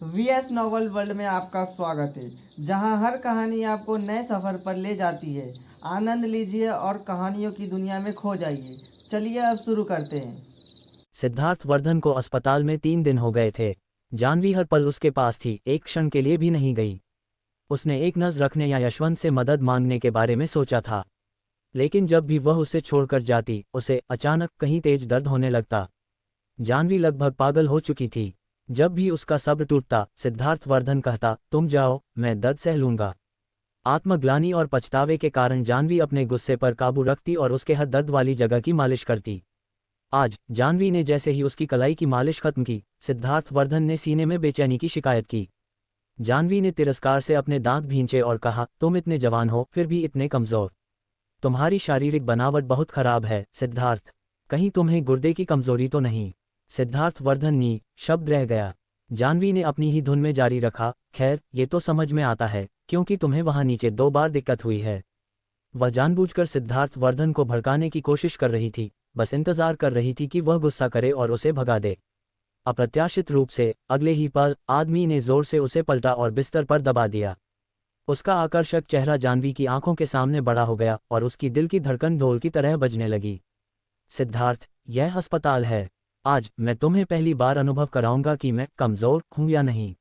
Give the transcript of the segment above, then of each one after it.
VS novel world में आपका स्वागत है, जहां हर कहानी आपको नए सफ़र पर ले जाती है। आनंद लीजिए और कहानियों की दुनिया में खो जाइए। चलिए अब शुरू करते हैं। सिद्धार्थ वर्धन को अस्पताल में 3 दिन हो गए थे। जानवी हर पल उसके पास थी, एक क्षण के लिए भी नहीं गई। उसने एक नज़र रखने या यशवंत से मदद मांगने के बारे में सोचा था, लेकिन जब भी वह उसे छोड़कर जाती, उसे अचानक कहीं तेज दर्द होने लगता। जानवी लगभग पागल हो चुकी थी। जब भी उसका सब्र टूटता, सिद्धार्थ वर्धन कहता, तुम जाओ, मैं दर्द सह लूंगा। आत्मग्लानि और पछतावे के कारण जानवी अपने गुस्से पर काबू रखती और उसके हर दर्द वाली जगह की मालिश करती। आज जानवी ने जैसे ही उसकी कलाई की मालिश खत्म की, सिद्धार्थ वर्धन ने सीने में बेचैनी की शिकायत की। जानवी ने तिरस्कार से अपने दांत भींचे और कहा, तुम इतने जवान हो फिर भी इतने कमजोर। तुम्हारी शारीरिक बनावट बहुत खराब है सिद्धार्थ। कहीं तुम्हें गुर्दे की कमजोरी तो नहीं? सिद्धार्थ वर्धन नी शब्द रह गया। जानवी ने अपनी ही धुन में जारी रखा, खैर ये तो समझ में आता है, क्योंकि तुम्हें वहां नीचे 2 बार दिक्कत हुई है। वह जानबूझकर सिद्धार्थ वर्धन को भड़काने की कोशिश कर रही थी, बस इंतजार कर रही थी कि वह गुस्सा करे और उसे भगा दे। अप्रत्याशित रूप से अगले ही पल आदमी ने जोर से उसे पलटा और बिस्तर पर दबा दिया। उसका आकर्षक चेहरा जानवी की आंखों के सामने बड़ा हो गया और उसकी दिल की धड़कन ढोल की तरह बजने लगी। सिद्धार्थ, यह अस्पताल है। आज मैं तुम्हें पहली बार अनुभव कराऊंगा कि मैं कमजोर हूं या नहीं।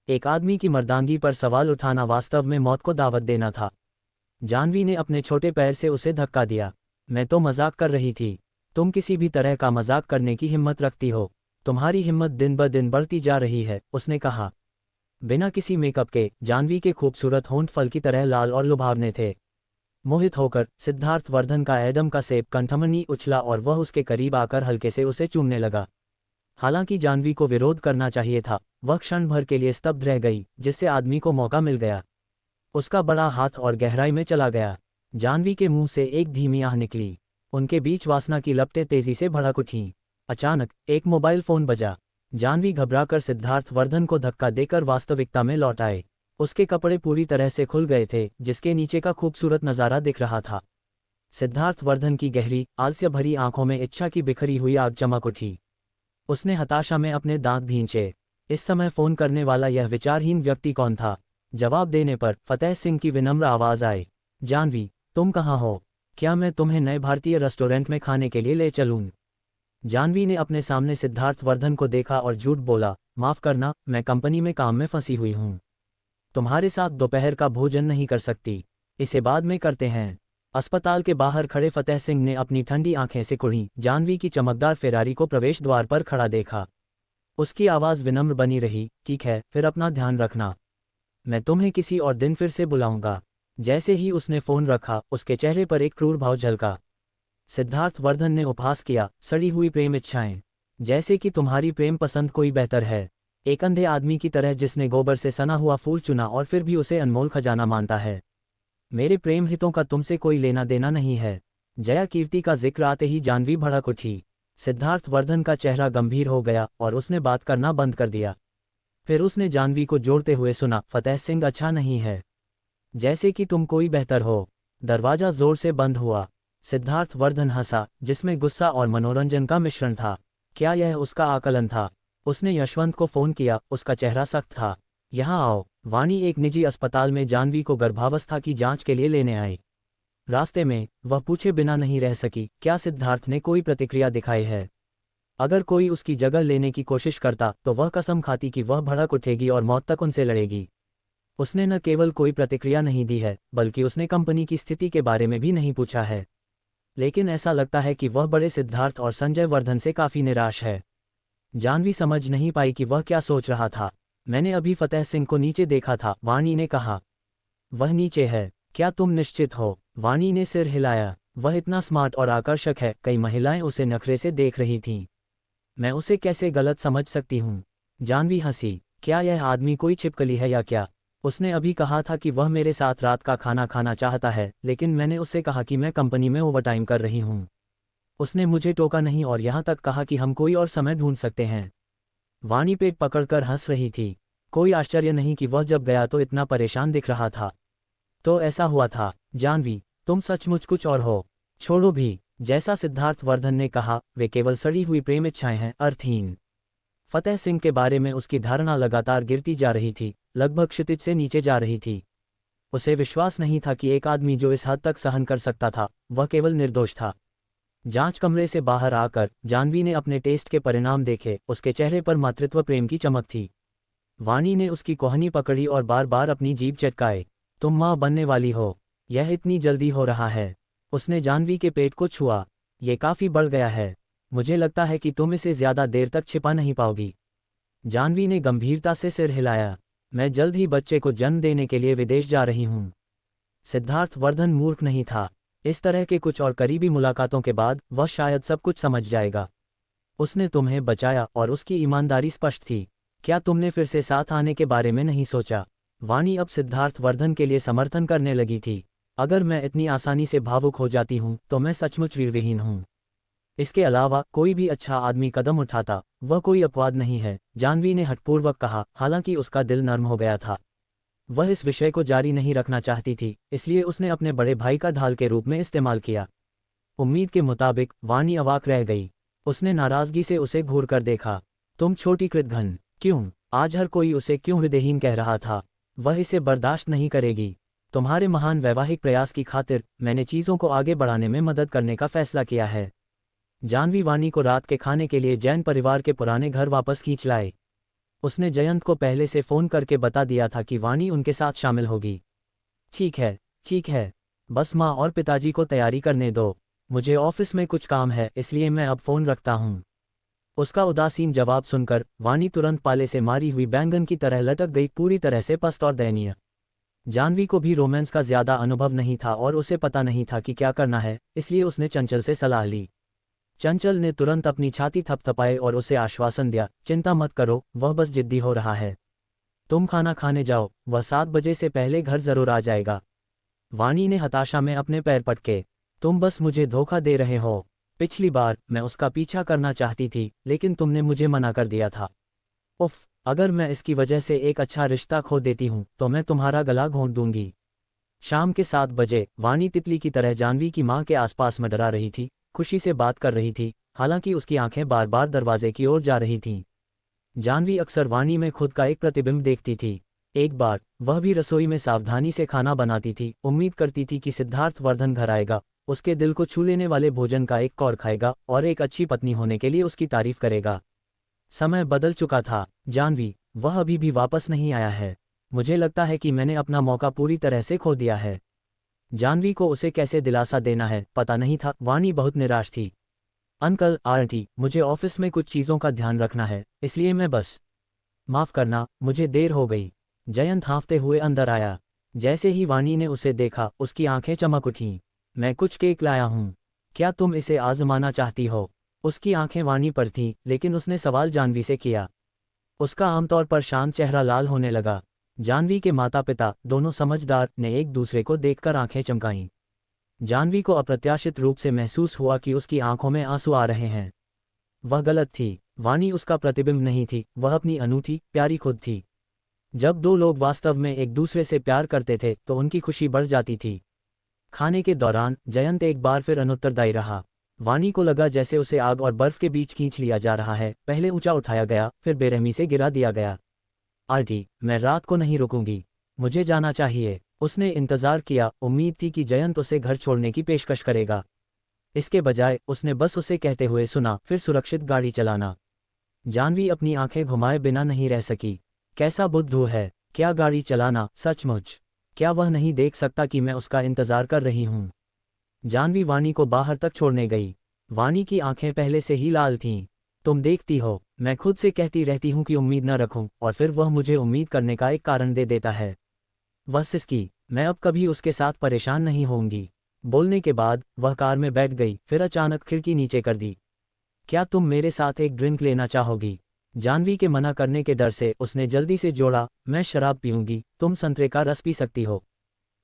एक आदमी की मर्दांगी पर सवाल उठाना वास्तव में मौत को दावत देना था। जानवी ने अपने छोटे पैर से उसे धक्का दिया। मैं तो मजाक कर रही थी। तुम किसी भी तरह का मजाक करने की हिम्मत रखती हो। तुम्हारी हिम्मत दिन ब दिन बढ़ती जा रही है, उसने कहा। बिना किसी मेकअप के जानवी के खूबसूरत होंठ फल की तरह लाल और लुभावने थे। मोहित होकर सिद्धार्थ वर्धन का एडम का सेब कंठमनी उछला और वह उसके करीब आकर हल्के से उसे चूमने लगा। हालांकि जानवी को विरोध करना चाहिए था, वह क्षण भर के लिए स्तब्ध रह गई, जिससे आदमी को मौका मिल गया। उसका बड़ा हाथ और गहराई में चला गया। जानवी के मुंह से एक धीमी आह निकली। उनके बीच वासना की लपटें तेजी से भड़क उठीं। अचानक एक मोबाइल फोन बजा। जानवी घबराकर सिद्धार्थ वर्धन को धक्का देकर वास्तविकता में लौट आए। उसके कपड़े पूरी तरह से खुल गए थे, जिसके नीचे का खूबसूरत नज़ारा दिख रहा था। सिद्धार्थ वर्धन की गहरी आलस्य भरी आंखों में इच्छा की बिखरी हुई आग चमक उठी। उसने हताशा में अपने दांत भींचे। इस समय फोन करने वाला यह विचारहीन व्यक्ति कौन था? जवाब देने पर फतेह सिंह की विनम्र आवाज आई, जानवी, तुम कहाँ हो? क्या मैं तुम्हें नए भारतीय रेस्टोरेंट में खाने के लिए ले चलूं? जानवी ने अपने सामने सिद्धार्थ वर्धन को देखा और झूठ बोला, माफ करना, मैं कंपनी में काम में फंसी हुई हूं। तुम्हारे साथ दोपहर का भोजन नहीं कर सकती। इसे बाद में करते हैं। अस्पताल के बाहर खड़े फतेह सिंह ने अपनी ठंडी आंखें से कुढ़ी जानवी की चमकदार फेरारी को प्रवेश द्वार पर खड़ा देखा। उसकी आवाज़ विनम्र बनी रही, ठीक है, फिर अपना ध्यान रखना। मैं तुम्हें किसी और दिन फिर से बुलाऊंगा। जैसे ही उसने फोन रखा, उसके चेहरे पर एक क्रूर भाव झलका। सिद्धार्थ वर्धन ने उपहास किया, सड़ी हुई प्रेम इच्छाएं। जैसे कि तुम्हारी प्रेम पसंद कोई बेहतर है। एक अंधे आदमी की तरह जिसने गोबर से सना हुआ फूल चुना और फिर भी उसे अनमोल खजाना मानता है। मेरे प्रेम हितों का तुमसे कोई लेना देना नहीं है। जया कीर्ति का जिक्र आते ही जानवी भड़क उठी। सिद्धार्थ वर्धन का चेहरा गंभीर हो गया और उसने बात करना बंद कर दिया। फिर उसने जानवी को जोड़ते हुए सुना, फतेह सिंह अच्छा नहीं है। जैसे कि तुम कोई बेहतर हो। दरवाजा जोर से बंद हुआ। सिद्धार्थ वर्धन हंसा, जिसमें गुस्सा और मनोरंजन का मिश्रण था। क्या यह उसका आकलन था? उसने यशवंत को फोन किया, उसका चेहरा सख्त था। यहाँ आओ। वाणी एक निजी अस्पताल में जानवी को गर्भावस्था की जांच के लिए लेने आई। रास्ते में वह पूछे बिना नहीं रह सकी, क्या सिद्धार्थ ने कोई प्रतिक्रिया दिखाई है? अगर कोई उसकी जगह लेने की कोशिश करता तो वह कसम खाती कि वह भड़क उठेगी और मौत तक उनसे लड़ेगी। उसने न केवल कोई प्रतिक्रिया नहीं दी है, बल्कि उसने कंपनी की स्थिति के बारे में भी नहीं पूछा है। लेकिन ऐसा लगता है कि वह बड़े सिद्धार्थ और संजय वर्धन से काफी निराश है। जानवी समझ नहीं पाई कि वह क्या सोच रहा था। मैंने अभी फतेह सिंह को नीचे देखा था, वाणी ने कहा। वह नीचे है, क्या तुम निश्चित हो? वाणी ने सिर हिलाया। वह इतना स्मार्ट और आकर्षक है, कई महिलाएं उसे नखरे से देख रही थीं। मैं उसे कैसे गलत समझ सकती हूँ? जानवी हंसी, क्या यह आदमी कोई छिपकली है या क्या? उसने अभी कहा था कि वह मेरे साथ रात का खाना खाना चाहता है, लेकिन मैंने उससे कहा कि मैं कंपनी में ओवरटाइम कर रही हूँ। उसने मुझे टोका नहीं और यहाँ तक कहा कि हम कोई और समय ढूंढ सकते हैं। वाणी पेट पकड़कर हंस रही थी। कोई आश्चर्य नहीं कि वह जब गया तो इतना परेशान दिख रहा था। तो ऐसा हुआ था। जानवी, तुम सचमुच कुछ और हो। छोड़ो भी। जैसा सिद्धार्थ वर्धन ने कहा, वे केवल सड़ी हुई प्रेम इच्छाएं हैं, अर्थहीन। फतेह सिंह के बारे में उसकी धारणा लगातार गिरती जा रही थी, लगभग क्षितिज से नीचे जा रही थी। उसे विश्वास नहीं था कि एक आदमी जो इस हद तक सहन कर सकता था, वह केवल निर्दोष था। जांच कमरे से बाहर आकर जाह्नवी ने अपने टेस्ट के परिणाम देखे। उसके चेहरे पर मातृत्व प्रेम की चमक थी। वाणी ने उसकी कोहनी पकड़ी और बार बार अपनी जीभ चटकाए। तुम माँ बनने वाली हो, यह इतनी जल्दी हो रहा है। उसने जाह्नवी के पेट को छुआ। ये काफी बढ़ गया है, मुझे लगता है कि तुम इसे ज्यादा देर तक छिपा नहीं पाओगी। जाह्नवी ने गंभीरता से सिर हिलाया। मैं जल्द ही बच्चे को जन्म देने के लिए विदेश जा रही हूँ। सिद्धार्थ वर्धन मूर्ख नहीं था। इस तरह के कुछ और करीबी मुलाकातों के बाद वह शायद सब कुछ समझ जाएगा। उसने तुम्हें बचाया और उसकी ईमानदारी स्पष्ट थी। क्या तुमने फिर से साथ आने के बारे में नहीं सोचा? वाणी अब सिद्धार्थ वर्धन के लिए समर्थन करने लगी थी। अगर मैं इतनी आसानी से भावुक हो जाती हूँ तो मैं सचमुच वीरविहीन हूँ। इसके अलावा कोई भी अच्छा आदमी कदम उठाता, वह कोई अपवाद नहीं है, जाह्नवी ने हठपूर्वक कहा, हालांकि उसका दिल नर्म हो गया था। वह इस विषय को जारी नहीं रखना चाहती थी, इसलिए उसने अपने बड़े भाई का ढाल के रूप में इस्तेमाल किया। उम्मीद के मुताबिक वाणी अवाक रह गई। उसने नाराजगी से उसे घूर कर देखा। तुम छोटी कृतघ्न, क्यों? आज हर कोई उसे क्यों हृदयहीन कह रहा था? वह इसे बर्दाश्त नहीं करेगी। तुम्हारे महान वैवाहिक प्रयास की खातिर मैंने चीज़ों को आगे बढ़ाने में मदद करने का फैसला किया है। जाह्नवी वाणी को रात के खाने के लिए जैन परिवार के पुराने घर वापस खींच लाए। उसने जयंत को पहले से फ़ोन करके बता दिया था कि वाणी उनके साथ शामिल होगी। ठीक है, बस माँ और पिताजी को तैयारी करने दो। मुझे ऑफिस में कुछ काम है, इसलिए मैं अब फ़ोन रखता हूँ। उसका उदासीन जवाब सुनकर वाणी तुरंत पाले से मारी हुई बैंगन की तरह लटक गई, पूरी तरह से पस्त और दयनीय। जाह्नवी को भी रोमांस का ज़्यादा अनुभव नहीं था और उसे पता नहीं था कि क्या करना है, इसलिए उसने चंचल से सलाह ली। चंचल ने तुरंत अपनी छाती थपथपाई और उसे आश्वासन दिया, चिंता मत करो, वह बस जिद्दी हो रहा है। तुम खाना खाने जाओ, वह 7 बजे से पहले घर जरूर आ जाएगा। वाणी ने हताशा में अपने पैर पटके। तुम बस मुझे धोखा दे रहे हो। पिछली बार मैं उसका पीछा करना चाहती थी, लेकिन तुमने मुझे मना कर दिया था। उफ, अगर मैं इसकी वजह से एक अच्छा रिश्ता खो देती हूँ तो मैं तुम्हारा गला घोंट दूंगी। शाम के 7 बजे वाणी तितली की तरह जाह्नवी की माँ के आसपास मंडरा रही थी, खुशी से बात कर रही थी, हालांकि उसकी आंखें बार बार दरवाजे की ओर जा रही थीं। जाह्नवी अक्सर वाणी में खुद का एक प्रतिबिंब देखती थी। एक बार वह भी रसोई में सावधानी से खाना बनाती थी, उम्मीद करती थी कि सिद्धार्थ वर्धन घर आएगा, उसके दिल को छू लेने वाले भोजन का एक कौर खाएगा और एक अच्छी पत्नी होने के लिए उसकी तारीफ करेगा। समय बदल चुका था। जाह्नवी, वह अभी भी वापस नहीं आया है। मुझे लगता है कि मैंने अपना मौका पूरी तरह से खो दिया है। जाह्नवी को उसे कैसे दिलासा देना है पता नहीं था। वाणी बहुत निराश थी। अंकल आंटी, मुझे ऑफिस में कुछ चीज़ों का ध्यान रखना है, इसलिए मैं बस। माफ़ करना, मुझे देर हो गई। जयंत हाँफते हुए अंदर आया। जैसे ही वाणी ने उसे देखा, उसकी आंखें चमक उठीं। मैं कुछ केक लाया हूँ, क्या तुम इसे आजमाना चाहती हो? उसकी आंखें वाणी पर थीं, लेकिन उसने सवाल जाह्नवी से किया। उसका आमतौर पर शांत चेहरा लाल होने लगा। जाह्नवी के माता पिता, दोनों समझदार, ने एक दूसरे को देखकर आंखें चमकाईं। जाह्नवी को अप्रत्याशित रूप से महसूस हुआ कि उसकी आंखों में आंसू आ रहे हैं। वह गलत थी। वाणी उसका प्रतिबिंब नहीं थी, वह अपनी अनूठी, प्यारी खुद थी। जब दो लोग वास्तव में एक दूसरे से प्यार करते थे तो उनकी खुशी बढ़ जाती थी। खाने के दौरान जयंत एक बार फिर अनुत्तरदायी रहा। वाणी को लगा जैसे उसे आग और बर्फ के बीच खींच लिया जा रहा है, पहले ऊंचा उठाया गया, फिर बेरहमी से गिरा दिया गया। आंटी, मैं रात को नहीं रुकूंगी, मुझे जाना चाहिए। उसने इंतजार किया, उम्मीद थी कि जयंत उसे घर छोड़ने की पेशकश करेगा। इसके बजाय उसने बस उसे कहते हुए सुना, फिर सुरक्षित गाड़ी चलाना। जाह्नवी अपनी आंखें घुमाए बिना नहीं रह सकी। कैसा बुद्धू है, क्या गाड़ी चलाना, सचमुच। क्या वह नहीं देख सकता कि मैं उसका इंतजार कर रही हूँ? जाह्नवी वाणी को बाहर तक छोड़ने गई। वाणी की आंखें पहले से ही लाल थीं। तुम देखती हो, मैं खुद से कहती रहती हूँ कि उम्मीद न रखूं, और फिर वह मुझे उम्मीद करने का एक कारण दे देता है। वह सिसकी, मैं अब कभी उसके साथ परेशान नहीं होंगी। बोलने के बाद वह कार में बैठ गई, फिर अचानक खिड़की नीचे कर दी। क्या तुम मेरे साथ एक ड्रिंक लेना चाहोगी? जाह्नवी के मना करने के डर से उसने जल्दी से जोड़ा, मैं शराब पीऊंगी, तुम संतरे का रस पी सकती हो।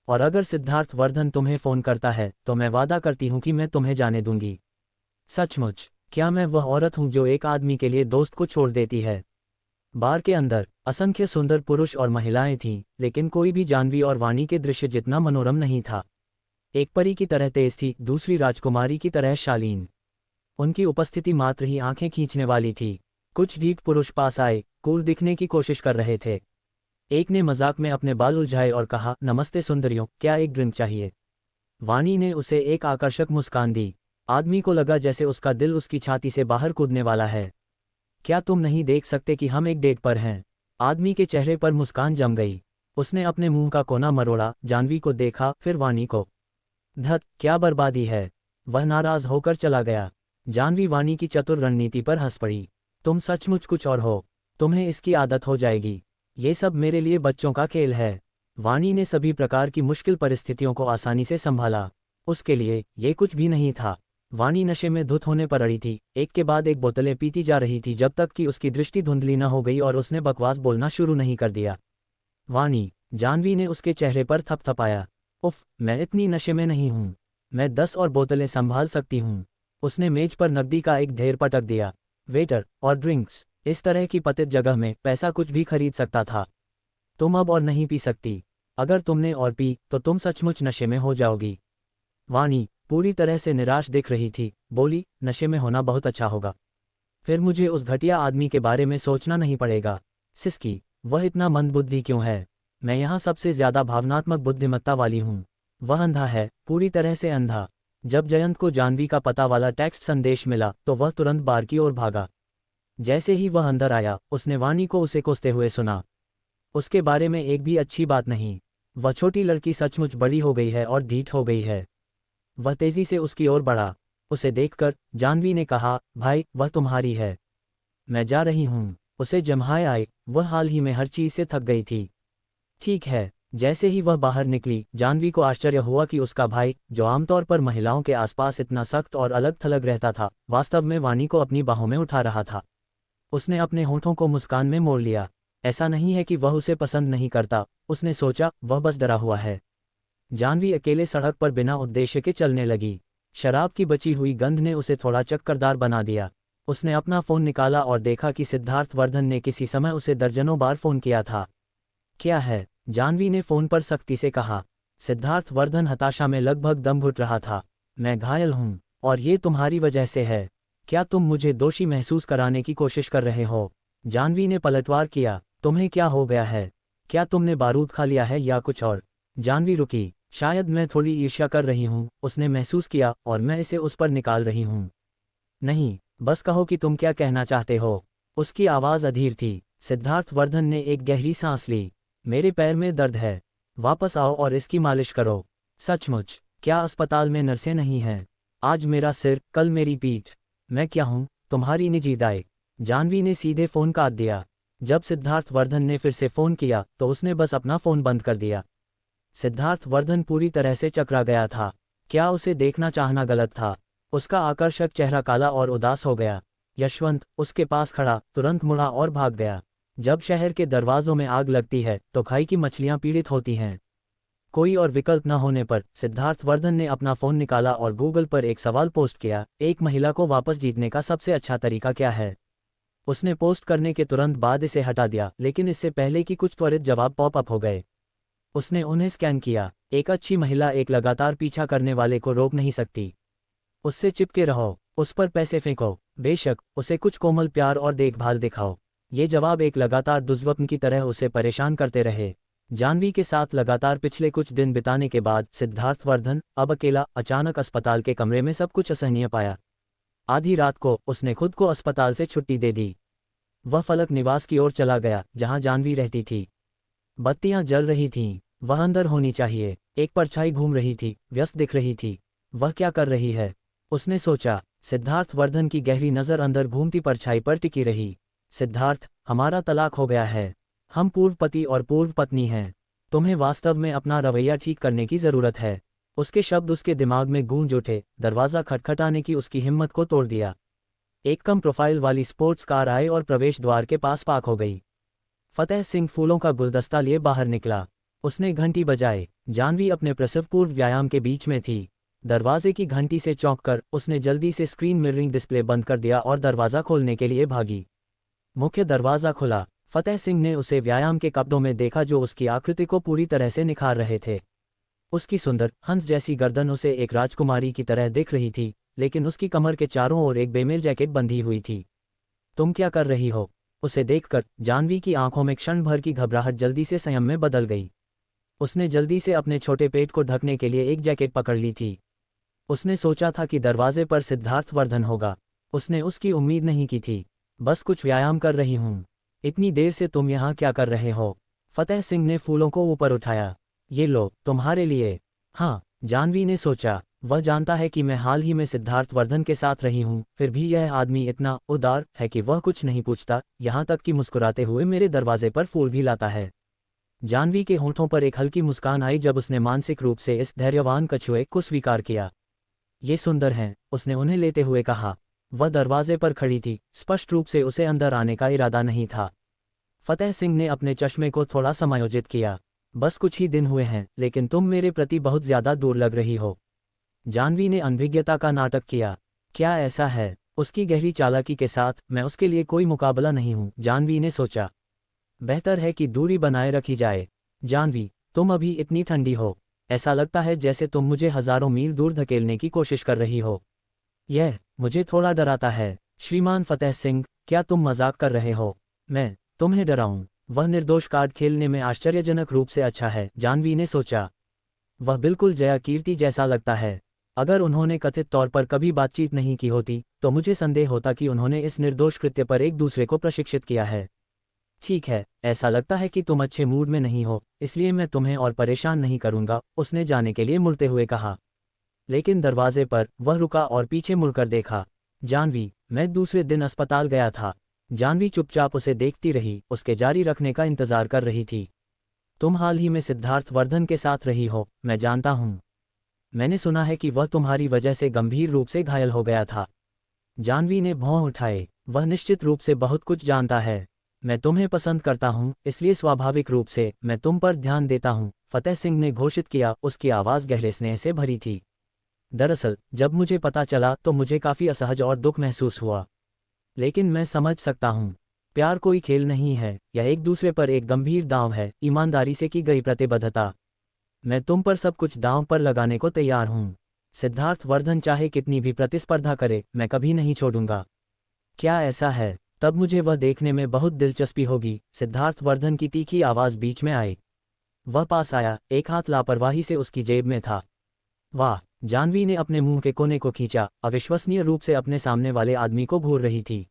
और अगर सिद्धार्थ वर्धन तुम्हें फ़ोन करता है तो मैं वादा करती हूँ कि मैं तुम्हें जाने दूंगी। सचमुच, क्या मैं वह औरत हूँ जो एक आदमी के लिए दोस्त को छोड़ देती है? बार के अंदर असंख्य सुंदर पुरुष और महिलाएं थीं, लेकिन कोई भी जाह्नवी और वाणी के दृश्य जितना मनोरम नहीं था। एक परी की तरह तेज थी, दूसरी राजकुमारी की तरह शालीन। उनकी उपस्थिति मात्र ही आंखें खींचने वाली थी। कुछ ढीठ पुरुष पास आए, कूल दिखने की कोशिश कर रहे थे। एक ने मजाक में अपने बाल उलझाए और कहा, नमस्ते सुंदरियों, क्या एक ड्रिंक चाहिए? वाणी ने उसे एक आकर्षक मुस्कान दी। आदमी को लगा जैसे उसका दिल उसकी छाती से बाहर कूदने वाला है। क्या तुम नहीं देख सकते कि हम एक डेट पर हैं? आदमी के चेहरे पर मुस्कान जम गई। उसने अपने मुंह का कोना मरोड़ा, जानवी को देखा, फिर वाणी को। धत, क्या बर्बादी है! वह नाराज होकर चला गया। जानवी वाणी की चतुर रणनीति पर हंस पड़ी। तुम सचमुच कुछ और हो। तुम्हें इसकी आदत हो जाएगी। ये सब मेरे लिए बच्चों का खेल है। वाणी ने सभी प्रकार की मुश्किल परिस्थितियों को आसानी से संभाला। उसके लिए ये कुछ भी नहीं था। वाणी नशे में धुत होने पर अड़ी थी, एक के बाद एक बोतलें पीती जा रही थी जब तक कि उसकी दृष्टि धुंधली न हो गई और उसने बकवास बोलना शुरू नहीं कर दिया। वाणी, जानवी ने उसके चेहरे पर थपथपाया। उफ, मैं इतनी नशे में नहीं हूँ। मैं 10 और बोतलें संभाल सकती हूँ। उसने मेज पर नकदी का एक ढेर पटक दिया। वेटर, और ड्रिंक्स। इस तरह की पतित जगह में पैसा कुछ भी खरीद सकता था। तुम अब और नहीं पी सकती। अगर तुमने और पी तो तुम सचमुच नशे में हो जाओगी। वाणी पूरी तरह से निराश दिख रही थी, बोली, नशे में होना बहुत अच्छा होगा। फिर मुझे उस घटिया आदमी के बारे में सोचना नहीं पड़ेगा। सिसकी, वह इतना मंदबुद्धि क्यों है? मैं यहाँ सबसे ज्यादा भावनात्मक बुद्धिमत्ता वाली हूँ। वह अंधा है, पूरी तरह से अंधा। जब जयंत को जानवी का पता वाला टेक्स्ट संदेश मिला तो वह तुरंत बार की ओर भागा। जैसे ही वह अंदर आया, उसने वाणी को उसे कोसते हुए सुना। उसके बारे में एक भी अच्छी बात नहीं। वह छोटी लड़की सचमुच बड़ी हो गई है और ढीठ हो गई है। वह तेजी से उसकी ओर बढ़ा। उसे देखकर जानवी ने कहा, भाई, वह तुम्हारी है। मैं जा रही हूँ। उसे जम्हाए आए, वह हाल ही में हर चीज से थक गई थी। ठीक है। जैसे ही वह बाहर निकली, जानवी को आश्चर्य हुआ कि उसका भाई, जो आमतौर पर महिलाओं के आसपास इतना सख्त और अलग थलग रहता था, वास्तव में वाणी को अपनी बाहों में उठा रहा था। उसने अपने होठों को मुस्कान में मोड़ लिया। ऐसा नहीं है कि वह उसे पसंद नहीं करता, उसने सोचा, वह बस डरा हुआ है। जानवी अकेले सड़क पर बिना उद्देश्य के चलने लगी। शराब की बची हुई गंध ने उसे थोड़ा चक्करदार बना दिया। उसने अपना फोन निकाला और देखा कि सिद्धार्थ वर्धन ने किसी समय उसे दर्जनों बार फोन किया था। क्या है? जानवी ने फोन पर सख्ती से कहा। सिद्धार्थ वर्धन हताशा में लगभग दम घुट रहा था। मैं घायल हूँ, और ये तुम्हारी वजह से है। क्या तुम मुझे दोषी महसूस कराने की कोशिश कर रहे हो? जानवी ने पलटवार किया। तुम्हें क्या हो गया है? क्या तुमने बारूद खा लिया है या कुछ और? जानवी रुकी। शायद मैं थोड़ी ईर्ष्या कर रही हूँ, उसने महसूस किया, और मैं इसे उस पर निकाल रही हूँ। नहीं, बस कहो कि तुम क्या कहना चाहते हो। उसकी आवाज़ अधीर थी। सिद्धार्थ वर्धन ने एक गहरी सांस ली। मेरे पैर में दर्द है। वापस आओ और इसकी मालिश करो। सचमुच? क्या अस्पताल में नर्सें नहीं हैं? आज मेरा सिर, कल मेरी पीठ। मैं क्या हूँ, तुम्हारी निजी दाई? जानवी ने सीधे फोन काट दिया। जब सिद्धार्थ वर्धन ने फिर से फोन किया तो उसने बस अपना फोन बंद कर दिया। सिद्धार्थ वर्धन पूरी तरह से चकरा गया था। क्या उसे देखना चाहना गलत था? उसका आकर्षक चेहरा काला और उदास हो गया। यशवंत, उसके पास खड़ा, तुरंत मुड़ा और भाग गया। जब शहर के दरवाजों में आग लगती है तो खाई की मछलियां पीड़ित होती हैं। कोई और विकल्प न होने पर सिद्धार्थ वर्धन ने अपना फोन निकाला और गूगल पर एक सवाल पोस्ट किया, एक महिला को वापस जीतने का सबसे अच्छा तरीका क्या है? उसने पोस्ट करने के तुरंत बाद इसे हटा दिया, लेकिन इससे पहले कि कुछ त्वरित जवाब पॉपअप हो गए। उसने उन्हें स्कैन किया। एक अच्छी महिला एक लगातार पीछा करने वाले को रोक नहीं सकती। उससे चिपके रहो, उस पर पैसे फेंको, बेशक उसे कुछ कोमल प्यार और देखभाल दिखाओ। ये जवाब एक लगातार दुर्स्वप्न की तरह उसे परेशान करते रहे। जानवी के साथ लगातार पिछले कुछ दिन बिताने के बाद सिद्धार्थ वर्धन, अब अकेला, अचानक अस्पताल के कमरे में सब कुछ असहनीय पाया। आधी रात को उसने खुद को अस्पताल से छुट्टी दे दी। वह फलक निवास की ओर चला गया, जहां जानवी रहती थी। बत्तियां जल रही थीं। वह अंदर होनी चाहिए। एक परछाई घूम रही थी, व्यस्त दिख रही थी। वह क्या कर रही है? उसने सोचा। सिद्धार्थ वर्धन की गहरी नज़र अंदर घूमती परछाई पर टिकी रही। सिद्धार्थ, हमारा तलाक हो गया है। हम पूर्व पति और पूर्व पत्नी हैं। तुम्हें वास्तव में अपना रवैया ठीक करने की ज़रूरत है। उसके शब्द उसके दिमाग में गूंज उठे। दरवाज़ा खटखटाने की उसकी हिम्मत को तोड़ दिया। एक कम प्रोफाइल वाली स्पोर्ट्स कार आई और प्रवेश द्वार के पास पार्क हो गई। फतेह सिंह फूलों का गुलदस्ता लिए बाहर निकला। उसने घंटी बजाई। जानवी अपने प्रसव पूर्व व्यायाम के बीच में थी। दरवाजे की घंटी से चौंककर उसने जल्दी से स्क्रीन मिररिंग डिस्प्ले बंद कर दिया और दरवाज़ा खोलने के लिए भागी। मुख्य दरवाज़ा खुला। फतेह सिंह ने उसे व्यायाम के कपड़ों में देखा जो उसकी आकृति को पूरी तरह से निखार रहे थे। उसकी सुंदर, हंस जैसी गर्दन उसे एक राजकुमारी की तरह दिख रही थी, लेकिन उसकी कमर के चारों ओर एक बेमेल जैकेट बंधी हुई थी। तुम क्या कर रही हो? उसे देखकर जाह्नवी की आंखों में क्षण भर की घबराहट जल्दी से संयम में बदल गई। उसने जल्दी से अपने छोटे पेट को ढकने के लिए एक जैकेट पकड़ ली थी। उसने सोचा था कि दरवाजे पर सिद्धार्थ वर्धन होगा। उसने उसकी उम्मीद नहीं की थी। बस कुछ व्यायाम कर रही हूँ। इतनी देर से तुम यहाँ क्या कर रहे हो? फतेह सिंह ने फूलों को ऊपर उठाया। ये लो, तुम्हारे लिए। हाँ, जाह्नवी ने सोचा, वह जानता है कि मैं हाल ही में सिद्धार्थ वर्धन के साथ रही हूँ, फिर भी यह आदमी इतना उदार है कि वह कुछ नहीं पूछता, यहाँ तक कि मुस्कुराते हुए मेरे दरवाजे पर फूल भी लाता है। जाह्नवी के होंठों पर एक हल्की मुस्कान आई जब उसने मानसिक रूप से इस धैर्यवान कछुए को स्वीकार किया। ये सुंदर हैं, उसने उन्हें लेते हुए कहा। वह दरवाजे पर खड़ी थी, स्पष्ट रूप से उसे अंदर आने का इरादा नहीं था। फतेह सिंह ने अपने चश्मे को थोड़ा समायोजित किया। बस कुछ ही दिन हुए हैं, लेकिन तुम मेरे प्रति बहुत ज्यादा दूर लग रही हो। जाह्नवी ने अनभिज्ञता का नाटक किया। क्या ऐसा है? उसकी गहरी चालाकी के साथ, मैं उसके लिए कोई मुकाबला नहीं हूं, जाह्नवी ने सोचा। बेहतर है कि दूरी बनाए रखी जाए। जाह्नवी, तुम अभी इतनी ठंडी हो। ऐसा लगता है जैसे तुम मुझे हजारों मील दूर धकेलने की कोशिश कर रही हो। यह मुझे थोड़ा डराता है। श्रीमान फतेह सिंह, क्या तुम मजाक कर रहे हो? मैं तुम्हें डराऊं? वह निर्दोष कार्ड खेलने में आश्चर्यजनक रूप से अच्छा है, जाह्नवी ने सोचा। वह बिल्कुल जया कीर्ति जैसा लगता है। अगर उन्होंने कथित तौर पर कभी बातचीत नहीं की होती, तो मुझे संदेह होता कि उन्होंने इस निर्दोष कृत्य पर एक दूसरे को प्रशिक्षित किया है। ठीक है, ऐसा लगता है कि तुम अच्छे मूड में नहीं हो, इसलिए मैं तुम्हें और परेशान नहीं करूंगा, उसने जाने के लिए मुड़ते हुए कहा। लेकिन दरवाजे पर वह रुका और पीछे मुड़कर देखा। जाह्नवी, मैं दूसरे दिन अस्पताल गया था। जाह्नवी चुपचाप उसे देखती रही, उसके जारी रखने का इंतजार कर रही थी। तुम हाल ही में सिद्धार्थ वर्धन के साथ रही हो, मैं जानता हूँ। मैंने सुना है कि वह तुम्हारी वजह से गंभीर रूप से घायल हो गया था। जाह्नवी ने भौं उठाए। वह निश्चित रूप से बहुत कुछ जानता है। मैं तुम्हें पसंद करता हूँ, इसलिए स्वाभाविक रूप से मैं तुम पर ध्यान देता हूँ, फतेह सिंह ने घोषित किया। उसकी आवाज़ गहरे स्नेह से भरी थी। दरअसल जब मुझे पता चला तो मुझे काफ़ी असहज और दुख महसूस हुआ। लेकिन मैं समझ सकता हूँ। प्यार कोई खेल नहीं है, यह एक दूसरे पर एक गंभीर दांव है, ईमानदारी से की गई प्रतिबद्धता। मैं तुम पर सब कुछ दांव पर लगाने को तैयार हूँ। सिद्धार्थ वर्धन चाहे कितनी भी प्रतिस्पर्धा करे, मैं कभी नहीं छोड़ूंगा। क्या ऐसा है? तब मुझे वह देखने में बहुत दिलचस्पी होगी। सिद्धार्थ वर्धन की तीखी आवाज़ बीच में आई। वह पास आया, एक हाथ लापरवाही से उसकी जेब में था। वाह! जाह्नवी ने अपने मुंह के कोने को खींचा, अविश्वसनीय रूप से अपने सामने वाले आदमी को घूर रही थी।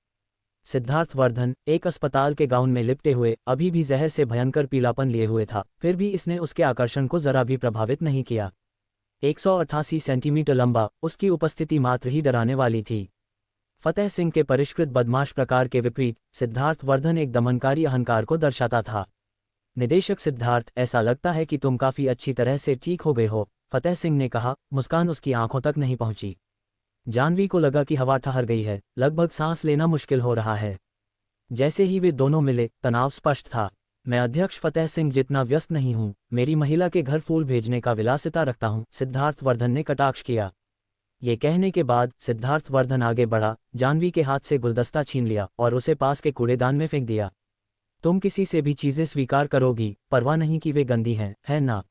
सिद्धार्थ वर्धन, एक अस्पताल के गाउन में लिपटे हुए, अभी भी जहर से भयंकर पीलापन लिए हुए था, फिर भी इसने उसके आकर्षण को जरा भी प्रभावित नहीं किया। 188 सेंटीमीटर लंबा, उसकी उपस्थिति मात्र ही डराने वाली थी। फतेह सिंह के परिष्कृत बदमाश प्रकार के विपरीत, सिद्धार्थ वर्धन एक दमनकारी अहंकार को दर्शाता था। निदेशक सिद्धार्थ, ऐसा लगता है कि तुम काफ़ी अच्छी तरह से ठीक हो गए हो, फतेह सिंह ने कहा। मुस्कान उसकी आंखों तक नहीं पहुंची। जाह्नवी को लगा कि हवा ठहर गई है, लगभग सांस लेना मुश्किल हो रहा है। जैसे ही वे दोनों मिले, तनाव स्पष्ट था। मैं अध्यक्ष फतेह सिंह जितना व्यस्त नहीं हूँ, मेरी महिला के घर फूल भेजने का विलासिता रखता हूँ, सिद्धार्थ वर्धन ने कटाक्ष किया। ये कहने के बाद सिद्धार्थ वर्धन आगे बढ़ा, जाह्नवी के हाथ से गुलदस्ता छीन लिया और उसे पास के कूड़ेदान में फेंक दिया। तुम किसी से भी चीज़ें स्वीकार करोगी, परवाह नहीं कि वे गंदी हैं, है ना?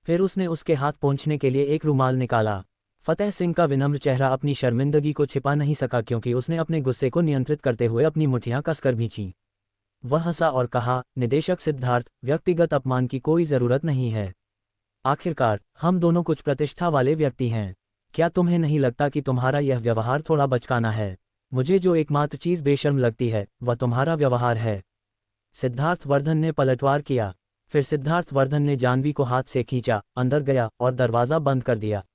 फिर उसने उसके हाथ पोंछने के लिए एक रुमाल निकाला। फतेह सिंह का विनम्र चेहरा अपनी शर्मिंदगी को छिपा नहीं सका, क्योंकि उसने अपने गुस्से को नियंत्रित करते हुए अपनी मुठ्ठियां कसकर भींची। वह हंसा और कहा, निदेशक सिद्धार्थ, व्यक्तिगत अपमान की कोई ज़रूरत नहीं है। आखिरकार हम दोनों कुछ प्रतिष्ठा वाले व्यक्ति हैं। क्या तुम्हें नहीं लगता कि तुम्हारा यह व्यवहार थोड़ा बचकाना है? मुझे जो एकमात्र चीज़ बेशर्म लगती है, वह तुम्हारा व्यवहार है। सिद्धार्थ वर्धन ने पलटवार किया। फिर सिद्धार्थ वर्धन ने जाह्नवी को हाथ से खींचा, अंदर गया और दरवाज़ा बंद कर दिया।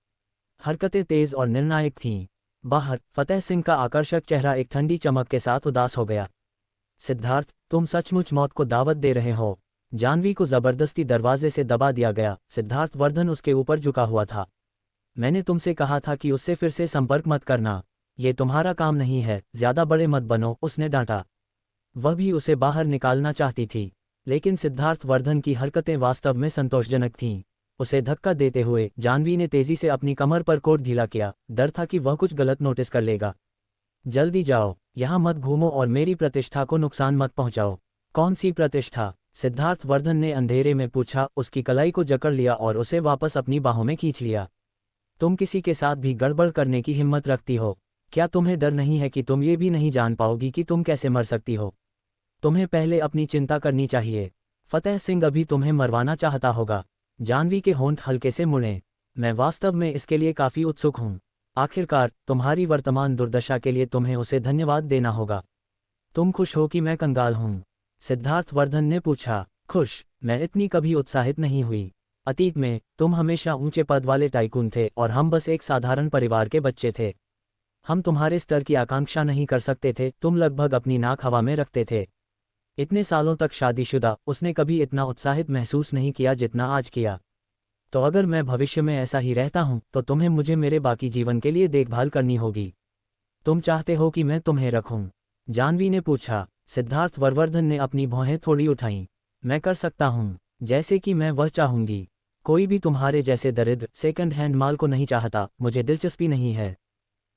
हरकतें तेज और निर्णायक थीं। बाहर फतेह सिंह का आकर्षक चेहरा एक ठंडी चमक के साथ उदास हो गया। सिद्धार्थ, तुम सचमुच मौत को दावत दे रहे हो? जाह्नवी को जबरदस्ती दरवाजे से दबा दिया गया। सिद्धार्थ वर्धन उसके ऊपर झुका हुआ था। मैंने तुमसे कहा था कि उससे फिर से संपर्क मत करना। ये तुम्हारा काम नहीं है, ज्यादा बड़े मत बनो, उसने डांटा। वह भी उसे बाहर निकालना चाहती थी, लेकिन सिद्धार्थ वर्धन की हरकतें वास्तव में संतोषजनक थीं। उसे धक्का देते हुए जाह्नवी ने तेजी से अपनी कमर पर कोट ढीला किया। डर था कि वह कुछ गलत नोटिस कर लेगा। जल्दी जाओ, यहाँ मत घूमो और मेरी प्रतिष्ठा को नुकसान मत पहुंचाओ। कौन सी प्रतिष्ठा? सिद्धार्थ वर्धन ने अंधेरे में पूछा। उसकी कलाई को जकड़ लिया और उसे वापस अपनी बाहों में खींच लिया। तुम किसी के साथ भी गड़बड़ करने की हिम्मत रखती हो? क्या तुम्हें डर नहीं है कि तुम ये भी नहीं जान पाओगी कि तुम कैसे मर सकती हो? तुम्हें पहले अपनी चिंता करनी चाहिए। फतेह सिंह अभी तुम्हें मरवाना चाहता होगा। जाह्नवी के होंठ हल्के से मुड़े। मैं वास्तव में इसके लिए काफ़ी उत्सुक हूँ। आखिरकार तुम्हारी वर्तमान दुर्दशा के लिए तुम्हें उसे धन्यवाद देना होगा। तुम खुश हो कि मैं कंगाल हूँ? सिद्धार्थ वर्धन ने पूछा। खुश? मैं इतनी कभी उत्साहित नहीं हुई। अतीत में तुम हमेशा ऊंचे पद वाले टाइकून थे और हम बस एक साधारण परिवार के बच्चे थे। हम तुम्हारे स्तर की आकांक्षा नहीं कर सकते थे। तुम लगभग अपनी नाक हवा में रखते थे। इतने सालों तक शादीशुदा उसने कभी इतना उत्साहित महसूस नहीं किया जितना आज किया। तो अगर मैं भविष्य में ऐसा ही रहता हूं तो तुम्हें मुझे मेरे बाकी जीवन के लिए देखभाल करनी होगी। तुम चाहते हो कि मैं तुम्हें रखूं? जाह्नवी ने पूछा। सिद्धार्थ वर्धन ने अपनी भौहें थोड़ी उठाईं। मैं कर सकता हूं, जैसे कि मैं वह चाहूंगी। कोई भी तुम्हारे जैसे दरिद्र सेकंड हैंड माल को नहीं चाहता। मुझे दिलचस्पी नहीं है।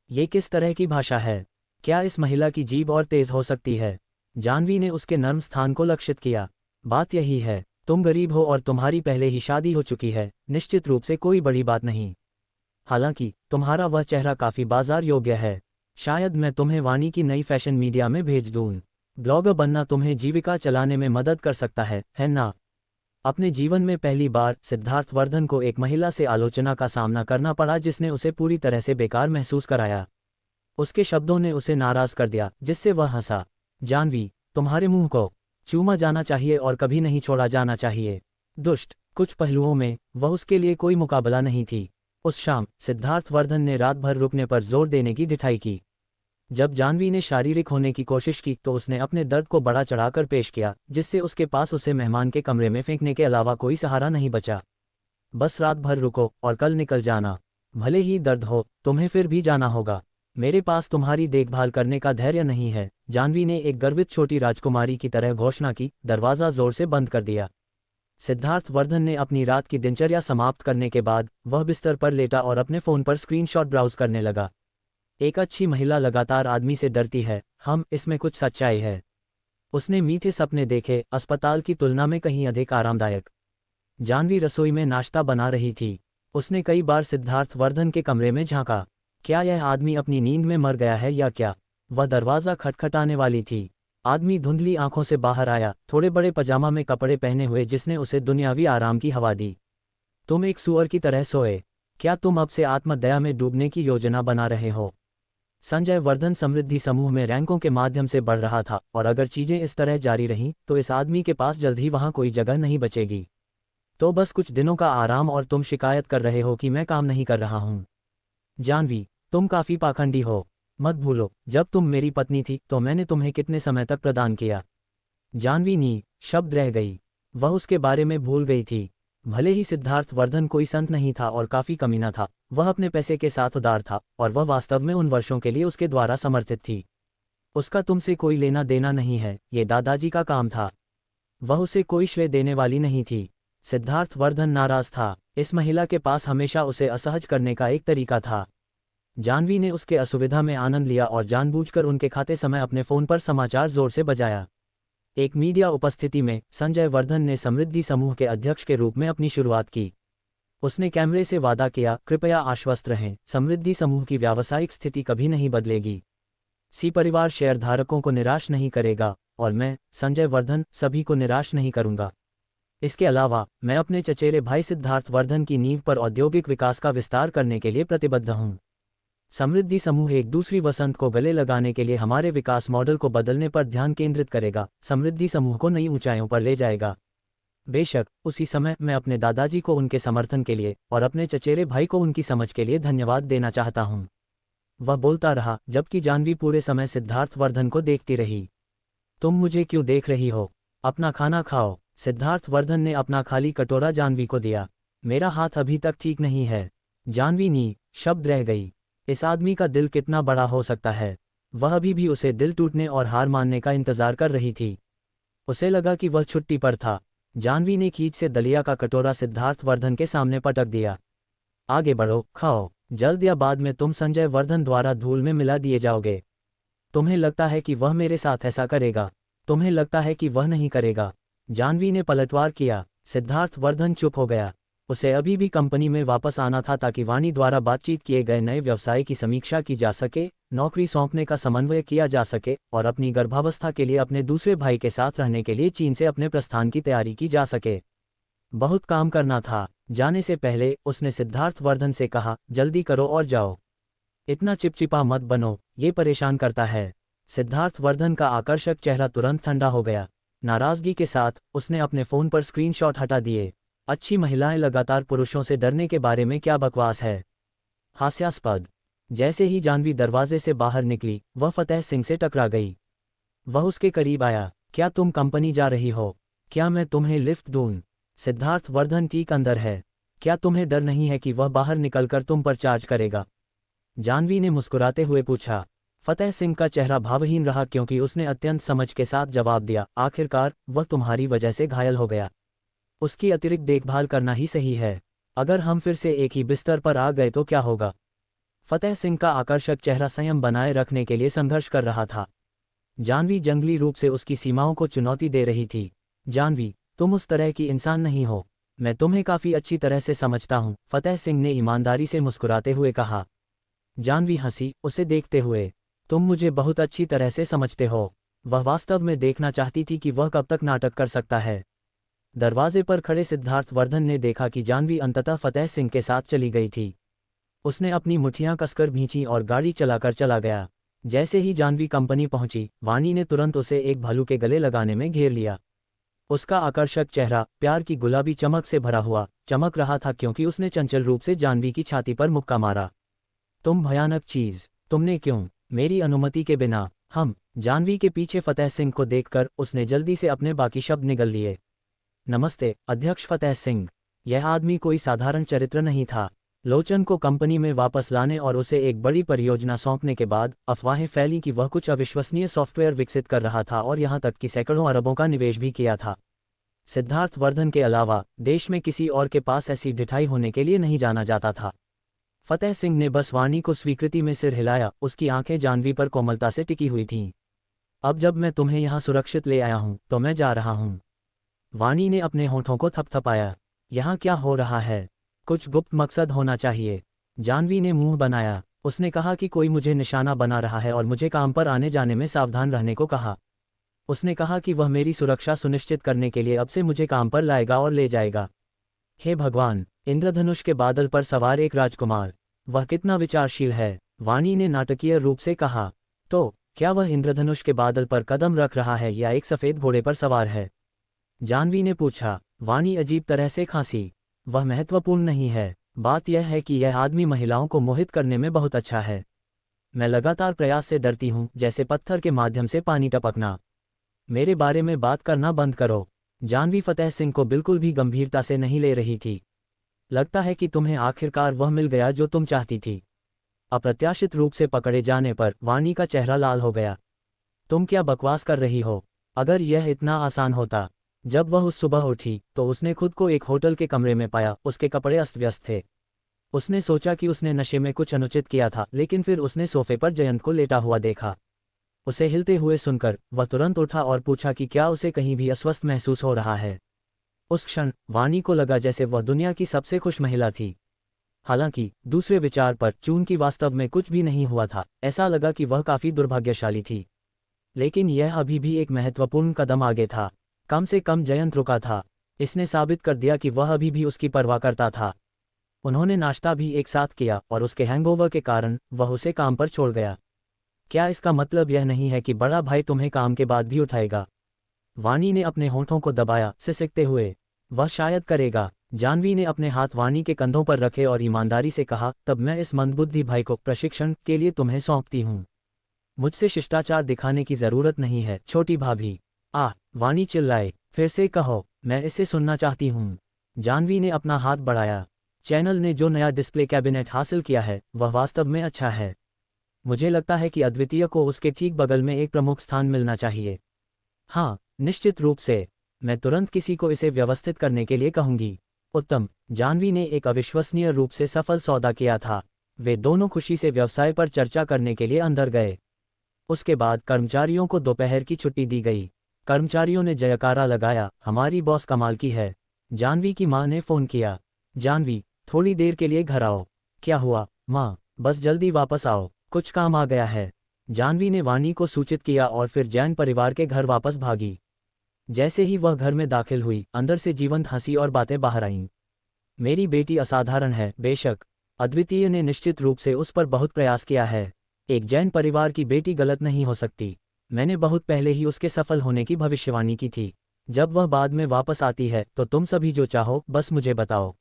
ये किस तरह की भाषा है? क्या इस महिला की जीभ और तेज हो सकती है? जाह्नवी ने उसके नर्म स्थान को लक्षित किया। बात यही है, तुम गरीब हो और तुम्हारी पहले ही शादी हो चुकी है। निश्चित रूप से कोई बड़ी बात नहीं। हालांकि तुम्हारा वह चेहरा काफी बाजार योग्य है। शायद मैं तुम्हें वाणी की नई फैशन मीडिया में भेज दूं। ब्लॉगर बनना तुम्हें जीविका चलाने में मदद कर सकता है ना? अपने जीवन में पहली बार सिद्धार्थ वर्धन को एक महिला से आलोचना का सामना करना पड़ा जिसने उसे पूरी तरह से बेकार महसूस कराया। उसके शब्दों ने उसे नाराज कर दिया, जिससे वह हंसा। जाह्नवी, तुम्हारे मुंह को चूमा जाना चाहिए और कभी नहीं छोड़ा जाना चाहिए। दुष्ट। कुछ पहलुओं में वह उसके लिए कोई मुकाबला नहीं थी। उस शाम सिद्धार्थ वर्धन ने रात भर रुकने पर जोर देने की ढिठाई की। जब जाह्नवी ने शारीरिक होने की कोशिश की तो उसने अपने दर्द को बढ़ा चढ़ाकर पेश किया, जिससे उसके पास उसे मेहमान के कमरे में फेंकने के अलावा कोई सहारा नहीं बचा। बस रात भर रुको और कल निकल जाना। भले ही दर्द हो, तुम्हें फिर भी जाना होगा। मेरे पास तुम्हारी देखभाल करने का धैर्य नहीं है। जाह्नवी ने एक गर्वित छोटी राजकुमारी की तरह घोषणा की। दरवाज़ा जोर से बंद कर दिया। सिद्धार्थ वर्धन ने अपनी रात की दिनचर्या समाप्त करने के बाद वह बिस्तर पर लेटा और अपने फ़ोन पर स्क्रीनशॉट ब्राउज करने लगा। एक अच्छी महिला लगातार आदमी से डरती है। इसमें कुछ सच्चाई है। उसने मीठे सपने देखे, अस्पताल की तुलना में कहीं अधिक आरामदायक। जाह्नवी रसोई में नाश्ता बना रही थी। उसने कई बार सिद्धार्थ वर्धन के कमरे में झांका। क्या यह आदमी अपनी नींद में मर गया है या क्या? वह दरवाज़ा खटखटाने वाली थी। आदमी धुंधली आंखों से बाहर आया, थोड़े बड़े पजामा में कपड़े पहने हुए, जिसने उसे दुनियावी आराम की हवा दी। तुम एक सूअर की तरह सोए। क्या तुम अब से आत्मदया में डूबने की योजना बना रहे हो? संजय वर्धन समृद्धि समूह में रैंकों के माध्यम से बढ़ रहा था और अगर चीजें इस तरह जारी रहीं तो इस आदमी के पास जल्द ही वहां कोई जगह नहीं बचेगी। तो बस कुछ दिनों का आराम और तुम शिकायत कर रहे हो कि मैं काम नहीं कर रहा हूं। जाह्नवी, तुम काफी पाखंडी हो। मत भूलो, जब तुम मेरी पत्नी थी तो मैंने तुम्हें कितने समय तक प्रदान किया। जाह्नवी नी शब्द रह गई। वह उसके बारे में भूल गई थी। भले ही सिद्धार्थ वर्धन कोई संत नहीं था और काफी कमीना था, वह अपने पैसे के साथ उदार था और वह वास्तव में उन वर्षों के लिए उसके द्वारा समर्थित थी। उसका तुमसे कोई लेना देना नहीं है, ये दादाजी का काम था। वह उसे कोई श्रेय देने वाली नहीं थी। सिद्धार्थ वर्धन नाराज था। इस महिला के पास हमेशा उसे असहज करने का एक तरीका था। जाह्नवी ने उसके असुविधा में आनंद लिया और जानबूझकर उनके खाते समय अपने फोन पर समाचार जोर से बजाया। एक मीडिया उपस्थिति में संजय वर्धन ने समृद्धि समूह के अध्यक्ष के रूप में अपनी शुरुआत की। उसने कैमरे से वादा किया, कृपया आश्वस्त रहें, समृद्धि समूह की व्यावसायिक स्थिति कभी नहीं बदलेगी। सी परिवार शेयरधारकों को निराश नहीं करेगा और मैं, संजय वर्धन, सभी को निराश नहीं करूंगा। इसके अलावा मैं अपने चचेरे भाई सिद्धार्थ वर्धन की नींव पर औद्योगिक विकास का विस्तार करने के लिए प्रतिबद्ध हूं। समृद्धि समूह एक दूसरी वसंत को गले लगाने के लिए हमारे विकास मॉडल को बदलने पर ध्यान केंद्रित करेगा। समृद्धि समूह को नई ऊंचाइयों पर ले जाएगा। बेशक उसी समय मैं अपने दादाजी को उनके समर्थन के लिए और अपने चचेरे भाई को उनकी समझ के लिए धन्यवाद देना चाहता हूं। वह बोलता रहा जबकि जाह्नवी पूरे समय सिद्धार्थ वर्धन को देखती रही। तुम मुझे क्यों देख रही हो? अपना खाना खाओ। सिद्धार्थ वर्धन ने अपना खाली कटोरा जाह्नवी को दिया। मेरा हाथ अभी तक ठीक नहीं है। जाह्नवी नी शब्द रह गई। इस आदमी का दिल कितना बड़ा हो सकता है। वह अभी भी उसे दिल टूटने और हार मानने का इंतजार कर रही थी। उसे लगा कि वह छुट्टी पर था। जाह्नवी ने खींच से दलिया का कटोरा सिद्धार्थ वर्धन के सामने पटक दिया। आगे बढ़ो, खाओ। जल्द या बाद में तुम संजय वर्धन द्वारा धूल में मिला दिए जाओगे। तुम्हें लगता है कि वह मेरे साथ ऐसा करेगा? तुम्हें लगता है कि वह नहीं करेगा? जाह्नवी ने पलटवार किया। सिद्धार्थ वर्धन चुप हो गया। उसे अभी भी कंपनी में वापस आना था ताकि वाणी द्वारा बातचीत किए गए नए व्यवसाय की समीक्षा की जा सके, नौकरी सौंपने का समन्वय किया जा सके और अपनी गर्भावस्था के लिए अपने दूसरे भाई के साथ रहने के लिए चीन से अपने प्रस्थान की तैयारी की जा सके। बहुत काम करना था। जाने से पहले उसने सिद्धार्थ वर्धन से कहा, जल्दी करो और जाओ। इतना चिपचिपा मत बनो, ये परेशान करता है। सिद्धार्थ वर्धन का आकर्षक चेहरा तुरंत ठंडा हो गया। नाराजगी के साथ उसने अपने फ़ोन पर स्क्रीनशॉट हटा दिए। अच्छी महिलाएं लगातार पुरुषों से डरने के बारे में क्या बकवास है। हास्यास्पद। जैसे ही जाह्नवी दरवाजे से बाहर निकली, वह फतेह सिंह से टकरा गई। वह उसके करीब आया। क्या तुम कंपनी जा रही हो? क्या मैं तुम्हें लिफ्ट दूं? सिद्धार्थ वर्धन ठीक अंदर है। क्या तुम्हें डर नहीं है कि वह बाहर निकलकर तुम पर चार्ज करेगा? जाह्नवी ने मुस्कुराते हुए पूछा। फतेह सिंह का चेहरा भावहीन रहा क्योंकि उसने अत्यंत समझ के साथ जवाब दिया, आखिरकार वह तुम्हारी वजह से घायल हो गया। उसकी अतिरिक्त देखभाल करना ही सही है। अगर हम फिर से एक ही बिस्तर पर आ गए तो क्या होगा? फतेह सिंह का आकर्षक चेहरा संयम बनाए रखने के लिए संघर्ष कर रहा था। जाह्नवी जंगली रूप से उसकी सीमाओं को चुनौती दे रही थी। जाह्नवी, तुम उस तरह की इंसान नहीं हो। मैं तुम्हें काफ़ी अच्छी तरह से समझता हूँ, फतेह सिंह ने ईमानदारी से मुस्कुराते हुए कहा। जाह्नवी हंसी, उसे देखते हुए। तुम मुझे बहुत अच्छी तरह से समझते हो। वह वास्तव में देखना चाहती थी कि वह कब तक नाटक कर सकता है। दरवाजे पर खड़े सिद्धार्थ वर्धन ने देखा कि जाह्नवी अंततः फतेह सिंह के साथ चली गई थी। उसने अपनी मुठ्ठियां कसकर भींची और गाड़ी चलाकर चला गया। जैसे ही जाह्नवी कंपनी पहुंची, वाणी ने तुरंत उसे एक भालू के गले लगाने में घेर लिया। उसका आकर्षक चेहरा प्यार की गुलाबी चमक से भरा हुआ चमक रहा था क्योंकि उसने चंचल रूप से जाह्नवी की छाती पर मुक्का मारा। तुम भयानक चीज, तुमने क्यों? मेरी अनुमति के बिना? हम। जाह्नवी के पीछे फतेह सिंह को देखकर उसने जल्दी से अपने बाकी शब्द निगल लिए। नमस्ते अध्यक्ष फतेह सिंह। यह आदमी कोई साधारण चरित्र नहीं था। लोचन को कंपनी में वापस लाने और उसे एक बड़ी परियोजना सौंपने के बाद अफवाहें फैलीं कि वह कुछ अविश्वसनीय सॉफ्टवेयर विकसित कर रहा था और यहां तक कि सैकड़ों अरबों का निवेश भी किया था। सिद्धार्थ वर्धन के अलावा देश में किसी और के पास ऐसी ढिठाई होने के लिए नहीं जाना जाता था। फतेह सिंह ने बस वाणी को स्वीकृति में सिर हिलाया। उसकी आंखें जाह्नवी पर कोमलता से टिकी हुई थीं। अब जब मैं तुम्हें यहाँ सुरक्षित ले आया हूँ तो मैं जा रहा हूँ। वाणी ने अपने होठों को थपथपाया। यहाँ क्या हो रहा है? कुछ गुप्त मकसद होना चाहिए। जाह्नवी ने मुंह बनाया। उसने कहा कि कोई मुझे निशाना बना रहा है और मुझे काम पर आने जाने में सावधान रहने को कहा। उसने कहा कि वह मेरी सुरक्षा सुनिश्चित करने के लिए अब से मुझे काम पर लाएगा और ले जाएगा। हे भगवान! इंद्रधनुष के बादल पर सवार एक राजकुमार, वह कितना विचारशील है, वाणी ने नाटकीय रूप से कहा। तो क्या वह इंद्रधनुष के बादल पर कदम रख रहा है या एक सफ़ेद घोड़े पर सवार है? जाह्नवी ने पूछा। वाणी अजीब तरह से खांसी। वह महत्वपूर्ण नहीं है। बात यह है कि यह आदमी महिलाओं को मोहित करने में बहुत अच्छा है। मैं लगातार प्रयास से डरती हूँ, जैसे पत्थर के माध्यम से पानी टपकना। मेरे बारे में बात करना बंद करो। जाह्नवी फतेह सिंह को बिल्कुल भी गंभीरता से नहीं ले रही थी। लगता है कि तुम्हें आखिरकार वह मिल गया जो तुम चाहती थी। अप्रत्याशित रूप से पकड़े जाने पर वाणी का चेहरा लाल हो गया। तुम क्या बकवास कर रही हो? अगर यह इतना आसान होता। जब वह उस सुबह उठी तो उसने खुद को एक होटल के कमरे में पाया। उसके कपड़े अस्त व्यस्त थे। उसने सोचा कि उसने नशे में कुछ अनुचित किया था, लेकिन फिर उसने सोफे पर जयंत को लेटा हुआ देखा। उसे हिलते हुए सुनकर वह तुरंत उठा और पूछा कि क्या उसे कहीं भी अस्वस्थ महसूस हो रहा है। उस क्षण वाणी को लगा जैसे वह दुनिया की सबसे खुश महिला थी। हालांकि दूसरे विचार पर चूंकि वास्तव में कुछ भी नहीं हुआ था, ऐसा लगा कि वह काफी दुर्भाग्यशाली थी। लेकिन यह अभी भी एक महत्वपूर्ण कदम आगे था। कम से कम जयंत रुका था। इसने साबित कर दिया कि वह अभी भी उसकी परवाह करता था। उन्होंने नाश्ता भी एक साथ किया और उसके हैंगओवर के कारण वह उसे काम पर छोड़ गया। क्या इसका मतलब यह नहीं है कि बड़ा भाई तुम्हें काम के बाद भी उठाएगा? वाणी ने अपने होठों को दबाया, सिसकते हुए। वह शायद करेगा। जाह्नवी ने अपने हाथ वाणी के कंधों पर रखे और ईमानदारी से कहा, तब मैं इस मंदबुद्धि भाई को प्रशिक्षण के लिए तुम्हें सौंपती हूँ। मुझसे शिष्टाचार दिखाने की जरूरत नहीं है, छोटी भाभी। वाणी चिल्लाए, फिर से कहो, मैं इसे सुनना चाहती हूँ। जाह्नवी ने अपना हाथ बढ़ाया। चैनल ने जो नया डिस्प्ले कैबिनेट हासिल किया है वह वास्तव में अच्छा है। मुझे लगता है कि अद्वितीय को उसके ठीक बगल में एक प्रमुख स्थान मिलना चाहिए। हाँ, निश्चित रूप से। मैं तुरंत किसी को इसे व्यवस्थित करने के लिए कहूंगी। उत्तम। जाह्नवी ने एक अविश्वसनीय रूप से सफल सौदा किया था। वे दोनों खुशी से व्यवसाय पर चर्चा करने के लिए अंदर गए। उसके बाद कर्मचारियों को दोपहर की छुट्टी दी गई। कर्मचारियों ने जयकारा लगाया, हमारी बॉस कमाल की है। जाह्नवी की मां ने फोन किया। जानवी, थोड़ी देर के लिए घर आओ। क्या हुआ माँ? बस जल्दी वापस आओ, कुछ काम आ गया है। जानवी ने वाणी को सूचित किया और फिर जैन परिवार के घर वापस भागी। जैसे ही वह घर में दाखिल हुई, अंदर से जीवंत हंसी और बातें बाहर आईं। मेरी बेटी असाधारण है, बेशक। अद्वितीय ने निश्चित रूप से उस पर बहुत प्रयास किया है। एक जैन परिवार की बेटी गलत नहीं हो सकती। मैंने बहुत पहले ही उसके सफल होने की भविष्यवाणी की थी। जब वह बाद में वापस आती है तो तुम सभी जो चाहो बस मुझे बताओ।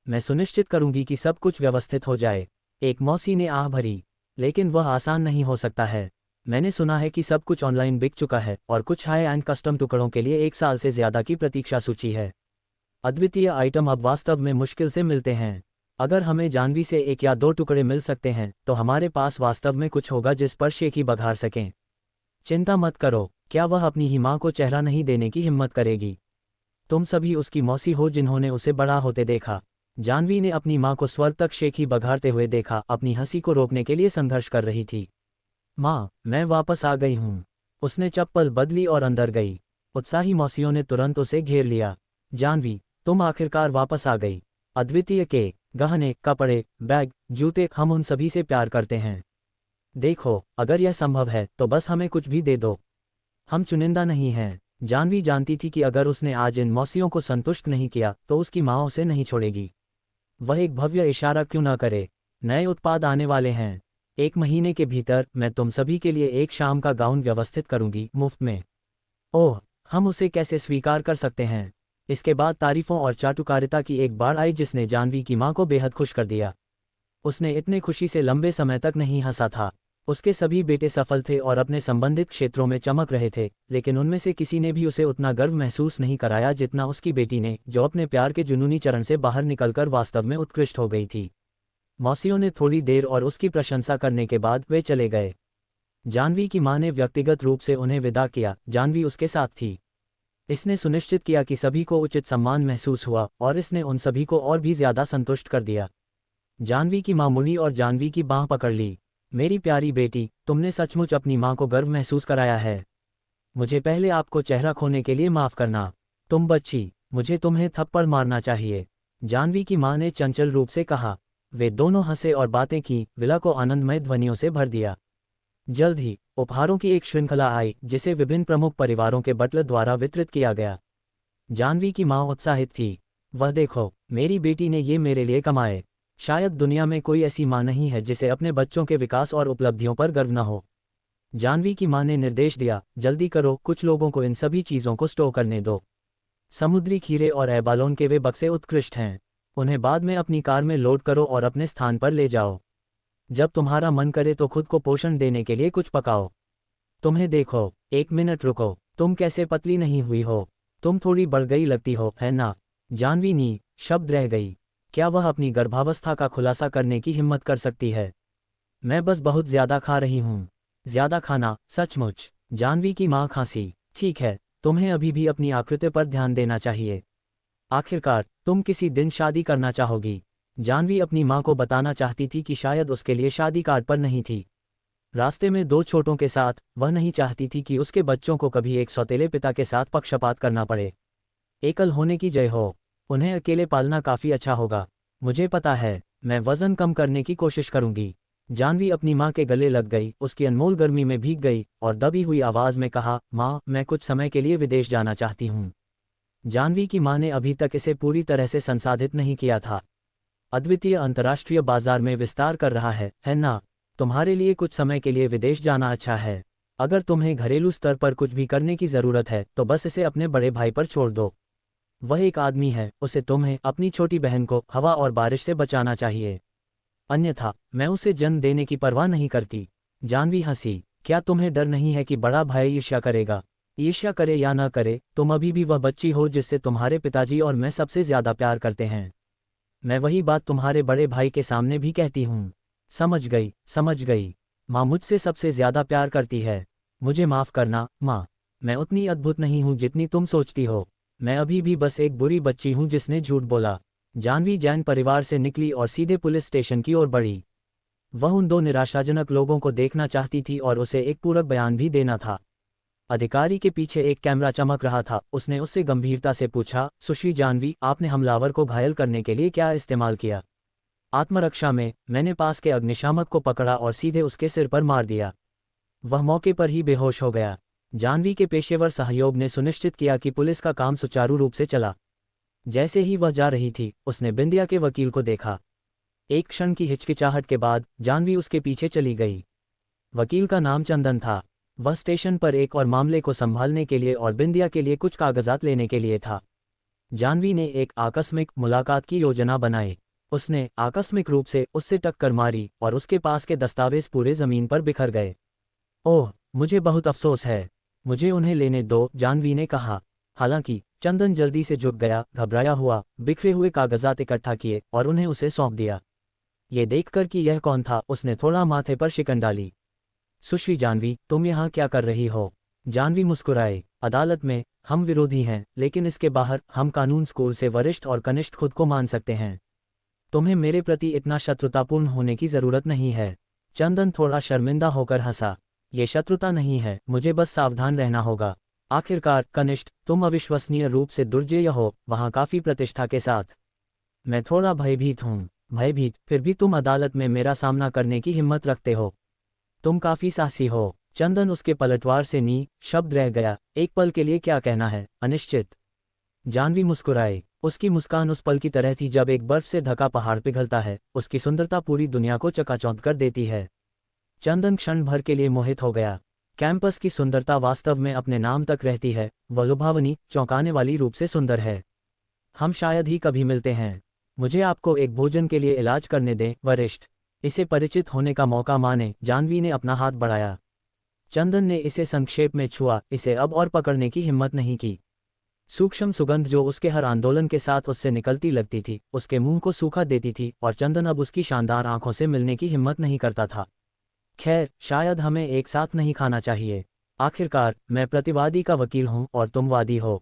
मैं सुनिश्चित करूंगी कि सब कुछ व्यवस्थित हो जाए। एक मौसी ने आह भरी। लेकिन वह आसान नहीं हो सकता है। मैंने सुना है कि सब कुछ ऑनलाइन बिक चुका है और कुछ हाई एंड कस्टम टुकड़ों के लिए 1 साल से ज्यादा की प्रतीक्षा सूची है। अद्वितीय आइटम अब वास्तव में मुश्किल से मिलते हैं। अगर हमें जानवी से 1 या 2 टुकड़े मिल सकते हैं तो हमारे पास वास्तव में कुछ होगा जिस पर शेखी बघार सकें। चिंता मत करो, क्या वह अपनी ही माँ को चेहरा नहीं देने की हिम्मत करेगी? तुम सभी उसकी मौसी हो जिन्होंने उसे बड़ा होते देखा। जानवी ने अपनी माँ को स्वर तक शेखी बघारते हुए देखा, अपनी हंसी को रोकने के लिए संघर्ष कर रही थी। माँ, मैं वापस आ गई हूँ। उसने चप्पल बदली और अंदर गई। उत्साही मौसियों ने तुरंत उसे घेर लिया। जानवी, तुम आखिरकार वापस आ गई। अद्वितीय के गहने, कपड़े, बैग, जूते, हम उन सभी से प्यार करते हैं। देखो, अगर यह संभव है तो बस हमें कुछ भी दे दो। हम चुनिंदा नहीं हैं। जानवी जानती थी कि अगर उसने आज इन मौसियों को संतुष्ट नहीं किया तो उसकी माँ उसे नहीं छोड़ेगी। वह एक भव्य इशारा क्यों न करे। नए उत्पाद आने वाले हैं। 1 महीने के भीतर मैं तुम सभी के लिए एक शाम का गाउन व्यवस्थित करूंगी, मुफ्त में। ओह, हम उसे कैसे स्वीकार कर सकते हैं। इसके बाद तारीफों और चाटुकारिता की एक बाढ़ आई जिसने जानवी की माँ को बेहद खुश कर दिया। उसने इतने खुशी से लंबे समय तक नहीं हंसा था। उसके सभी बेटे सफल थे और अपने संबंधित क्षेत्रों में चमक रहे थे, लेकिन उनमें से किसी ने भी उसे उतना गर्व महसूस नहीं कराया जितना उसकी बेटी ने, जो अपने प्यार के जुनूनी चरण से बाहर निकलकर वास्तव में उत्कृष्ट हो गई थी। मौसियों ने थोड़ी देर और उसकी प्रशंसा करने के बाद वे चले गए। जानवी की माँ ने व्यक्तिगत रूप से उन्हें विदा किया। जानवी उसके साथ थी। इसने सुनिश्चित किया कि सभी को उचित सम्मान महसूस हुआ और इसने उन सभी को और भी ज्यादा संतुष्ट कर दिया। जानवी की माँ मुड़ी और जानवी की बाँह पकड़ ली। मेरी प्यारी बेटी, तुमने सचमुच अपनी माँ को गर्व महसूस कराया है। मुझे पहले आपको चेहरा खोने के लिए माफ करना। तुम बच्ची, मुझे तुम्हें थप्पड़ मारना चाहिए, जानवी की माँ ने चंचल रूप से कहा। वे दोनों हंसे और बातें की, विला को आनंदमय ध्वनियों से भर दिया। जल्द ही उपहारों की एक श्रृंखला आई जिसे विभिन्न प्रमुख परिवारों के बटलर द्वारा वितरित किया गया। जानवी की माँ उत्साहित थी। वह देखो, मेरी बेटी ने ये मेरे लिए कमाए। शायद दुनिया में कोई ऐसी माँ नहीं है जिसे अपने बच्चों के विकास और उपलब्धियों पर गर्व न हो। जानवी की माँ ने निर्देश दिया, जल्दी करो, कुछ लोगों को इन सभी चीज़ों को स्टोर करने दो। समुद्री खीरे और एबालोन के वे बक्से उत्कृष्ट हैं। उन्हें बाद में अपनी कार में लोड करो और अपने स्थान पर ले जाओ। जब तुम्हारा मन करे तो खुद को पोषण देने के लिए कुछ पकाओ। तुम्हें देखो, 1 मिनट रुको, तुम कैसे पतली नहीं हुई हो। तुम थोड़ी बढ़ गई लगती हो, है ना? जानवी नी शब्द रह गई। क्या वह अपनी गर्भावस्था का खुलासा करने की हिम्मत कर सकती है? मैं बस बहुत ज्यादा खा रही हूँ। ज्यादा खाना, सचमुच? जानवी की माँ खांसी। ठीक है, तुम्हें अभी भी अपनी आकृति पर ध्यान देना चाहिए। आखिरकार, तुम किसी दिन शादी करना चाहोगी। जानवी अपनी माँ को बताना चाहती थी कि शायद उसके लिए शादी कार्ड पर नहीं थी। रास्ते में 2 छोटों के साथ, वह नहीं चाहती थी कि उसके बच्चों को कभी एक सौतेले पिता के साथ पक्षपात करना पड़े। एकल होने की जय हो। उन्हें अकेले पालना काफी अच्छा होगा। मुझे पता है, मैं वजन कम करने की कोशिश करूंगी। जानवी अपनी माँ के गले लग गई, उसकी अनमोल गर्मी में भीग गई और दबी हुई आवाज में कहा, माँ, मैं कुछ समय के लिए विदेश जाना चाहती हूँ। जानवी की माँ ने अभी तक इसे पूरी तरह से संसाधित नहीं किया था। अद्वितीय अंतर्राष्ट्रीय बाजार में विस्तार कर रहा है ना? तुम्हारे लिए कुछ समय के लिए विदेश जाना अच्छा है। अगर तुम्हें घरेलू स्तर पर कुछ भी करने की जरूरत है तो बस इसे अपने बड़े भाई पर छोड़ दो। वह एक आदमी है, उसे तुम्हें, अपनी छोटी बहन को हवा और बारिश से बचाना चाहिए। अन्यथा मैं उसे जन्म देने की परवाह नहीं करती। जानवी हंसी। क्या तुम्हें डर नहीं है कि बड़ा भाई ईर्ष्या करेगा? ईर्ष्या करे या न करे, तुम अभी भी वह बच्ची हो जिससे तुम्हारे पिताजी और मैं सबसे ज्यादा प्यार करते हैं। मैं वही बात तुम्हारे बड़े भाई के सामने भी कहती हूँ। समझ गई, समझ गई। माँ मुझसे सबसे ज्यादा प्यार करती है। मुझे माफ करना, माँ। मैं उतनी अद्भुत नहीं हूँ जितनी तुम सोचती हो। मैं अभी भी बस एक बुरी बच्ची हूँ जिसने झूठ बोला। जानवी जैन परिवार से निकली और सीधे पुलिस स्टेशन की ओर बढ़ी। वह उन 2 निराशाजनक लोगों को देखना चाहती थी और उसे एक पूरक बयान भी देना था। अधिकारी के पीछे एक कैमरा चमक रहा था। उसने उससे गंभीरता से पूछा, सुश्री जानवी, आपने हमलावर को घायल करने के लिए क्या इस्तेमाल किया? आत्मरक्षा में मैंने पास के अग्निशामक को पकड़ा और सीधे उसके सिर पर मार दिया। वह मौके पर ही बेहोश हो गया। जानवी के पेशेवर सहयोग ने सुनिश्चित किया कि पुलिस का काम सुचारू रूप से चला। जैसे ही वह जा रही थी, उसने बिंदिया के वकील को देखा। एक क्षण की हिचकिचाहट के बाद जानवी उसके पीछे चली गई। वकील का नाम चंदन था। वह स्टेशन पर एक और मामले को संभालने के लिए और बिंदिया के लिए कुछ कागजात लेने के लिए था। जानवी ने एक आकस्मिक मुलाकात की योजना बनाई। उसने आकस्मिक रूप से उससे टक्कर मारी और उसके पास के दस्तावेज पूरे जमीन पर बिखर गए। ओह, मुझे बहुत अफसोस है। मुझे उन्हें लेने दो, जानवी ने कहा। हालांकि चंदन जल्दी से झुक गया, घबराया हुआ, बिखरे हुए कागजात इकट्ठा किए और उन्हें उसे सौंप दिया। ये देखकर कि यह कौन था, उसने थोड़ा माथे पर शिकन डाली। सुश्री जानवी, तुम यहाँ क्या कर रही हो? जानवी मुस्कुराए। अदालत में हम विरोधी हैं, लेकिन इसके बाहर हम कानून स्कूल से वरिष्ठ और कनिष्ठ खुद को मान सकते हैं। तुम्हें मेरे प्रति इतना शत्रुतापूर्ण होने की जरूरत नहीं है। चंदन थोड़ा शर्मिंदा होकर हंसा। ये शत्रुता नहीं है, मुझे बस सावधान रहना होगा। आखिरकार कनिष्ठ, तुम अविश्वसनीय रूप से दुर्जेय हो, वहाँ काफी प्रतिष्ठा के साथ। मैं थोड़ा भयभीत हूँ। भयभीत? फिर भी तुम अदालत में मेरा सामना करने की हिम्मत रखते हो। तुम काफी साहसी हो। चंदन उसके पलटवार से नी शब्द रह गया। एक पल के लिए क्या कहना है? अनिश्चित। जानवी मुस्कुराए। उसकी मुस्कान उस पल की तरह थी जब एक बर्फ से ढका पहाड़ पिघलता है। उसकी सुंदरता पूरी दुनिया को चकाचौंध कर देती है। चंदन क्षण भर के लिए मोहित हो गया। कैंपस की सुंदरता वास्तव में अपने नाम तक रहती है। वह लुभावनी, चौंकाने वाली रूप से सुंदर है। हम शायद ही कभी मिलते हैं। मुझे आपको एक भोजन के लिए इलाज करने दें, वरिष्ठ। इसे परिचित होने का मौका माने। जानवी ने अपना हाथ बढ़ाया। चंदन ने इसे संक्षेप में छुआ, इसे अब और पकड़ने की हिम्मत नहीं की। सूक्ष्म सुगंध जो उसके हर आंदोलन के साथ उससे निकलती लगती थी, उसके मुंह को सूखा देती थी और चंदन अब उसकी शानदार आंखों से मिलने की हिम्मत नहीं करता था। खैर, शायद हमें एक साथ नहीं खाना चाहिए। आखिरकार मैं प्रतिवादी का वकील हूं और तुम वादी हो।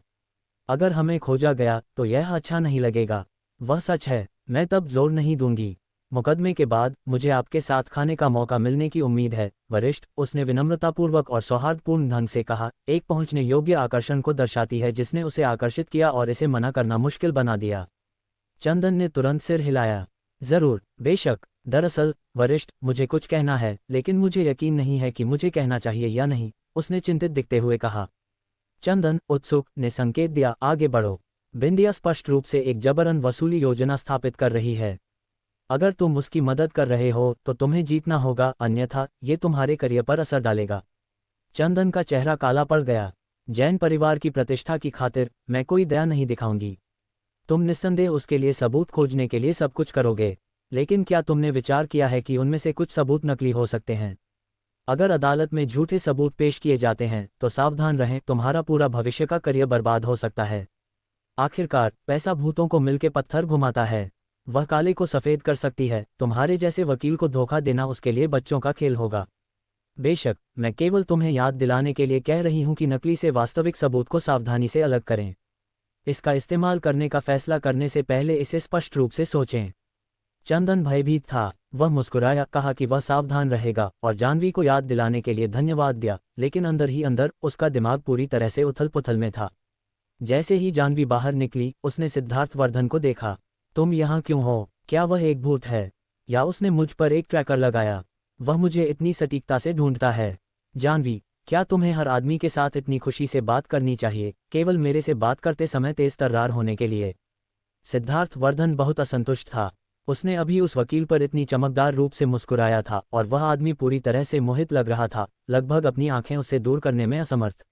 अगर हमें खोजा गया तो यह अच्छा नहीं लगेगा। वह सच है, मैं तब जोर नहीं दूंगी। मुकदमे के बाद मुझे आपके साथ खाने का मौका मिलने की उम्मीद है, वरिष्ठ, उसने विनम्रतापूर्वक और सौहार्दपूर्ण ढंग से कहा। एक पहुंचने योग्य आकर्षण को दर्शाती है जिसने उसे आकर्षित किया और इसे मना करना मुश्किल बना दिया। चंदन ने तुरंत सिर हिलाया। जरूर, बेशक। दरअसल वरिष्ठ, मुझे कुछ कहना है, लेकिन मुझे यकीन नहीं है कि मुझे कहना चाहिए या नहीं, उसने चिंतित दिखते हुए कहा। चंदन, उत्सुक, ने संकेत दिया, आगे बढ़ो। बिंदिया स्पष्ट रूप से एक जबरन वसूली योजना स्थापित कर रही है। अगर तुम उसकी मदद कर रहे हो तो तुम्हें जीतना होगा, अन्यथा ये तुम्हारे करियर पर असर डालेगा। चंदन का चेहरा काला पड़ गया। जैन परिवार की प्रतिष्ठा की खातिर मैं कोई दया नहीं दिखाऊंगी। तुम निस्संदेह उसके लिए सबूत खोजने के लिए सब कुछ करोगे, लेकिन क्या तुमने विचार किया है कि उनमें से कुछ सबूत नकली हो सकते हैं? अगर अदालत में झूठे सबूत पेश किए जाते हैं तो सावधान रहें, तुम्हारा पूरा भविष्य का करियर बर्बाद हो सकता है। आखिरकार पैसा भूतों को मिलके पत्थर घुमाता है। वह काले को सफ़ेद कर सकती है, तुम्हारे जैसे वकील को धोखा देना उसके लिए बच्चों का खेल होगा। बेशक, मैं केवल तुम्हें याद दिलाने के लिए कह रही हूं कि नकली से वास्तविक सबूत को सावधानी से अलग करें। इसका इस्तेमाल करने का फैसला करने से पहले इसे स्पष्ट रूप से सोचें। चंदन भयभीत था। वह मुस्कुराया, कहा कि वह सावधान रहेगा और जानवी को याद दिलाने के लिए धन्यवाद दिया, लेकिन अंदर ही अंदर उसका दिमाग पूरी तरह से उथल पुथल में था। जैसे ही जानवी बाहर निकली, उसने सिद्धार्थ वर्धन को देखा। तुम यहाँ क्यों हो? क्या वह एक भूत है, या उसने मुझ पर एक ट्रैकर लगाया? वह मुझे इतनी सटीकता से ढूंढता है। जानवी, क्या तुम्हें हर आदमी के साथ इतनी खुशी से बात करनी चाहिए, केवल मेरे से बात करते समय तेज तर्रार होने के लिए? सिद्धार्थ वर्धन बहुत असंतुष्ट था। उसने अभी उस वकील पर इतनी चमकदार रूप से मुस्कुराया था और वह आदमी पूरी तरह से मोहित लग रहा था, लगभग अपनी आंखें उससे दूर करने में असमर्थ।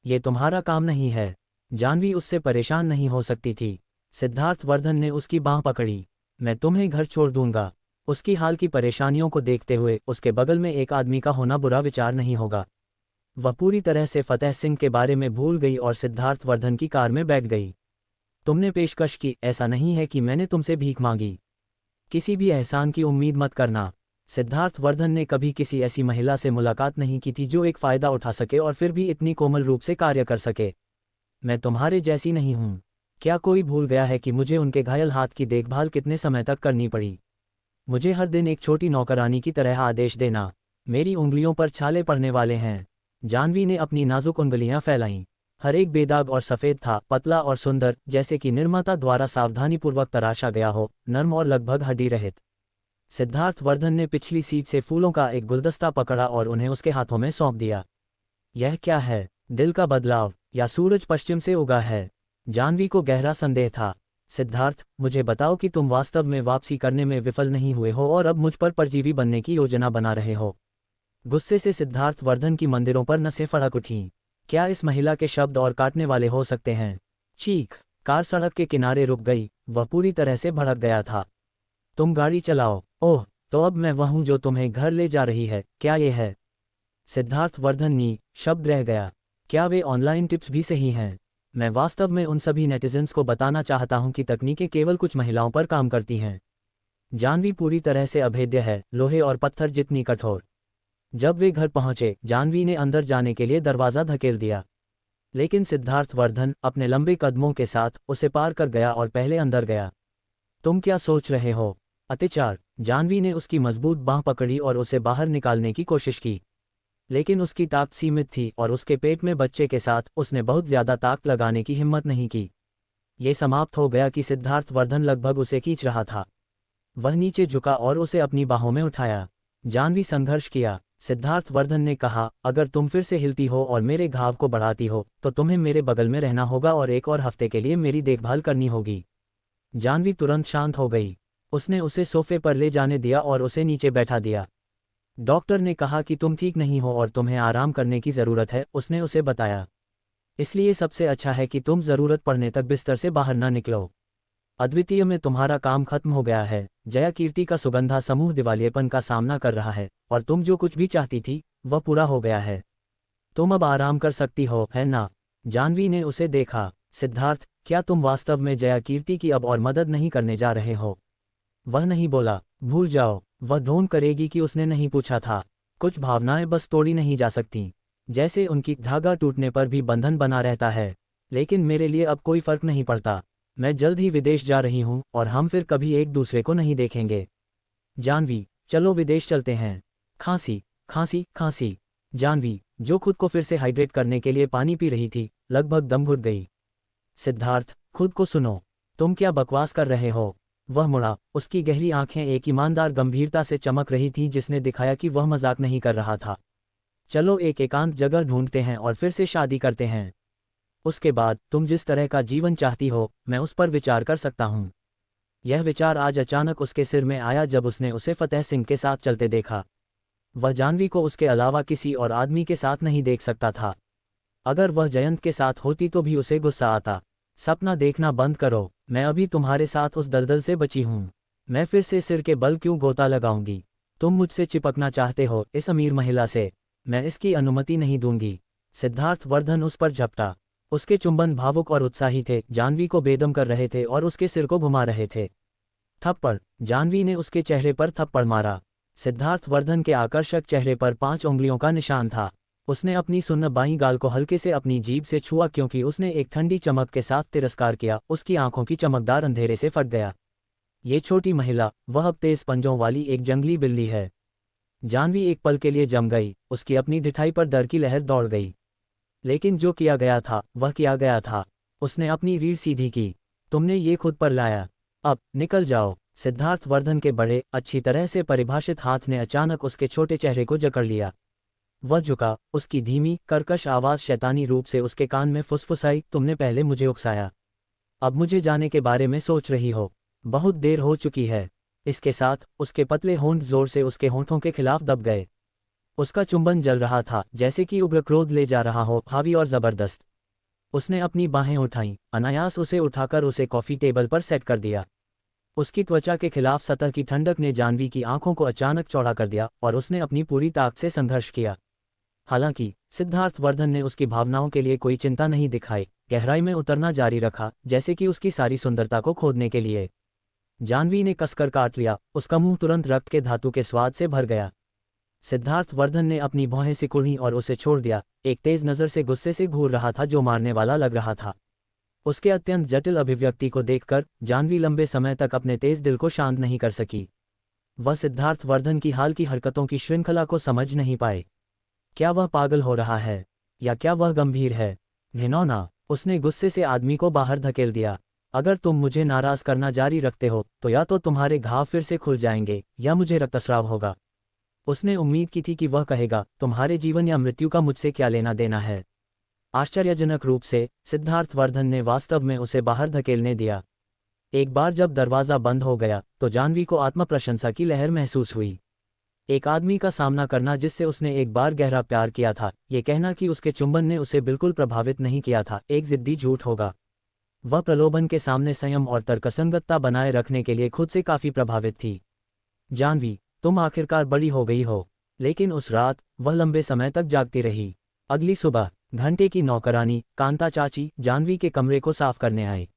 ये तुम्हारा काम नहीं है। जानवी उससे परेशान नहीं हो सकती थी। सिद्धार्थ वर्धन ने उसकी बांह पकड़ी। मैं तुम्हें घर छोड़ दूंगा। उसकी हाल की परेशानियों को देखते हुए उसके बगल में एक आदमी का होना बुरा विचार नहीं होगा। वह पूरी तरह से फतेह सिंह के बारे में भूल गई और सिद्धार्थ वर्धन की कार में बैठ गई। तुमने पेशकश की, ऐसा नहीं है कि मैंने तुमसे भीख मांगी। किसी भी एहसान की उम्मीद मत करना। सिद्धार्थ वर्धन ने कभी किसी ऐसी महिला से मुलाकात नहीं की थी जो एक फ़ायदा उठा सके और फिर भी इतनी कोमल रूप से कार्य कर सके। मैं तुम्हारे जैसी नहीं हूँ। क्या कोई भूल गया है कि मुझे उनके घायल हाथ की देखभाल कितने समय तक करनी पड़ी? मुझे हर दिन एक छोटी नौकरानी की तरह आदेश देना। मेरी उंगलियों पर छाले पड़ने वाले हैं। जानवी ने अपनी नाजुक उंगलियां फैलाईं। हर एक बेदाग और सफ़ेद था, पतला और सुंदर, जैसे कि निर्माता द्वारा सावधानीपूर्वक तराशा गया हो, नर्म और लगभग हड्डी रहित। सिद्धार्थ वर्धन ने पिछली सीट से फूलों का एक गुलदस्ता पकड़ा और उन्हें उसके हाथों में सौंप दिया। यह क्या है? दिल का बदलाव या सूरज पश्चिम से उगा है? जानवी को गहरा संदेह था। सिद्धार्थ, मुझे बताओ कि तुम वास्तव में वापसी करने में विफल नहीं हुए हो और अब मुझ पर परजीवी बनने की योजना बना रहे हो। गुस्से से सिद्धार्थ वर्धन की मंदिरों पर नसें फड़क उठीं। क्या इस महिला के शब्द और काटने वाले हो सकते हैं? चीख। कार सड़क के किनारे रुक गई। वह पूरी तरह से भड़क गया था। तुम गाड़ी चलाओ। ओह, तो अब मैं वह हूं जो तुम्हें घर ले जा रही है, क्या ये है? सिद्धार्थ वर्धन नी शब्द रह गया। क्या वे ऑनलाइन टिप्स भी सही हैं? मैं वास्तव में उन सभी नेटिजन्स को बताना चाहता हूं कि तकनीकें केवल कुछ महिलाओं पर काम करती हैं। जानवी पूरी तरह से अभेद्य है, लोहे और पत्थर जितनी कठोर। जब वे घर पहुंचे, जानवी ने अंदर जाने के लिए दरवाज़ा धकेल दिया। लेकिन सिद्धार्थ वर्धन अपने लंबे कदमों के साथ उसे पार कर गया और पहले अंदर गया। तुम क्या सोच रहे हो? अत्याचार। जानवी ने उसकी मजबूत बांह पकड़ी और उसे बाहर निकालने की कोशिश की। लेकिन उसकी ताकत सीमित थी और उसके पेट में बच्चे के साथ उसने बहुत ज्यादा ताकत लगाने की हिम्मत नहीं की। ये समाप्त हो गया कि सिद्धार्थ वर्धन लगभग उसे खींच रहा था। वह नीचे झुका और उसे अपनी बाहों में उठाया। जानवी संघर्ष किया। सिद्धार्थ वर्धन ने कहा, अगर तुम फिर से हिलती हो और मेरे घाव को बढ़ाती हो तो तुम्हें मेरे बगल में रहना होगा और 1 और हफ्ते के लिए मेरी देखभाल करनी होगी। जानवी तुरंत शांत हो गई। उसने उसे सोफे पर ले जाने दिया और उसे नीचे बैठा दिया। डॉक्टर ने कहा कि तुम ठीक नहीं हो और तुम्हें आराम करने की ज़रूरत है, उसने उसे बताया। इसलिए सबसे अच्छा है कि तुम ज़रूरत पड़ने तक बिस्तर से बाहर ना निकलो। अद्वितीय में तुम्हारा काम खत्म हो गया है। जया कीर्ति का सुगंधा समूह दिवालियेपन का सामना कर रहा है और तुम जो कुछ भी चाहती थी वह पूरा हो गया है। तुम अब आराम कर सकती हो, है ना? जानवी ने उसे देखा। सिद्धार्थ, क्या तुम वास्तव में जया कीर्ति की अब और मदद नहीं करने जा रहे हो? वह नहीं बोला। भूल जाओ। वह ढोंग करेगी कि उसने नहीं पूछा था। कुछ भावनाएं बस तोड़ी नहीं जा सकती, जैसे उनकी धागा टूटने पर भी बंधन बना रहता है। लेकिन मेरे लिए अब कोई फर्क नहीं पड़ता। मैं जल्द ही विदेश जा रही हूं और हम फिर कभी एक दूसरे को नहीं देखेंगे। जानवी, चलो विदेश चलते हैं। खांसी, खांसी, खांसी। जानवी, जो खुद को फिर से हाइड्रेट करने के लिए पानी पी रही थी, लगभग दम घुट गई। सिद्धार्थ, खुद को सुनो। तुम क्या बकवास कर रहे हो? वह मुड़ा। उसकी गहरी आंखें एक ईमानदार गंभीरता से चमक रही थीं जिसने दिखाया कि वह मजाक नहीं कर रहा था। चलो एक एकांत जगह ढूंढते हैं और फिर से शादी करते हैं। उसके बाद तुम जिस तरह का जीवन चाहती हो, मैं उस पर विचार कर सकता हूँ। यह विचार आज अचानक उसके सिर में आया जब उसने उसे फतेह सिंह के साथ चलते देखा। वह जानवी को उसके अलावा किसी और आदमी के साथ नहीं देख सकता था। अगर वह जयंत के साथ होती तो भी उसे गुस्सा आता। सपना देखना बंद करो। मैं अभी तुम्हारे साथ उस दलदल से बची हूँ। मैं फिर से सिर के बल क्यों गोता लगाऊंगी? तुम मुझसे चिपकना चाहते हो इस अमीर महिला से। मैं इसकी अनुमति नहीं दूंगी। सिद्धार्थ वर्धन उस पर झपटा। उसके चुंबन भावुक और उत्साही थे, जानवी को बेदम कर रहे थे और उसके सिर को घुमा रहे थे। थप्पड़। जानवी ने उसके चेहरे पर थप्पड़ मारा। सिद्धार्थ वर्धन के आकर्षक चेहरे पर 5 उंगलियों का निशान था। उसने अपनी सुन्न बाईं गाल को हल्के से अपनी जीभ से छुआ क्योंकि उसने एक ठंडी चमक के साथ तिरस्कार किया। उसकी आंखों की चमकदार अंधेरे से फट गया। ये छोटी महिला, वह अब तेज पंजों वाली एक जंगली बिल्ली है। जानवी एक पल के लिए जम गई। उसकी अपनी ढिठाई पर डर की लहर दौड़ गई। लेकिन जो किया गया था वह किया गया था। उसने अपनी रीढ़ सीधी की। तुमने ये खुद पर लाया। अब निकल जाओ। सिद्धार्थ वर्धन के बड़े, अच्छी तरह से परिभाषित हाथ ने अचानक उसके छोटे चेहरे को जकड़ लिया। वह झुका। उसकी धीमी, कर्कश आवाज़ शैतानी रूप से उसके कान में फुसफुसाई, तुमने पहले मुझे उकसाया, अब मुझे जाने के बारे में सोच रही हो। बहुत देर हो चुकी है। इसके साथ उसके पतले होंठ जोर से उसके होंठों के खिलाफ दब गए। उसका चुंबन जल रहा था, जैसे कि उग्र क्रोध ले जा रहा हो, हावी और जबरदस्त। उसने अपनी बाहें उठाईं, अनायास उसे उठाकर उसे कॉफी टेबल पर सेट कर दिया। उसकी त्वचा के खिलाफ सतह की ठंडक ने जानवी की आंखों को अचानक चौड़ा कर दिया और उसने अपनी पूरी ताकत से संघर्ष किया। हालांकि सिद्धार्थ वर्धन ने उसकी भावनाओं के लिए कोई चिंता नहीं दिखाई, गहराई में उतरना जारी रखा, जैसे कि उसकी सारी सुंदरता को खोदने के लिए। जानवी ने कसकर काट लिया। उसका मुंह तुरंत रक्त के धातु के स्वाद से भर गया। सिद्धार्थ वर्धन ने अपनी भौहें सिकुड़ी और उसे छोड़ दिया। एक तेज नज़र से गुस्से से घूर रहा था जो मारने वाला लग रहा था। उसके अत्यंत जटिल अभिव्यक्ति को देखकर जानवी लंबे समय तक अपने तेज दिल को शांत नहीं कर सकी। वह सिद्धार्थ वर्धन की हाल की हरकतों की श्रृंखला को समझ नहीं पाए। क्या वह पागल हो रहा है या क्या वह गंभीर है? घिनौना, उसने गुस्से से आदमी को बाहर धकेल दिया। अगर तुम मुझे नाराज करना जारी रखते हो तो या तो तुम्हारे घाव फिर से खुल जाएंगे या मुझे रक्तस्राव होगा। उसने उम्मीद की थी कि वह कहेगा, तुम्हारे जीवन या मृत्यु का मुझसे क्या लेना देना है। आश्चर्यजनक रूप से सिद्धार्थवर्धन ने वास्तव में उसे बाहर धकेलने दिया। एक बार जब दरवाज़ा बंद हो गया तो जाह्नवी को आत्मप्रशंसा की लहर महसूस हुई। एक आदमी का सामना करना जिससे उसने एक बार गहरा प्यार किया था, ये कहना कि उसके चुंबन ने उसे बिल्कुल प्रभावित नहीं किया था, एक जिद्दी झूठ होगा। वह प्रलोभन के सामने संयम और तर्कसंगतता बनाए रखने के लिए खुद से काफ़ी प्रभावित थी। जाह्नवी, तुम आखिरकार बड़ी हो गई हो। लेकिन उस रात वह लंबे समय तक जागती रही। अगली सुबह घंटे की नौकरानी कांता चाची जाह्नवी के कमरे को साफ करने आए।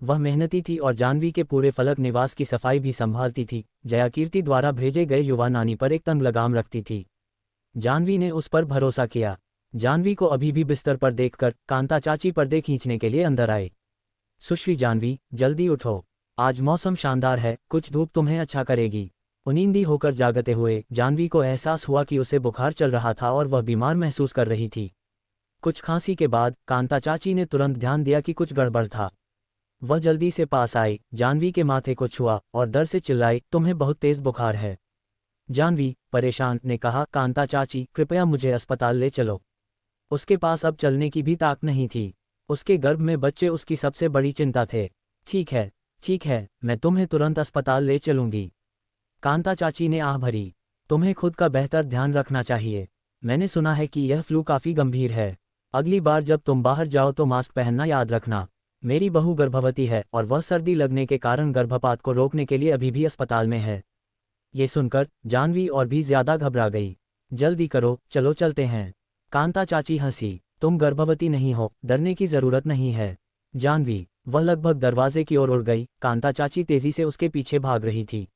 वह मेहनती थी और जाह्नवी के पूरे फलक निवास की सफाई भी संभालती थी। जयाकीर्ति द्वारा भेजे गए युवा नानी पर एक तंग लगाम रखती थी। जाह्नवी ने उस पर भरोसा किया। जाह्नवी को अभी भी बिस्तर पर देखकर कांता चाची पर्दे खींचने के लिए अंदर आए। सुश्री जाह्नवी, जल्दी उठो, आज मौसम शानदार है, कुछ धूप तुम्हें अच्छा करेगी। उनींदी होकर जागते हुए जाह्नवी को एहसास हुआ कि उसे बुखार चल रहा था और वह बीमार महसूस कर रही थी। कुछ खांसी के बाद कांता चाची ने तुरंत ध्यान दिया कि कुछ गड़बड़ था। वह जल्दी से पास आई, जाह्नवी के माथे को छुआ और डर से चिल्लाई, तुम्हें बहुत तेज बुखार है। जाह्नवी परेशान ने कहा, कांता चाची कृपया मुझे अस्पताल ले चलो। उसके पास अब चलने की भी ताकत नहीं थी। उसके गर्भ में बच्चे उसकी सबसे बड़ी चिंता थे। ठीक है, मैं तुम्हें तुरंत अस्पताल ले चलूंगी। कांता चाची ने आह भरी। तुम्हें खुद का बेहतर ध्यान रखना चाहिए। मैंने सुना है कि यह फ्लू काफ़ी गंभीर है। अगली बार जब तुम बाहर जाओ तो मास्क पहनना याद रखना। मेरी बहू गर्भवती है और वह सर्दी लगने के कारण गर्भपात को रोकने के लिए अभी भी अस्पताल में है। ये सुनकर जाह्नवी और भी ज्यादा घबरा गई। जल्दी करो, चलो चलते हैं। कांता चाची हंसी, तुम गर्भवती नहीं हो, डरने की जरूरत नहीं है। जाह्नवी, वह लगभग दरवाजे की ओर उड़ गई। कांता चाची तेजी से उसके पीछे भाग रही थी।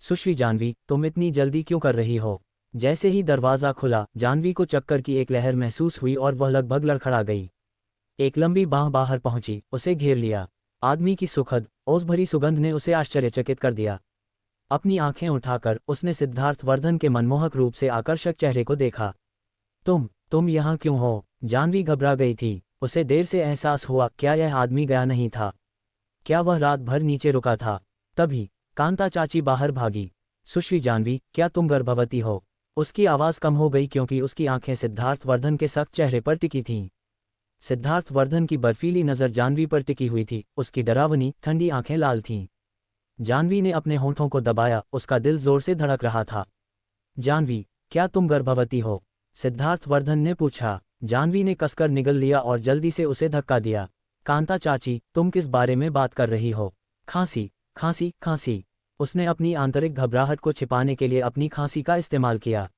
सुश्री जाह्नवी, तुम इतनी जल्दी क्यों कर रही हो? जैसे ही दरवाज़ा खुला जाह्नवी को चक्कर की एक लहर महसूस हुई और वह लगभग लड़खड़ा गई। एक लंबी बांह बाहर पहुंची, उसे घेर लिया। आदमी की सुखद ओस भरी सुगंध ने उसे आश्चर्यचकित कर दिया। अपनी आंखें उठाकर उसने सिद्धार्थवर्धन के मनमोहक रूप से आकर्षक चेहरे को देखा। तुम यहाँ क्यों हो? जाह्नवी घबरा गई थी। उसे देर से एहसास हुआ, क्या यह आदमी गया नहीं था? क्या वह रात भर नीचे रुका था? तभी कांता चाची बाहर भागी। सुश्री जाह्नवी, क्या तुम गर्भवती हो? उसकी आवाज़ कम हो गई क्योंकि उसकी आंखें सिद्धार्थवर्धन के सख्त चेहरे पर टिकी थीं। सिद्धार्थवर्धन की बर्फीली नज़र जाह्नवी पर टिकी हुई थी। उसकी डरावनी ठंडी आंखें लाल थीं। जाह्नवी ने अपने होंठों को दबाया, उसका दिल जोर से धड़क रहा था। जाह्नवी, क्या तुम गर्भवती हो? सिद्धार्थवर्धन ने पूछा। जाह्नवी ने कसकर निगल लिया और जल्दी से उसे धक्का दिया। कांता चाची, तुम किस बारे में बात कर रही हो? खांसी खांसी खांसी। उसने अपनी आंतरिक घबराहट को छिपाने के लिए अपनी खांसी का इस्तेमाल किया।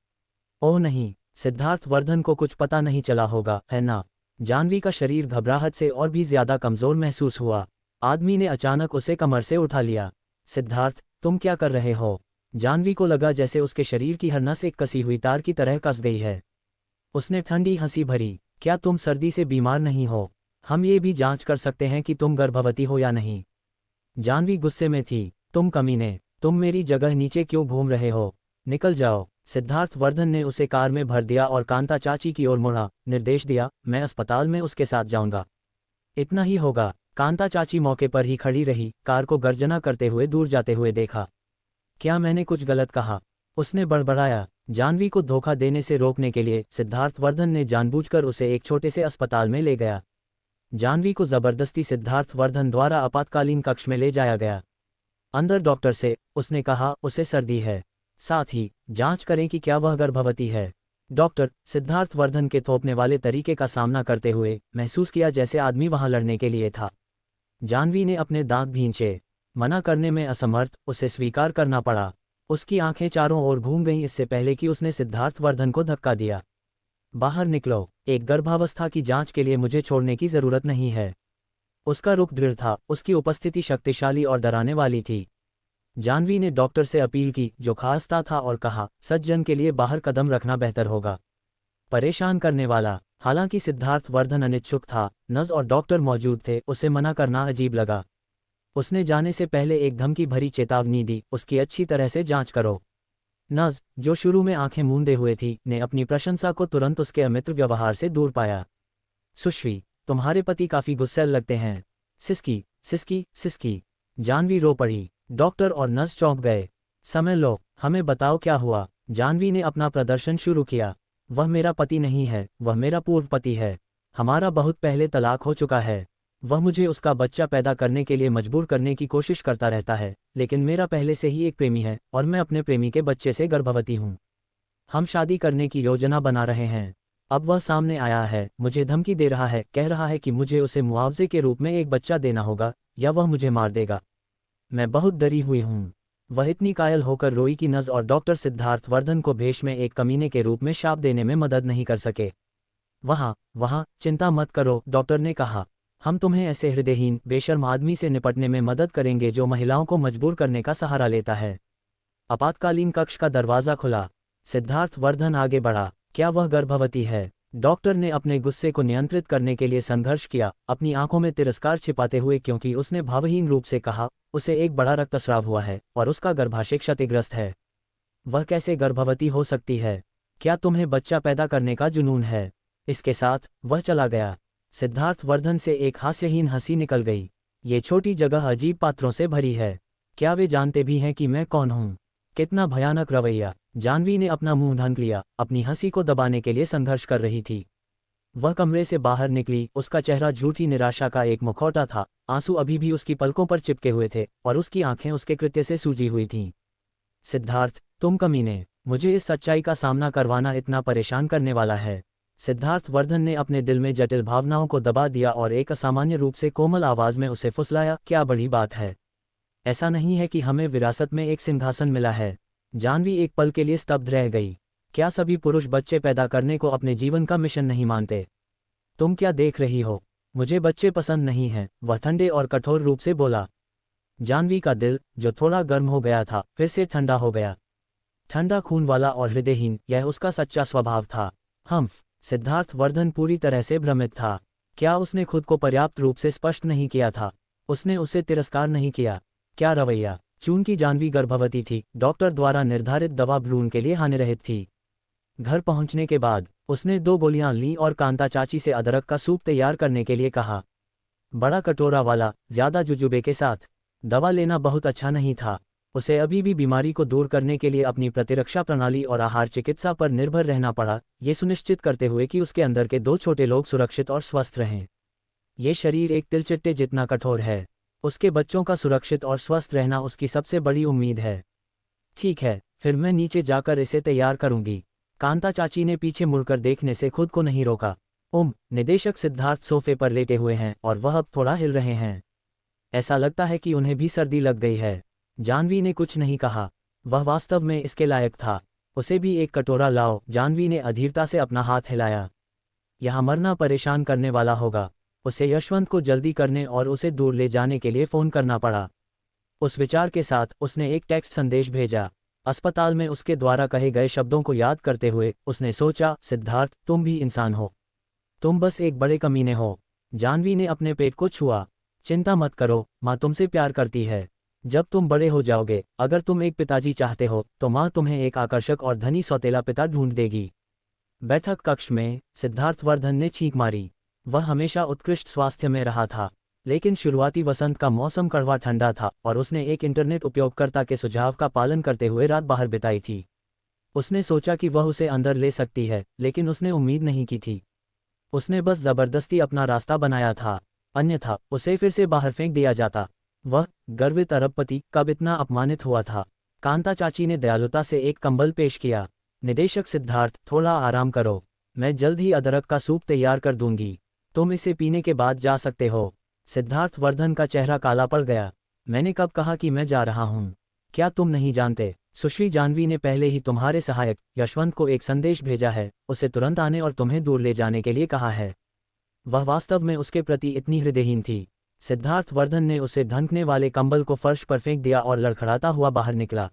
ओह नहीं, सिद्धार्थवर्धन को कुछ पता नहीं चला होगा, है ना? जाह्नवी का शरीर घबराहट से और भी ज्यादा कमजोर महसूस हुआ। आदमी ने अचानक उसे कमर से उठा लिया। सिद्धार्थ, तुम क्या कर रहे हो? जाह्नवी को लगा जैसे उसके शरीर की हर नस एक कसी हुई तार की तरह कस गई है। उसने ठंडी हंसी भरी, क्या तुम सर्दी से बीमार नहीं हो? हम ये भी जांच कर सकते हैं कि तुम गर्भवती हो या नहीं। जाह्नवी गुस्से में थी। तुम कमीने, तुम मेरी जगह नीचे क्यों घूम रहे हो? निकल जाओ। सिद्धार्थवर्धन ने उसे कार में भर दिया और कांता चाची की ओर मुड़ा, निर्देश दिया, मैं अस्पताल में उसके साथ जाऊंगा। इतना ही होगा। कांता चाची मौके पर ही खड़ी रही, कार को गर्जना करते हुए दूर जाते हुए देखा। क्या मैंने कुछ गलत कहा? उसने बड़बड़ाया। जाह्नवी को धोखा देने से रोकने के लिए सिद्धार्थवर्धन ने जानबूझकर उसे एक छोटे से अस्पताल में ले गया। जाह्नवी को जबरदस्ती सिद्धार्थवर्धन द्वारा आपातकालीन कक्ष में ले जाया गया। अंदर डॉक्टर से उसने कहा, उसे सर्दी है, साथ ही जांच करें कि क्या वह गर्भवती है। डॉक्टर सिद्धार्थवर्धन के थोपने वाले तरीके का सामना करते हुए महसूस किया जैसे आदमी वहां लड़ने के लिए था। जाह्नवी ने अपने दांत भींचे। मना करने में असमर्थ उसे स्वीकार करना पड़ा। उसकी आंखें चारों ओर घूम गईं इससे पहले कि उसने सिद्धार्थवर्धन को धक्का दिया। बाहर निकलो, एक गर्भावस्था की जांच के लिए मुझे छोड़ने की जरूरत नहीं है। उसका रुख दृढ़ था, उसकी उपस्थिति शक्तिशाली और डराने वाली थी। जाह्नवी ने डॉक्टर से अपील की, जो खांसता था, और कहा, सज्जन के लिए बाहर कदम रखना बेहतर होगा। परेशान करने वाला। हालांकि सिद्धार्थवर्धन अनिच्छुक था, नर्स और डॉक्टर मौजूद थे, उसे मना करना अजीब लगा। उसने जाने से पहले एक धमकी भरी चेतावनी दी, उसकी अच्छी तरह से जांच करो। नज, जो शुरू में आंखें मूंदे हुए थी, ने अपनी प्रशंसा को तुरंत उसके अमित्र व्यवहार से दूर पाया। सुश्री, तुम्हारे पति काफी गुस्सैल लगते हैं। सिसकी सिसकी सिसकी। जानवी रो पड़ी। डॉक्टर और नर्स चौंक गए। समय लो, हमें बताओ क्या हुआ। जानवी ने अपना प्रदर्शन शुरू किया। वह मेरा पति नहीं है, वह मेरा पूर्व पति है। हमारा बहुत पहले तलाक हो चुका है। वह मुझे उसका बच्चा पैदा करने के लिए मजबूर करने की कोशिश करता रहता है, लेकिन मेरा पहले से ही एक प्रेमी है और मैं अपने प्रेमी के बच्चे से गर्भवती हूँ। हम शादी करने की योजना बना रहे हैं। अब वह सामने आया है, मुझे धमकी दे रहा है, कह रहा है कि मुझे उसे मुआवजे के रूप में एक बच्चा देना होगा या वह मुझे मार देगा। मैं बहुत डरी हुई हूँ। वह इतनी कायल होकर रोई कि नज और डॉक्टर सिद्धार्थ वर्धन को भेष में एक कमीने के रूप में शाप देने में मदद नहीं कर सके। वहाँ चिंता मत करो, डॉक्टर ने कहा। हम तुम्हें ऐसे हृदयहीन बेशर्म आदमी से निपटने में मदद करेंगे जो महिलाओं को मजबूर करने का सहारा लेता है। आपातकालीन कक्ष का दरवाजा खुला। सिद्धार्थ वर्धन आगे बढ़ा। क्या वह गर्भवती है? डॉक्टर ने अपने गुस्से को नियंत्रित करने के लिए संघर्ष किया, अपनी आंखों में तिरस्कार छिपाते हुए, क्योंकि उसने भावहीन रूप से कहा, उसे एक बड़ा रक्तस्राव हुआ है और उसका गर्भाशय क्षतिग्रस्त है। वह कैसे गर्भवती हो सकती है? क्या तुम्हें बच्चा पैदा करने का जुनून है? इसके साथ वह चला गया। सिद्धार्थ वर्धन से एक हास्यहीन हंसी निकल गई। ये छोटी जगह अजीब पात्रों से भरी है। क्या वे जानते भी हैं कि मैं कौन हूँ? कितना भयानक रवैया। जानवी ने अपना मुंह ढक लिया, अपनी हंसी को दबाने के लिए संघर्ष कर रही थी। वह कमरे से बाहर निकली, उसका चेहरा झूठी निराशा का एक मुखौटा था, आंसू अभी भी उसकी पलकों पर चिपके हुए थे और उसकी आंखें उसके कृत्य से सूजी हुई थीं। सिद्धार्थ, तुम कमीने, मुझे इस सच्चाई का सामना करवाना इतना परेशान करने वाला है। सिद्धार्थ वर्धन ने अपने दिल में जटिल भावनाओं को दबा दिया और एक असामान्य रूप से कोमल आवाज में उसे फुसलाया, क्या बड़ी बात है। ऐसा नहीं है कि हमें विरासत में एक सिंहासन मिला है। जानवी एक पल के लिए स्तब्ध रह गई। क्या सभी पुरुष बच्चे पैदा करने को अपने जीवन का मिशन नहीं मानते? तुम क्या देख रही हो? मुझे बच्चे पसंद नहीं हैं, वह ठंडे और कठोर रूप से बोला। जानवी का दिल, जो थोड़ा गर्म हो गया था, फिर से ठंडा हो गया। ठंडा खून वाला और हृदयहीन, यह उसका सच्चा स्वभाव था। सिद्धार्थ वर्धन पूरी तरह से भ्रमित था। क्या उसने खुद को पर्याप्त रूप से स्पष्ट नहीं किया था? उसने उसे तिरस्कार नहीं किया। क्या रवैया। चूंकि जानवी गर्भवती थी, डॉक्टर द्वारा निर्धारित दवा भ्रूण के लिए हानिरहित थी। घर पहुंचने के बाद उसने 2 गोलियां लीं और कांता चाची से अदरक का सूप तैयार करने के लिए कहा। बड़ा कटोरा वाला, ज्यादा जुजुबे के साथ। दवा लेना बहुत अच्छा नहीं था। उसे अभी भी बीमारी को दूर करने के लिए अपनी प्रतिरक्षा प्रणाली और आहार चिकित्सा पर निर्भर रहना पड़ा, ये सुनिश्चित करते हुए कि उसके अंदर के 2 छोटे लोग सुरक्षित और स्वस्थ रहें। ये शरीर एक तिलचिट्टे जितना कठोर है। उसके बच्चों का सुरक्षित और स्वस्थ रहना उसकी सबसे बड़ी उम्मीद है। ठीक है, फिर मैं नीचे जाकर इसे तैयार करूंगी। कांता चाची ने पीछे मुड़कर देखने से खुद को नहीं रोका। निदेशक सिद्धार्थ सोफे पर लेटे हुए हैं और वह अब थोड़ा हिल रहे हैं। ऐसा लगता है कि उन्हें भी सर्दी लग गई है। जानवी ने कुछ नहीं कहा। वह वास्तव में इसके लायक था। उसे भी एक कटोरा लाओ। जानवी ने अधीरता से अपना हाथ हिलाया। यहाँ मरना परेशान करने वाला होगा। उसे यशवंत को जल्दी करने और उसे दूर ले जाने के लिए फ़ोन करना पड़ा। उस विचार के साथ उसने एक टेक्स्ट संदेश भेजा। अस्पताल में उसके द्वारा कहे गए शब्दों को याद करते हुए उसने सोचा, सिद्धार्थ, तुम भी इंसान हो। तुम बस एक बड़े कमीने हो। जानवी ने अपने पेट को छुआ। चिंता मत करो, माँ तुमसे प्यार करती है। जब तुम बड़े हो जाओगे, अगर तुम एक पिताजी चाहते हो, तो माँ तुम्हें एक आकर्षक और धनी सौतेला पिता ढूंढ देगी। बैठक कक्ष में सिद्धार्थ वर्धन ने छींक मारी। वह हमेशा उत्कृष्ट स्वास्थ्य में रहा था, लेकिन शुरुआती वसंत का मौसम कड़वा ठंडा था और उसने एक इंटरनेट उपयोगकर्ता के सुझाव का पालन करते हुए रात बाहर बिताई थी। उसने सोचा कि वह उसे अंदर ले सकती है, लेकिन उसने उम्मीद नहीं की थी। उसने बस जबरदस्ती अपना रास्ता बनाया था, अन्यथा उसे फिर से बाहर फेंक दिया जाता। वह गर्वित अरबपति कब इतना अपमानित हुआ था। कांता चाची ने दयालुता से एक कंबल पेश किया। निदेशक सिद्धार्थ, थोड़ा आराम करो, मैं जल्द ही अदरक का सूप तैयार कर दूंगी। तुम इसे पीने के बाद जा सकते हो। सिद्धार्थ वर्धन का चेहरा काला पड़ गया। मैंने कब कहा कि मैं जा रहा हूँ? क्या तुम नहीं जानते? सुश्री जानवी ने पहले ही तुम्हारे सहायक यशवंत को एक संदेश भेजा है, उसे तुरंत आने और तुम्हें दूर ले जाने के लिए कहा है। वह वास्तव में उसके प्रति इतनी हृदयहीन थी। सिद्धार्थ वर्धन ने उसे धनकने वाले कंबल को फर्श पर फेंक दिया और लड़खड़ाता हुआ बाहर निकला।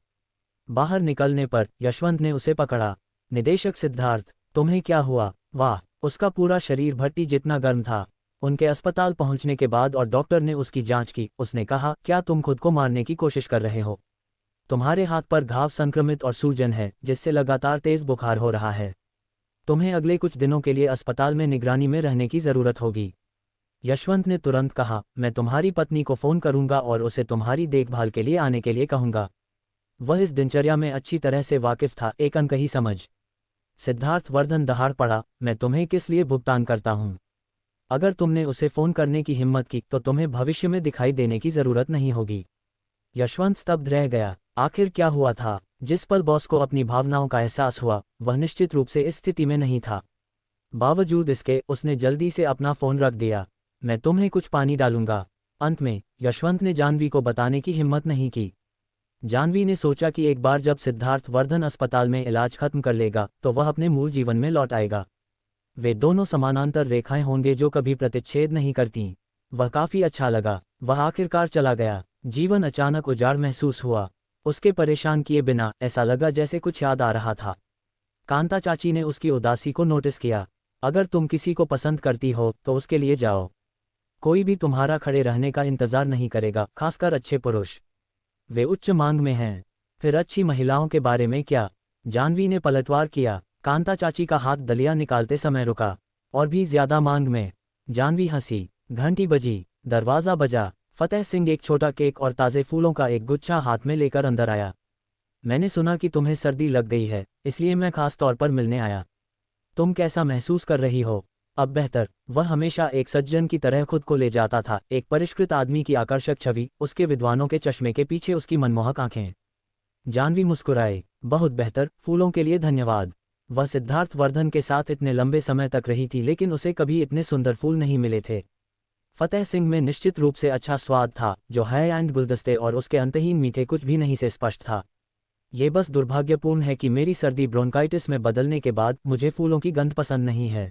बाहर निकलने पर यशवंत ने उसे पकड़ा। निदेशक सिद्धार्थ, तुम्हें क्या हुआ? वाह, उसका पूरा शरीर भट्टी जितना गर्म था। उनके अस्पताल पहुंचने के बाद और डॉक्टर ने उसकी जांच की, उसने कहा, क्या तुम खुद को मारने की कोशिश कर रहे हो? तुम्हारे हाथ पर घाव संक्रमित और सूजन है जिससे लगातार तेज बुखार हो रहा है। तुम्हें अगले कुछ दिनों के लिए अस्पताल में निगरानी में रहने की ज़रूरत होगी। यशवंत ने तुरंत कहा, मैं तुम्हारी पत्नी को फ़ोन करूंगा और उसे तुम्हारी देखभाल के लिए आने के लिए कहूंगा। वह इस दिनचर्या में अच्छी तरह से वाकिफ था, एक अनकही समझ। सिद्धार्थ वर्धन दहाड़ पड़ा, मैं तुम्हें किस लिए भुगतान करता हूं? अगर तुमने उसे फ़ोन करने की हिम्मत की तो तुम्हें भविष्य में दिखाई देने की ज़रूरत नहीं होगी। यशवंत स्तब्ध रह गया। आखिर क्या हुआ था? जिस पल बॉस को अपनी भावनाओं का एहसास हुआ वह निश्चित रूप से इस स्थिति में नहीं था। बावजूद इसके उसने जल्दी से अपना फ़ोन रख दिया। मैं तुम्हें कुछ पानी डालूंगा। अंत में यशवंत ने जाह्नवी को बताने की हिम्मत नहीं की। जाह्नवी ने सोचा कि एक बार जब सिद्धार्थ वर्धन अस्पताल में इलाज खत्म कर लेगा तो वह अपने मूल जीवन में लौट आएगा। वे दोनों समानांतर रेखाएं होंगे जो कभी प्रतिच्छेद नहीं करतीं। वह काफ़ी अच्छा लगा। वह आखिरकार चला गया। जीवन अचानक उजाड़ महसूस हुआ। उसके परेशान किए बिना ऐसा लगा जैसे कुछ याद आ रहा था। कांता चाची ने उसकी उदासी को नोटिस किया। अगर तुम किसी को पसंद करती हो तो उसके लिए जाओ। कोई भी तुम्हारा खड़े रहने का इंतजार नहीं करेगा, खासकर अच्छे पुरुष। वे उच्च मांग में हैं। फिर अच्छी महिलाओं के बारे में क्या? जाह्नवी ने पलटवार किया। कांता चाची का हाथ दलिया निकालते समय रुका। और भी ज्यादा मांग में। जाह्नवी हंसी। घंटी बजी। दरवाज़ा बजा। फतेह सिंह एक छोटा केक और ताज़े फूलों का एक गुच्छा हाथ में लेकर अंदर आया। मैंने सुना कि तुम्हें सर्दी लग गई है, इसलिए मैं खास तौर पर मिलने आया। तुम कैसा महसूस कर रही हो? अब बेहतर। वह हमेशा एक सज्जन की तरह खुद को ले जाता था, एक परिष्कृत आदमी की आकर्षक छवि, उसके विद्वानों के चश्मे के पीछे उसकी मनमोहक आंखें। जाह्नवी मुस्कुराए। बहुत बेहतर, फूलों के लिए धन्यवाद। वह सिद्धार्थ वर्धन के साथ इतने लंबे समय तक रही थी लेकिन उसे कभी इतने सुंदर फूल नहीं मिले थे। फतेह सिंह में निश्चित रूप से अच्छा स्वाद था, जो है एंड गुलदस्ते और उसके अंतहीन मीठे कुछ भी नहीं से स्पष्ट था। ये बस दुर्भाग्यपूर्ण है कि मेरी सर्दी ब्रोंकाइटिस में बदलने के बाद मुझे फूलों की गंध पसंद नहीं है।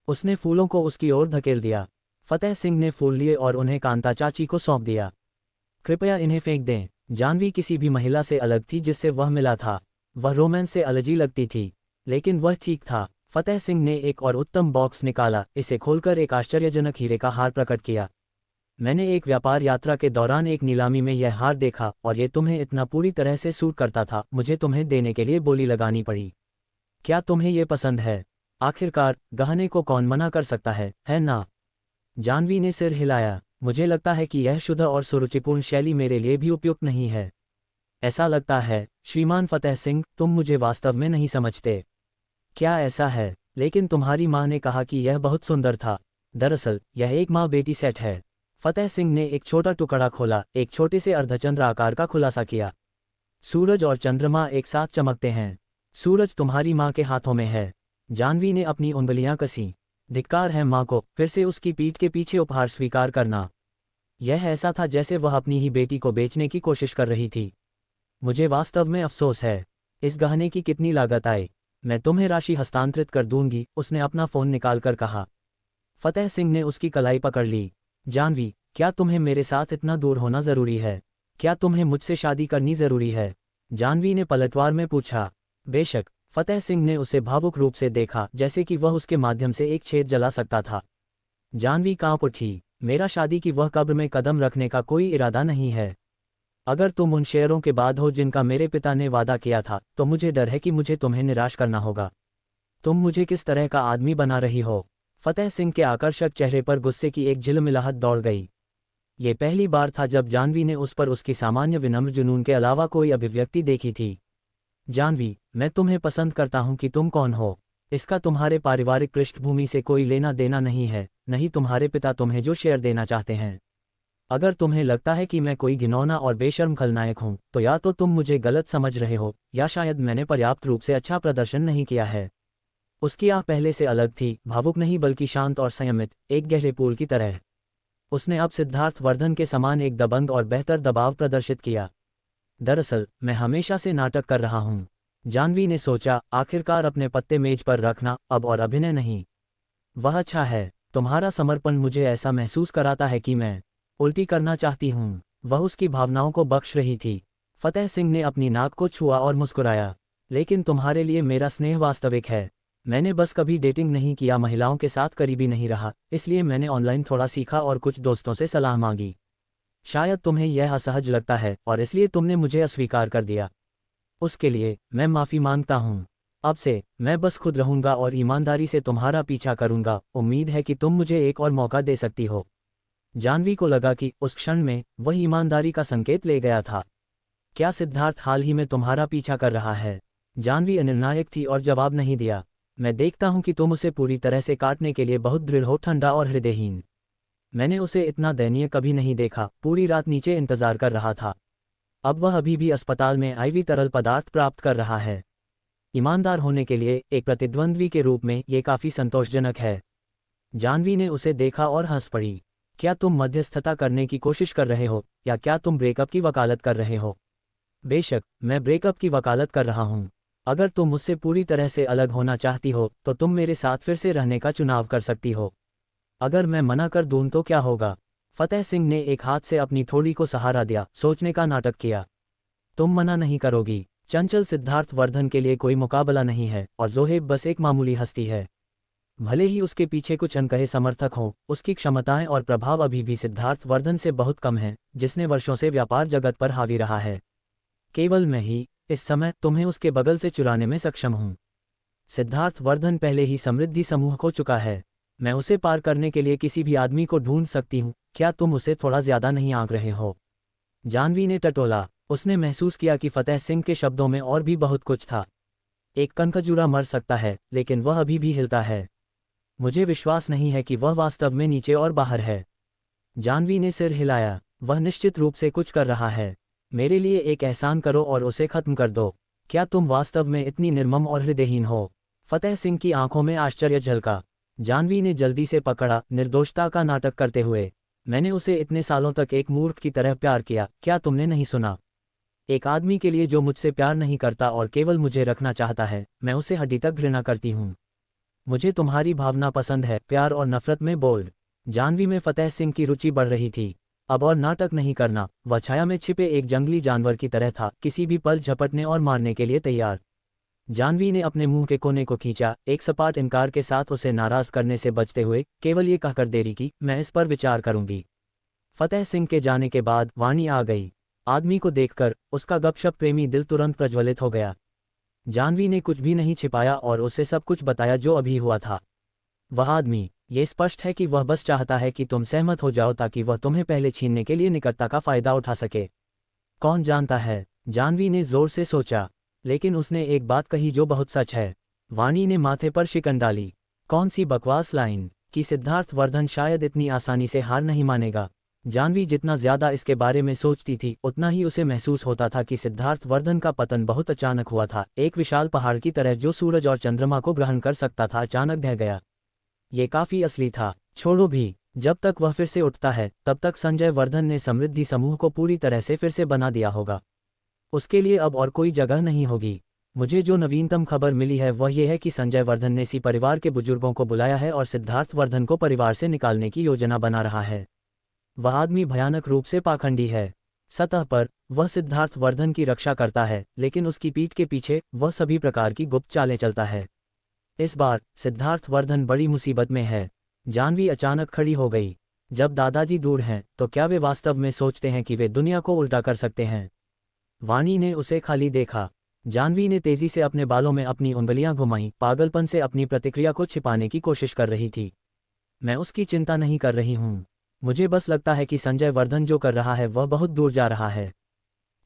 उसने फूलों को उसकी ओर धकेल दिया। फतेह सिंह ने फूल लिए और उन्हें कांता चाची को सौंप दिया। कृपया इन्हें फेंक दें। जाह्नवी किसी भी महिला से अलग थी जिससे वह मिला था। वह रोमांस से अलजी लगती थी, लेकिन वह ठीक था। फतेह सिंह ने एक और उत्तम बॉक्स निकाला, इसे खोलकर एक आश्चर्यजनक हीरे का हार प्रकट किया। मैंने एक व्यापार यात्रा के दौरान एक नीलामी में यह हार देखा और ये तुम्हें इतना पूरी तरह से सूट करता था, मुझे तुम्हें देने के लिए बोली लगानी पड़ी। क्या तुम्हें ये पसंद है? आखिरकार गहने को कौन मना कर सकता है ना? जाह्नवी ने सिर हिलाया। मुझे लगता है कि यह शुद्ध और सुरुचिपूर्ण शैली मेरे लिए भी उपयुक्त नहीं है। ऐसा लगता है श्रीमान फतेह सिंह, तुम मुझे वास्तव में नहीं समझते। क्या ऐसा है? लेकिन तुम्हारी माँ ने कहा कि यह बहुत सुंदर था। दरअसल यह एक माँ बेटी सेट है। फतेह सिंह ने एक छोटा टुकड़ा खोला, एक छोटे से अर्धचंद्र आकार का खुलासा किया। सूरज और चंद्रमा एक साथ चमकते हैं। सूरज तुम्हारी माँ के हाथों में है। जाह्नवी ने अपनी उंगलियां कसी। धिक्कार है माँ को फिर से उसकी पीठ के पीछे उपहार स्वीकार करना। यह ऐसा था जैसे वह अपनी ही बेटी को बेचने की कोशिश कर रही थी। मुझे वास्तव में अफसोस है। इस गहने की कितनी लागत आए? मैं तुम्हें राशि हस्तांतरित कर दूंगी, उसने अपना फ़ोन निकालकर कहा। फतेह सिंह ने उसकी कलाई पकड़ ली। जाह्नवी, क्या तुम्हें मेरे साथ इतना दूर होना ज़रूरी है? क्या तुम्हें मुझसे शादी करनी ज़रूरी है? जाह्नवी ने पलटवार में पूछा। बेशक। फतेह सिंह ने उसे भावुक रूप से देखा, जैसे कि वह उसके माध्यम से एक छेद जला सकता था। जाह्नवी कांप उठी। मेरा शादी की वह कब्र में कदम रखने का कोई इरादा नहीं है। अगर तुम उन शेयरों के बाद हो जिनका मेरे पिता ने वादा किया था, तो मुझे डर है कि मुझे तुम्हें निराश करना होगा। तुम मुझे किस तरह का आदमी बना रही हो? फतेह सिंह के आकर्षक चेहरे पर गुस्से की एक झिलमिलाहट दौड़ गई। ये पहली बार था जब जाह्नवी ने उस पर उसकी सामान्य विनम्र जुनून के अलावा कोई अभिव्यक्ति देखी थी। जाह्नवी, मैं तुम्हें पसंद करता हूं कि तुम कौन हो। इसका तुम्हारे पारिवारिक पृष्ठभूमि से कोई लेना देना नहीं है, नहीं तुम्हारे पिता तुम्हें जो शेयर देना चाहते हैं। अगर तुम्हें लगता है कि मैं कोई घिनौना और बेशर्म खलनायक हूं, तो या तो तुम मुझे गलत समझ रहे हो, या शायद मैंने पर्याप्त रूप से अच्छा प्रदर्शन नहीं किया है। उसकी आँख पहले से अलग थी, भावुक नहीं बल्कि शांत और संयमित, एक गहरे पूल की तरह। उसने अब सिद्धार्थ वर्धन के समान एक दबंग और बेहतर दबाव प्रदर्शित किया। दरअसल मैं हमेशा से नाटक कर रहा हूँ। जाह्नवी ने सोचा, आखिरकार अपने पत्ते मेज पर रखना, अब और अभिनय नहीं। वह अच्छा है। तुम्हारा समर्पण मुझे ऐसा महसूस कराता है कि मैं उल्टी करना चाहती हूँ। वह उसकी भावनाओं को बख्श रही थी। फतेह सिंह ने अपनी नाक को छुआ और मुस्कुराया। लेकिन तुम्हारे लिए मेरा स्नेह वास्तविक है। मैंने बस कभी डेटिंग नहीं किया, महिलाओं के साथ करीबी नहीं रहा, इसलिए मैंने ऑनलाइन थोड़ा सीखा और कुछ दोस्तों से सलाह मांगी। शायद तुम्हें यह असहज लगता है और इसलिए तुमने मुझे अस्वीकार कर दिया। उसके लिए मैं माफ़ी मांगता हूँ। अब से मैं बस खुद रहूंगा और ईमानदारी से तुम्हारा पीछा करूंगा। उम्मीद है कि तुम मुझे एक और मौका दे सकती हो। जाह्नवी को लगा कि उस क्षण में वह ईमानदारी का संकेत ले गया था। क्या सिद्धार्थ हाल ही में तुम्हारा पीछा कर रहा है? जाह्नवी अनिर्णायक थी और जवाब नहीं दिया। मैं देखता हूं कि तुम उसे पूरी तरह से काटने के लिए बहुत दृढ़ हो, ठंडा और हृदयहीन। मैंने उसे इतना दयनीय कभी नहीं देखा। पूरी रात नीचे इंतजार कर रहा था। अब वह अभी भी अस्पताल में आईवी तरल पदार्थ प्राप्त कर रहा है। ईमानदार होने के लिए एक प्रतिद्वंद्वी के रूप में ये काफ़ी संतोषजनक है। जाह्नवी ने उसे देखा और हंस पड़ी। क्या तुम मध्यस्थता करने की कोशिश कर रहे हो या क्या तुम ब्रेकअप की वकालत कर रहे हो? बेशक, मैं ब्रेकअप की वकालत कर रहा हूँ। अगर तुम मुझसे पूरी तरह से अलग होना चाहती हो तो तुम मेरे साथ फिर से रहने का चुनाव कर सकती हो। अगर मैं मना कर दूं तो क्या होगा? फतेह सिंह ने एक हाथ से अपनी थोड़ी को सहारा दिया, सोचने का नाटक किया। तुम मना नहीं करोगी। चंचल सिद्धार्थ वर्धन के लिए कोई मुकाबला नहीं है और जोहेब बस एक मामूली हस्ती है। भले ही उसके पीछे कुछ अनकहे समर्थक हों, उसकी क्षमताएं और प्रभाव अभी भी सिद्धार्थ वर्धन से बहुत कम हैं, जिसने वर्षों से व्यापार जगत पर हावी रहा है। केवल मैं ही इस समय तुम्हें उसके बगल से चुराने में सक्षम हूं। सिद्धार्थ वर्धन पहले ही समृद्धि समूह खो चुका है। मैं उसे पार करने के लिए किसी भी आदमी को ढूंढ सकती हूं। क्या तुम उसे थोड़ा ज्यादा नहीं आंक रहे हो? जाह्नवी ने टटोला। उसने महसूस किया कि फतेह सिंह के शब्दों में और भी बहुत कुछ था। एक कनखजूरा मर सकता है, लेकिन वह अभी भी हिलता है। मुझे विश्वास नहीं है कि वह वास्तव में नीचे और बाहर है। जाह्नवी ने सिर हिलाया। वह निश्चित रूप से कुछ कर रहा है। मेरे लिए एक एहसान करो और उसे खत्म कर दो। क्या तुम वास्तव में इतनी निर्मम और हृदयहीन हो? फतेह सिंह की आंखों में आश्चर्य झलका। जाह्नवी ने जल्दी से पकड़ा, निर्दोषता का नाटक करते हुए। मैंने उसे इतने सालों तक एक मूर्ख की तरह प्यार किया, क्या तुमने नहीं सुना? एक आदमी के लिए जो मुझसे प्यार नहीं करता और केवल मुझे रखना चाहता है, मैं उसे हड्डी तक घृणा करती हूँ। मुझे तुम्हारी भावना पसंद है, प्यार और नफरत में बोल्ड। जाह्नवी में फतेह सिंह की रुचि बढ़ रही थी। अब और नाटक नहीं करना। वह छाया में छिपे एक जंगली जानवर की तरह था, किसी भी पल झपटने और मारने के लिए तैयार। जाह्नवी ने अपने मुंह के कोने को खींचा, एक सपाट इनकार के साथ उसे नाराज करने से बचते हुए केवल ये कहकर देरी की, मैं इस पर विचार करूंगी। फतेह सिंह के जाने के बाद वाणी आ गई। आदमी को देखकर उसका गपशप प्रेमी दिल तुरंत प्रज्वलित हो गया। जाह्नवी ने कुछ भी नहीं छिपाया और उसे सब कुछ बताया जो अभी हुआ था। वह आदमी, ये स्पष्ट है कि वह बस चाहता है कि तुम सहमत हो जाओ ताकि वह तुम्हें पहले छीनने के लिए निकटता का फायदा उठा सके। कौन जानता है? जाह्नवी ने जोर से सोचा, लेकिन उसने एक बात कही जो बहुत सच है। वाणी ने माथे पर शिकन डाली। कौन सी बकवास लाइन कि सिद्धार्थ वर्धन शायद इतनी आसानी से हार नहीं मानेगा। जाह्नवी जितना ज्यादा इसके बारे में सोचती थी, उतना ही उसे महसूस होता था कि सिद्धार्थ वर्धन का पतन बहुत अचानक हुआ था। एक विशाल पहाड़ की तरह जो सूरज और चंद्रमा को ग्रहण कर सकता था, अचानक ढह गया। ये काफी असली था। छोड़ो भी, जब तक वह फिर से उठता है तब तक संजय वर्धन ने समृद्धि समूह को पूरी तरह से फिर से बना दिया होगा। उसके लिए अब और कोई जगह नहीं होगी। मुझे जो नवीनतम खबर मिली है वह यह है कि संजय वर्धन ने सी परिवार के बुजुर्गों को बुलाया है और सिद्धार्थ वर्धन को परिवार से निकालने की योजना बना रहा है। वह आदमी भयानक रूप से पाखंडी है। सतह पर वह सिद्धार्थ वर्धन की रक्षा करता है, लेकिन उसकी पीठ के पीछे वह सभी प्रकार की गुप्त चालें चलता है। इस बार सिद्धार्थ वर्धन बड़ी मुसीबत में है। जाह्नवी अचानक खड़ी हो गई। जब दादाजी दूर हैं तो क्या वे वास्तव में सोचते हैं कि वे दुनिया को उल्टा कर सकते हैं? वाणी ने उसे खाली देखा। जाह्नवी ने तेजी से अपने बालों में अपनी उंगलियां घुमाईं, पागलपन से अपनी प्रतिक्रिया को छिपाने की कोशिश कर रही थी। मैं उसकी चिंता नहीं कर रही हूँ। मुझे बस लगता है कि संजय वर्धन जो कर रहा है वह बहुत दूर जा रहा है।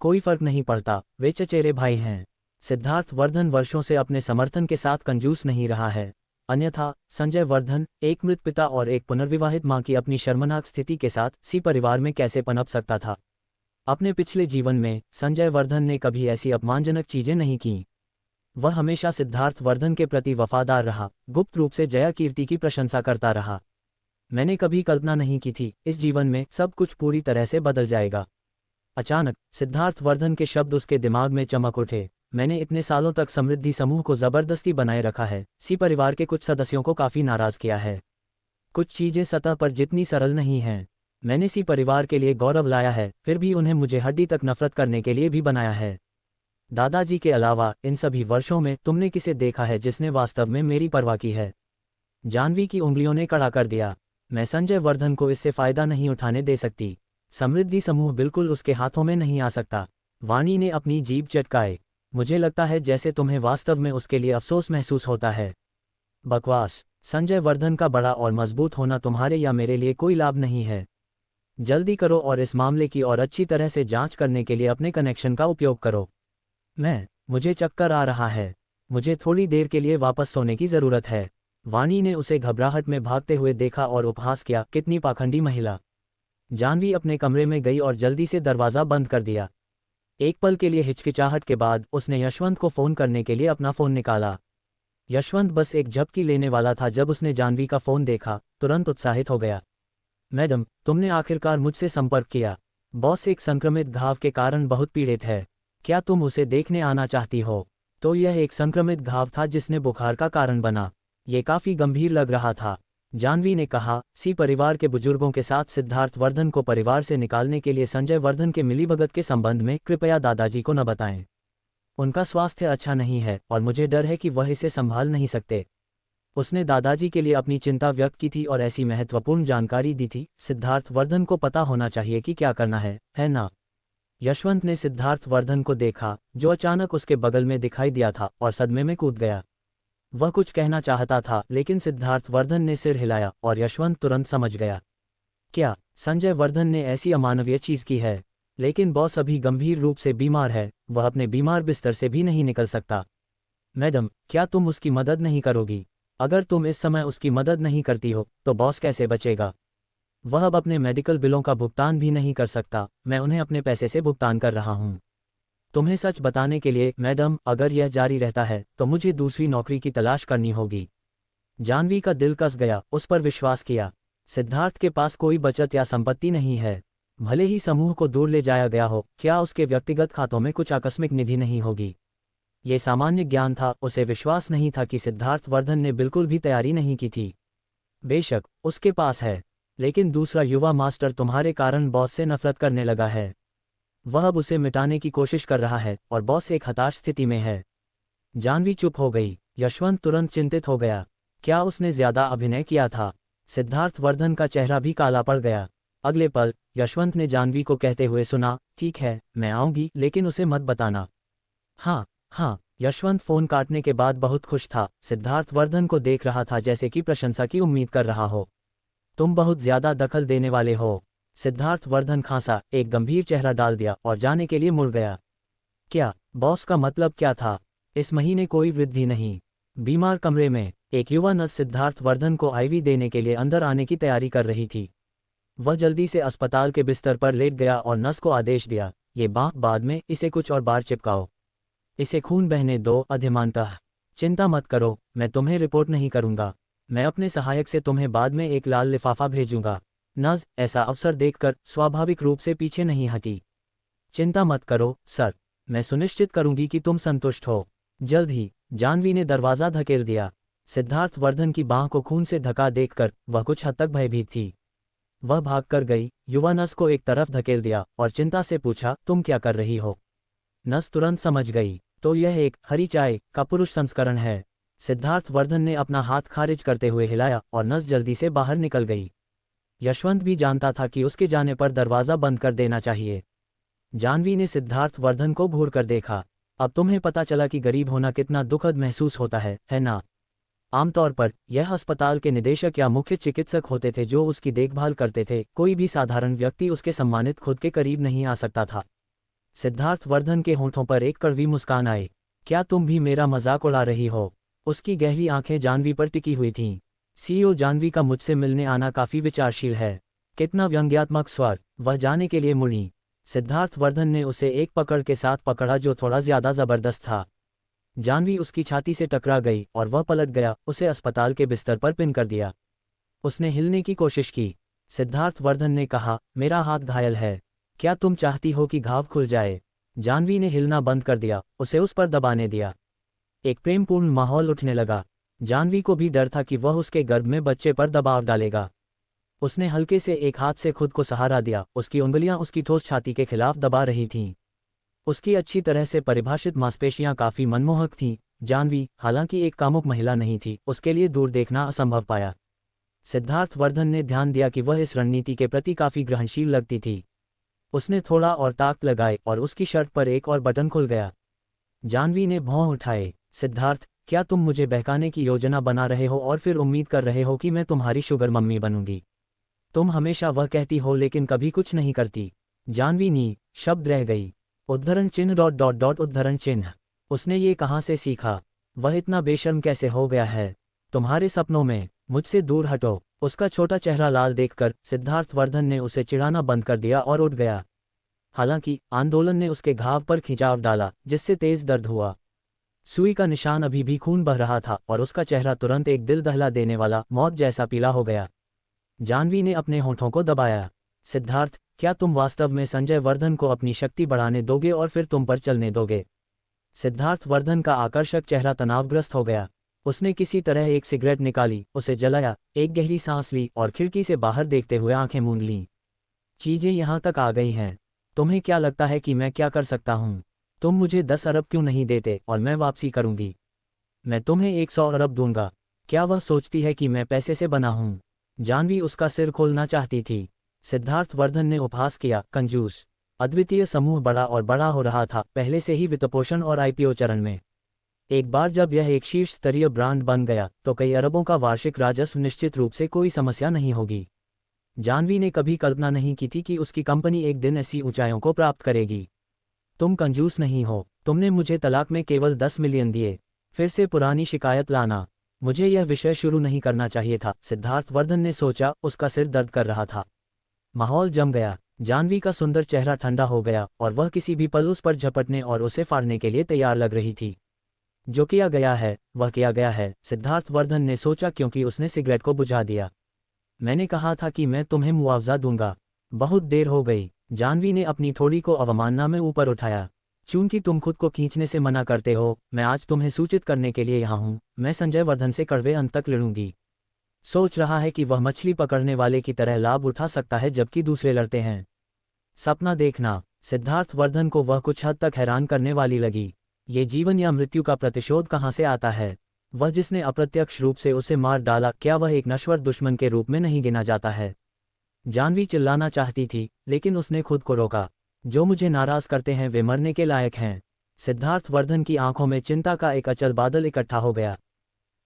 कोई फर्क नहीं पड़ता, वे चचेरे भाई हैं। सिद्धार्थ वर्धन वर्षों से अपने समर्थन के साथ कंजूस नहीं रहा है। अन्यथा संजय वर्धन एक मृत पिता और एक पुनर्विवाहित मां की अपनी शर्मनाक स्थिति के साथ सी परिवार में कैसे पनप सकता था? अपने पिछले जीवन में संजय वर्धन ने कभी ऐसी अपमानजनक चीजें नहीं की। वह हमेशा सिद्धार्थ वर्धन के प्रति वफादार रहा, गुप्त रूप से जया कीर्ति की प्रशंसा करता रहा। मैंने कभी कल्पना नहीं की थी इस जीवन में सब कुछ पूरी तरह से बदल जाएगा। अचानक सिद्धार्थ वर्धन के शब्द उसके दिमाग में चमक उठे। मैंने इतने सालों तक समृद्धि समूह को जबरदस्ती बनाए रखा है, सी परिवार के कुछ सदस्यों को काफी नाराज किया है। कुछ चीजें सतह पर जितनी सरल नहीं हैं। मैंने सी परिवार के लिए गौरव लाया है, फिर भी उन्हें मुझे हड्डी तक नफरत करने के लिए भी बनाया है। दादाजी के अलावा इन सभी वर्षों में तुमने किसे देखा है जिसने वास्तव में मेरी परवाह की है? जाह्नवी की उंगलियों ने कड़ा कर दिया। मैं संजय वर्धन को इससे फायदा नहीं उठाने दे सकती। समृद्धि समूह बिल्कुल उसके हाथों में नहीं आ सकता। वाणी ने अपनी जीभ चटकाए। मुझे लगता है जैसे तुम्हें वास्तव में उसके लिए अफसोस महसूस होता है। बकवास। संजय वर्धन का बड़ा और मजबूत होना तुम्हारे या मेरे लिए कोई लाभ नहीं है। जल्दी करो और इस मामले की और अच्छी तरह से जांच करने के लिए अपने कनेक्शन का उपयोग करो। मुझे चक्कर आ रहा है। मुझे थोड़ी देर के लिए वापस सोने की ज़रूरत है। वाणी ने उसे घबराहट में भागते हुए देखा और उपहास किया, कितनी पाखंडी महिला। जानवी अपने कमरे में गई और जल्दी से दरवाज़ा बंद कर दिया। एक पल के लिए हिचकिचाहट के बाद उसने यशवंत को फ़ोन करने के लिए अपना फ़ोन निकाला। यशवंत बस एक झपकी लेने वाला था जब उसने जानवी का फ़ोन देखा, तुरंत उत्साहित हो गया। मैडम, तुमने आखिरकार मुझसे संपर्क किया। बॉस एक संक्रमित घाव के कारण बहुत पीड़ित है। क्या तुम उसे देखने आना चाहती हो? तो यह एक संक्रमित घाव था जिसने बुखार का कारण बना। ये काफ़ी गंभीर लग रहा था। जानवी ने कहा, परिवार के बुजुर्गों के साथ सिद्धार्थ वर्धन को परिवार से निकालने के लिए संजय वर्धन के मिलीभगत के संबंध में कृपया दादाजी को न बताएं। उनका स्वास्थ्य अच्छा नहीं है और मुझे डर है कि वह इसे संभाल नहीं सकते। उसने दादाजी के लिए अपनी चिंता व्यक्त की थी और ऐसी महत्वपूर्ण जानकारी दी थी। सिद्धार्थ वर्धन को पता होना चाहिए कि क्या करना है ना? यशवंत ने सिद्धार्थ वर्धन को देखा, जो अचानक उसके बगल में दिखाई दिया था, और सदमे में कूद गया। वह कुछ कहना चाहता था, लेकिन सिद्धार्थ वर्धन ने सिर हिलाया और यशवंत तुरंत समझ गया। क्या संजय वर्धन ने ऐसी अमानवीय चीज़ की है? लेकिन बॉस अभी गंभीर रूप से बीमार है, वह अपने बीमार बिस्तर से भी नहीं निकल सकता। मैडम, क्या तुम उसकी मदद नहीं करोगी? अगर तुम इस समय उसकी मदद नहीं करती हो तो बॉस कैसे बचेगा? वह अब अपने मेडिकल बिलों का भुगतान भी नहीं कर सकता। मैं उन्हें अपने पैसे से भुगतान कर रहा हूँ। तुम्हें सच बताने के लिए मैडम, अगर यह जारी रहता है तो मुझे दूसरी नौकरी की तलाश करनी होगी। जानवी का दिल कस गया, उस पर विश्वास किया। सिद्धार्थ के पास कोई बचत या संपत्ति नहीं है। भले ही समूह को दूर ले जाया गया हो, क्या उसके व्यक्तिगत खातों में कुछ आकस्मिक निधि नहीं होगी? ये सामान्य ज्ञान था। उसे विश्वास नहीं था कि सिद्धार्थ वर्धन ने बिल्कुल भी तैयारी नहीं की थी। बेशक उसके पास है, लेकिन दूसरा युवा मास्टर तुम्हारे कारण बॉस से नफरत करने लगा है। वह अब उसे मिटाने की कोशिश कर रहा है और बॉस एक हताश स्थिति में है। जानवी चुप हो गई। यशवंत तुरंत चिंतित हो गया। क्या उसने ज्यादा अभिनय किया था? सिद्धार्थ वर्धन का चेहरा भी काला पड़ गया। अगले पल यशवंत ने जानवी को कहते हुए सुना, ठीक है, मैं आऊंगी, लेकिन उसे मत बताना। हाँ। यशवंत फोन काटने के बाद बहुत खुश था। सिद्धार्थ वर्धन को देख रहा था जैसे कि प्रशंसा की उम्मीद कर रहा हो। तुम बहुत ज्यादा दखल देने वाले हो। सिद्धार्थ वर्धन खांसा, एक गंभीर चेहरा डाल दिया और जाने के लिए मुड़ गया। क्या बॉस का मतलब क्या था? इस महीने कोई वृद्धि नहीं। बीमार कमरे में एक युवा नर्स सिद्धार्थ वर्धन को आईवी देने के लिए अंदर आने की तैयारी कर रही थी। वह जल्दी से अस्पताल के बिस्तर पर लेट गया और नर्स को आदेश दिया, ये बांह बाद में, इसे कुछ और बार चिपकाओ। इसे खून बहने दो अधिमानतः। चिंता मत करो, मैं तुम्हें रिपोर्ट नहीं करूंगा। मैं अपने सहायक से तुम्हें बाद में एक लाल लिफाफा भेजूंगा। नर्स ऐसा अवसर देखकर स्वाभाविक रूप से पीछे नहीं हटी। चिंता मत करो सर, मैं सुनिश्चित करूंगी कि तुम संतुष्ट हो। जल्द ही। जानवी ने दरवाज़ा धकेल दिया। सिद्धार्थ वर्धन की बांह को खून से ढका देखकर वह कुछ हद तक भयभीत थी। वह भागकर गई, युवा नर्स को एक तरफ धकेल दिया और चिंता से पूछा, तुम क्या कर रही हो? नर्स तुरंत समझ गई, तो यह एक हरी चाय का पुरुष संस्करण है। सिद्धार्थ वर्धन ने अपना हाथ खारिज करते हुए हिलाया और नर्स जल्दी से बाहर निकल गई। यशवंत भी जानता था कि उसके जाने पर दरवाज़ा बंद कर देना चाहिए। जानवी ने सिद्धार्थ वर्धन को घूर कर देखा। अब तुम्हें पता चला कि गरीब होना कितना दुखद महसूस होता है ना? आमतौर पर यह अस्पताल के निदेशक या मुख्य चिकित्सक होते थे जो उसकी देखभाल करते थे। कोई भी साधारण व्यक्ति उसके सम्मानित खुद के करीब नहीं आ सकता था। सिद्धार्थ वर्धन के होंठों पर एक कड़वी मुस्कान आई। क्या तुम भी मेरा मजाक उड़ा रही हो? उसकी गहरी आंखें जानवी पर टिकी हुई थीं। सीईओ जानवी का मुझसे मिलने आना काफी विचारशील है। कितना व्यंग्यात्मक स्वर। वह जाने के लिए मुड़ी। सिद्धार्थ वर्धन ने उसे एक पकड़ के साथ पकड़ा जो थोड़ा ज्यादा जबरदस्त था। जानवी उसकी छाती से टकरा गई और वह पलट गया, उसे अस्पताल के बिस्तर पर पिन कर दिया। उसने हिलने की कोशिश की। सिद्धार्थ वर्धन ने कहा, मेरा हाथ घायल है, क्या तुम चाहती हो कि घाव खुल जाए? जानवी ने हिलना बंद कर दिया, उसे उस पर दबाने दिया। एक प्रेमपूर्ण माहौल उठने लगा। जानवी को भी डर था कि वह उसके गर्भ में बच्चे पर दबाव डालेगा। उसने हल्के से एक हाथ से खुद को सहारा दिया, उसकी उंगलियां उसकी ठोस छाती के खिलाफ दबा रही थीं। उसकी अच्छी तरह से परिभाषित मांसपेशियां काफी मनमोहक थीं। जानवी, हालांकि एक कामुक महिला नहीं थी, उसके लिए दूर देखना असंभव पाया। सिद्धार्थ वर्धन ने ध्यान दिया कि वह इस रणनीति के प्रति काफी ग्रहणशील लगती थी। उसने थोड़ा और ताक लगाई और उसकी शर्ट पर एक और बटन खुल गया। जाह्नवी ने भौं उठाए। सिद्धार्थ, क्या तुम मुझे बहकाने की योजना बना रहे हो और फिर उम्मीद कर रहे हो कि मैं तुम्हारी शुगर मम्मी बनूंगी? तुम हमेशा वह कहती हो लेकिन कभी कुछ नहीं करती। जाह्नवी नी शब्द रह गई। उद्धरण चिन्ह डॉट डॉट डॉट उद्धरण चिन्ह। उसने ये कहाँ से सीखा? वह इतना बेशर्म कैसे हो गया है? तुम्हारे सपनों में। मुझसे दूर हटो। उसका छोटा चेहरा लाल देखकर सिद्धार्थ वर्धन ने उसे चिढ़ाना बंद कर दिया और उठ गया। हालांकि आंदोलन ने उसके घाव पर खिंचाव डाला जिससे तेज दर्द हुआ। सुई का निशान अभी भी खून बह रहा था और उसका चेहरा तुरंत एक दिल दहला देने वाला मौत जैसा पीला हो गया। जाह्नवी ने अपने होठों को दबाया। सिद्धार्थ, क्या तुम वास्तव में संजय वर्धन को अपनी शक्ति बढ़ाने दोगे और फिर तुम पर चलने दोगे? सिद्धार्थ वर्धन का आकर्षक चेहरा तनावग्रस्त हो गया। उसने किसी तरह एक सिगरेट निकाली, उसे जलाया, एक गहरी सांस ली और खिड़की से बाहर देखते हुए आंखें मूंद लीं। चीजें यहाँ तक आ गई हैं। तुम्हें क्या लगता है कि मैं क्या कर सकता हूँ? तुम मुझे 10 अरब क्यों नहीं देते और मैं वापसी करूंगी? मैं तुम्हें 100 अरब दूंगा। क्या वह सोचती है कि मैं पैसे से बना हूँ? जाह्नवी उसका सिर खोलना चाहती थी। सिद्धार्थ वर्धन ने उपहास किया, कंजूस। अद्वितीय समूह बड़ा और बड़ा हो रहा था, पहले से ही वित्तपोषण और आईपीओ चरण में। एक बार जब यह एक शीर्ष स्तरीय ब्रांड बन गया तो कई अरबों का वार्षिक राजस्व निश्चित रूप से कोई समस्या नहीं होगी। जाह्नवी ने कभी कल्पना नहीं की थी कि उसकी कंपनी एक दिन ऐसी ऊंचाइयों को प्राप्त करेगी। तुम कंजूस नहीं हो। तुमने मुझे तलाक में केवल 10 मिलियन दिए। फिर से पुरानी शिकायत लाना। मुझे यह विषय शुरू नहीं करना चाहिए था, सिद्धार्थ वर्धन ने सोचा। उसका सिर दर्द कर रहा था। माहौल जम गया। जाह्नवी का सुंदर चेहरा ठंडा हो गया और वह किसी भी पल उस पर झपटने और उसे फाड़ने के लिए तैयार लग रही थी। जो किया गया है वह किया गया है, सिद्धार्थ वर्धन ने सोचा, क्योंकि उसने सिगरेट को बुझा दिया। मैंने कहा था कि मैं तुम्हें मुआवजा दूंगा। बहुत देर हो गई। जाह्नवी ने अपनी ठोड़ी को अवमानना में ऊपर उठाया। चूंकि तुम खुद को खींचने से मना करते हो, मैं आज तुम्हें सूचित करने के लिए यहाँ हूँ। मैं संजय वर्धन से कड़वे अंत तक लड़ूंगी। सोच रहा है कि वह मछली पकड़ने वाले की तरह लाभ उठा सकता है जबकि दूसरे लड़ते हैं। सपना देखना। सिद्धार्थ वर्धन को वह कुछ हद तक हैरान करने वाली लगी। ये जीवन या मृत्यु का प्रतिशोध कहाँ से आता है? वह जिसने अप्रत्यक्ष रूप से उसे मार डाला, क्या वह एक नश्वर दुश्मन के रूप में नहीं गिना जाता है? जाह्नवी चिल्लाना चाहती थी लेकिन उसने खुद को रोका। जो मुझे नाराज करते हैं वे मरने के लायक हैं। सिद्धार्थ वर्धन की आंखों में चिंता का एक अचल बादल इकट्ठा हो गया।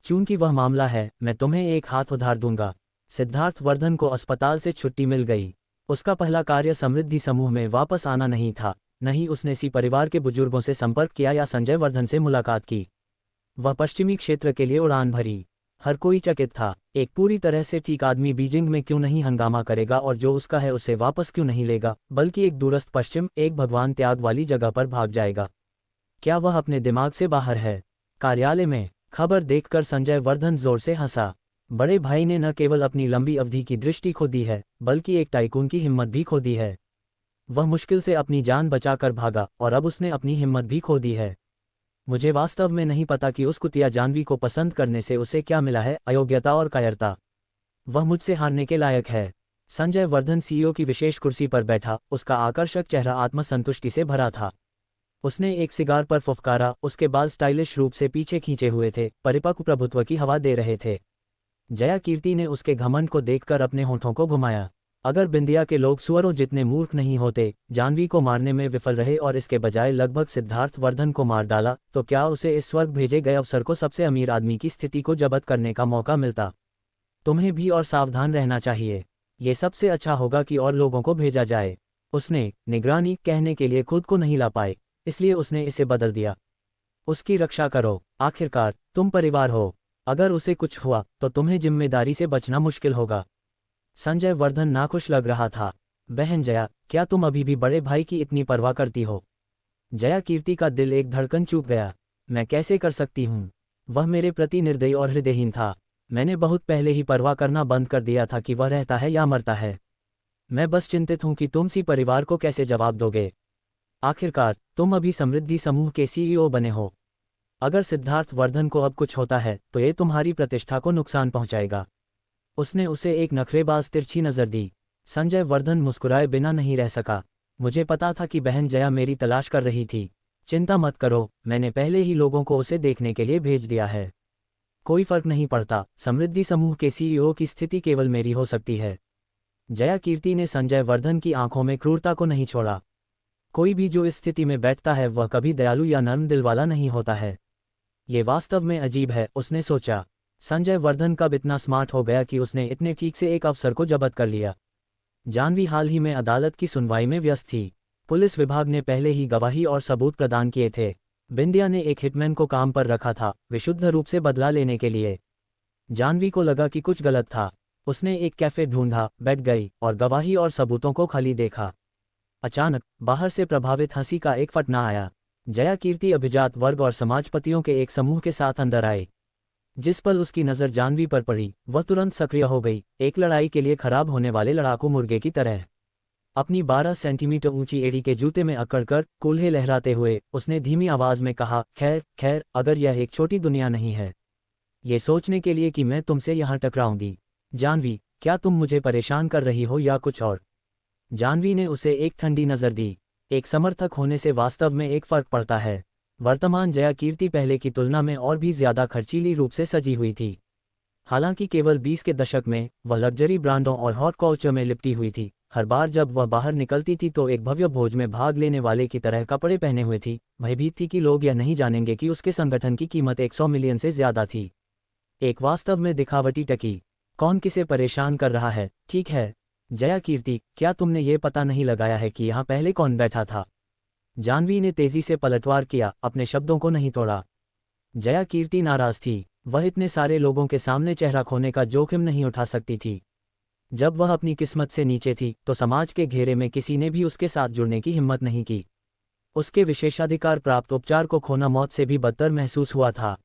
चूंकि वह मामला है, मैं तुम्हें एक हाथ उधार दूंगा। सिद्धार्थ वर्धन को अस्पताल से छुट्टी मिल गई। उसका पहला कार्य समृद्धि समूह में वापस आना नहीं था। नहीं, उसने सी परिवार के बुजुर्गों से संपर्क किया या संजय वर्धन से मुलाकात की। वह पश्चिमी क्षेत्र के लिए उड़ान भरी। हर कोई चकित था। एक पूरी तरह से ठीक आदमी बीजिंग में क्यों नहीं हंगामा करेगा और जो उसका है उसे वापस क्यों नहीं लेगा, बल्कि एक दूरस्थ पश्चिम, एक भगवान त्याग वाली जगह पर भाग जाएगा? क्या वह अपने दिमाग से बाहर है? कार्यालय में खबर देखकर संजय वर्धन जोर से हंसा। बड़े भाई ने न केवल अपनी लंबी अवधि की दृष्टि खो दी है, बल्कि एक टाइकून की हिम्मत भी खो दी है। वह मुश्किल से अपनी जान बचाकर भागा और अब उसने अपनी हिम्मत भी खो दी है। मुझे वास्तव में नहीं पता कि उस कुतिया जाह्नवी को पसंद करने से उसे क्या मिला है, अयोग्यता और कायरता। वह मुझसे हारने के लायक है। संजय वर्धन सीईओ की विशेष कुर्सी पर बैठा, उसका आकर्षक चेहरा आत्मसंतुष्टि से भरा था। उसने एक सिगार पर फुफकारा। उसके बाल स्टाइलिश रूप से पीछे खींचे हुए थे, परिपक्व प्रभुत्व की हवा दे रहे थे। जया कीर्ति ने उसके घमंड को देखकर अपने होठों को घुमाया। अगर बिंदिया के लोग सुअरों जितने मूर्ख नहीं होते, जाह्नवी को मारने में विफल रहे और इसके बजाय लगभग सिद्धार्थ वर्धन को मार डाला, तो क्या उसे इस स्वर्ग भेजे गए अफसर को सबसे अमीर आदमी की स्थिति को जब्त करने का मौका मिलता? तुम्हें भी और सावधान रहना चाहिए। ये सबसे अच्छा होगा कि और लोगों को भेजा जाए। उसने निगरानी कहने के लिए खुद को नहीं ला पाए, इसलिए उसने इसे बदल दिया। उसकी रक्षा करो। आखिरकार तुम परिवार हो। अगर उसे कुछ हुआ तो तुम्हें जिम्मेदारी से बचना मुश्किल होगा। संजय वर्धन नाखुश लग रहा था। बहन जया, क्या तुम अभी भी बड़े भाई की इतनी परवाह करती हो? जया कीर्ति का दिल एक धड़कन चूक गया। मैं कैसे कर सकती हूँ? वह मेरे प्रति निर्दयी और हृदयहीन था। मैंने बहुत पहले ही परवाह करना बंद कर दिया था कि वह रहता है या मरता है। मैं बस चिंतित हूँ कि तुम सी परिवार को कैसे जवाब दोगे। आखिरकार तुम अभी समृद्धि समूह के सीईओ बने हो। अगर सिद्धार्थ वर्धन को अब कुछ होता है तो ये तुम्हारी प्रतिष्ठा को नुकसान पहुंचाएगा। उसने उसे एक नखरेबाज तिरछी नजर दी। संजय वर्धन मुस्कुराए बिना नहीं रह सका। मुझे पता था कि बहन जया मेरी तलाश कर रही थी। चिंता मत करो, मैंने पहले ही लोगों को उसे देखने के लिए भेज दिया है। कोई फर्क नहीं पड़ता, समृद्धि समूह के सीईओ की स्थिति केवल मेरी हो सकती है। जया कीर्ति ने संजय वर्धन की आंखों में क्रूरता को नहीं छोड़ा। कोई भी जो इस स्थिति में बैठता है वह कभी दयालु या नर्म दिल वाला नहीं होता है। ये वास्तव में अजीब है, उसने सोचा। संजय वर्धन कब इतना स्मार्ट हो गया कि उसने इतने ठीक से एक अफसर को जब्त कर लिया। जाह्नवी हाल ही में अदालत की सुनवाई में व्यस्त थी। पुलिस विभाग ने पहले ही गवाही और सबूत प्रदान किए थे। बिंदिया ने एक हिटमैन को काम पर रखा था, विशुद्ध रूप से बदला लेने के लिए। जाह्नवी को लगा कि कुछ गलत था। उसने एक कैफे ढूंढा, बैठ गई और गवाही और सबूतों को खाली देखा। अचानक बाहर से प्रभावित हंसी का एक फटना आया। जया कीर्ति अभिजात वर्ग और समाजपतियों के एक समूह के साथ अंदर आए। जिस पल उसकी नज़र जाह्नवी पर पड़ी वह तुरंत सक्रिय हो गई, एक लड़ाई के लिए खराब होने वाले लड़ाकू मुर्गे की तरह। अपनी 12 सेंटीमीटर ऊंची एड़ी के जूते में अकड़कर कूल्हे लहराते हुए उसने धीमी आवाज में कहा, खैर खैर, अगर यह एक छोटी दुनिया नहीं है ये सोचने के लिए कि मैं तुमसे यहाँ टकराऊंगी। जाह्नवी, क्या तुम मुझे परेशान कर रही हो या कुछ और? जाह्नवी ने उसे एक ठंडी नज़र दी। एक समर्थक होने से वास्तव में एक फर्क पड़ता है। वर्तमान जया कीर्ति पहले की तुलना में और भी ज्यादा खर्चीली रूप से सजी हुई थी। हालांकि केवल 20 के दशक में वह लग्जरी ब्रांडों और हॉट काउचर में लिपटी हुई थी। हर बार जब वह बाहर निकलती थी तो एक भव्य भोज में भाग लेने वाले की तरह कपड़े पहने हुए थी। भयभीत थी कि लोग यह नहीं जानेंगे कि उसके संगठन की कीमत 100 मिलियन से ज्यादा थी। एक वास्तव में दिखावटी टकी। कौन किसे परेशान कर रहा है? ठीक है जया कीर्ति, क्या तुमने ये पता नहीं लगाया है कि यहाँ पहले कौन बैठा था? जाह्नवी ने तेजी से पलटवार किया, अपने शब्दों को नहीं तोड़ा। जया कीर्ति नाराज थी। वह इतने सारे लोगों के सामने चेहरा खोने का जोखिम नहीं उठा सकती थी। जब वह अपनी किस्मत से नीचे थी तो समाज के घेरे में किसी ने भी उसके साथ जुड़ने की हिम्मत नहीं की। उसके विशेषाधिकार प्राप्त उपचार को खोना मौत से भी बदतर महसूस हुआ था।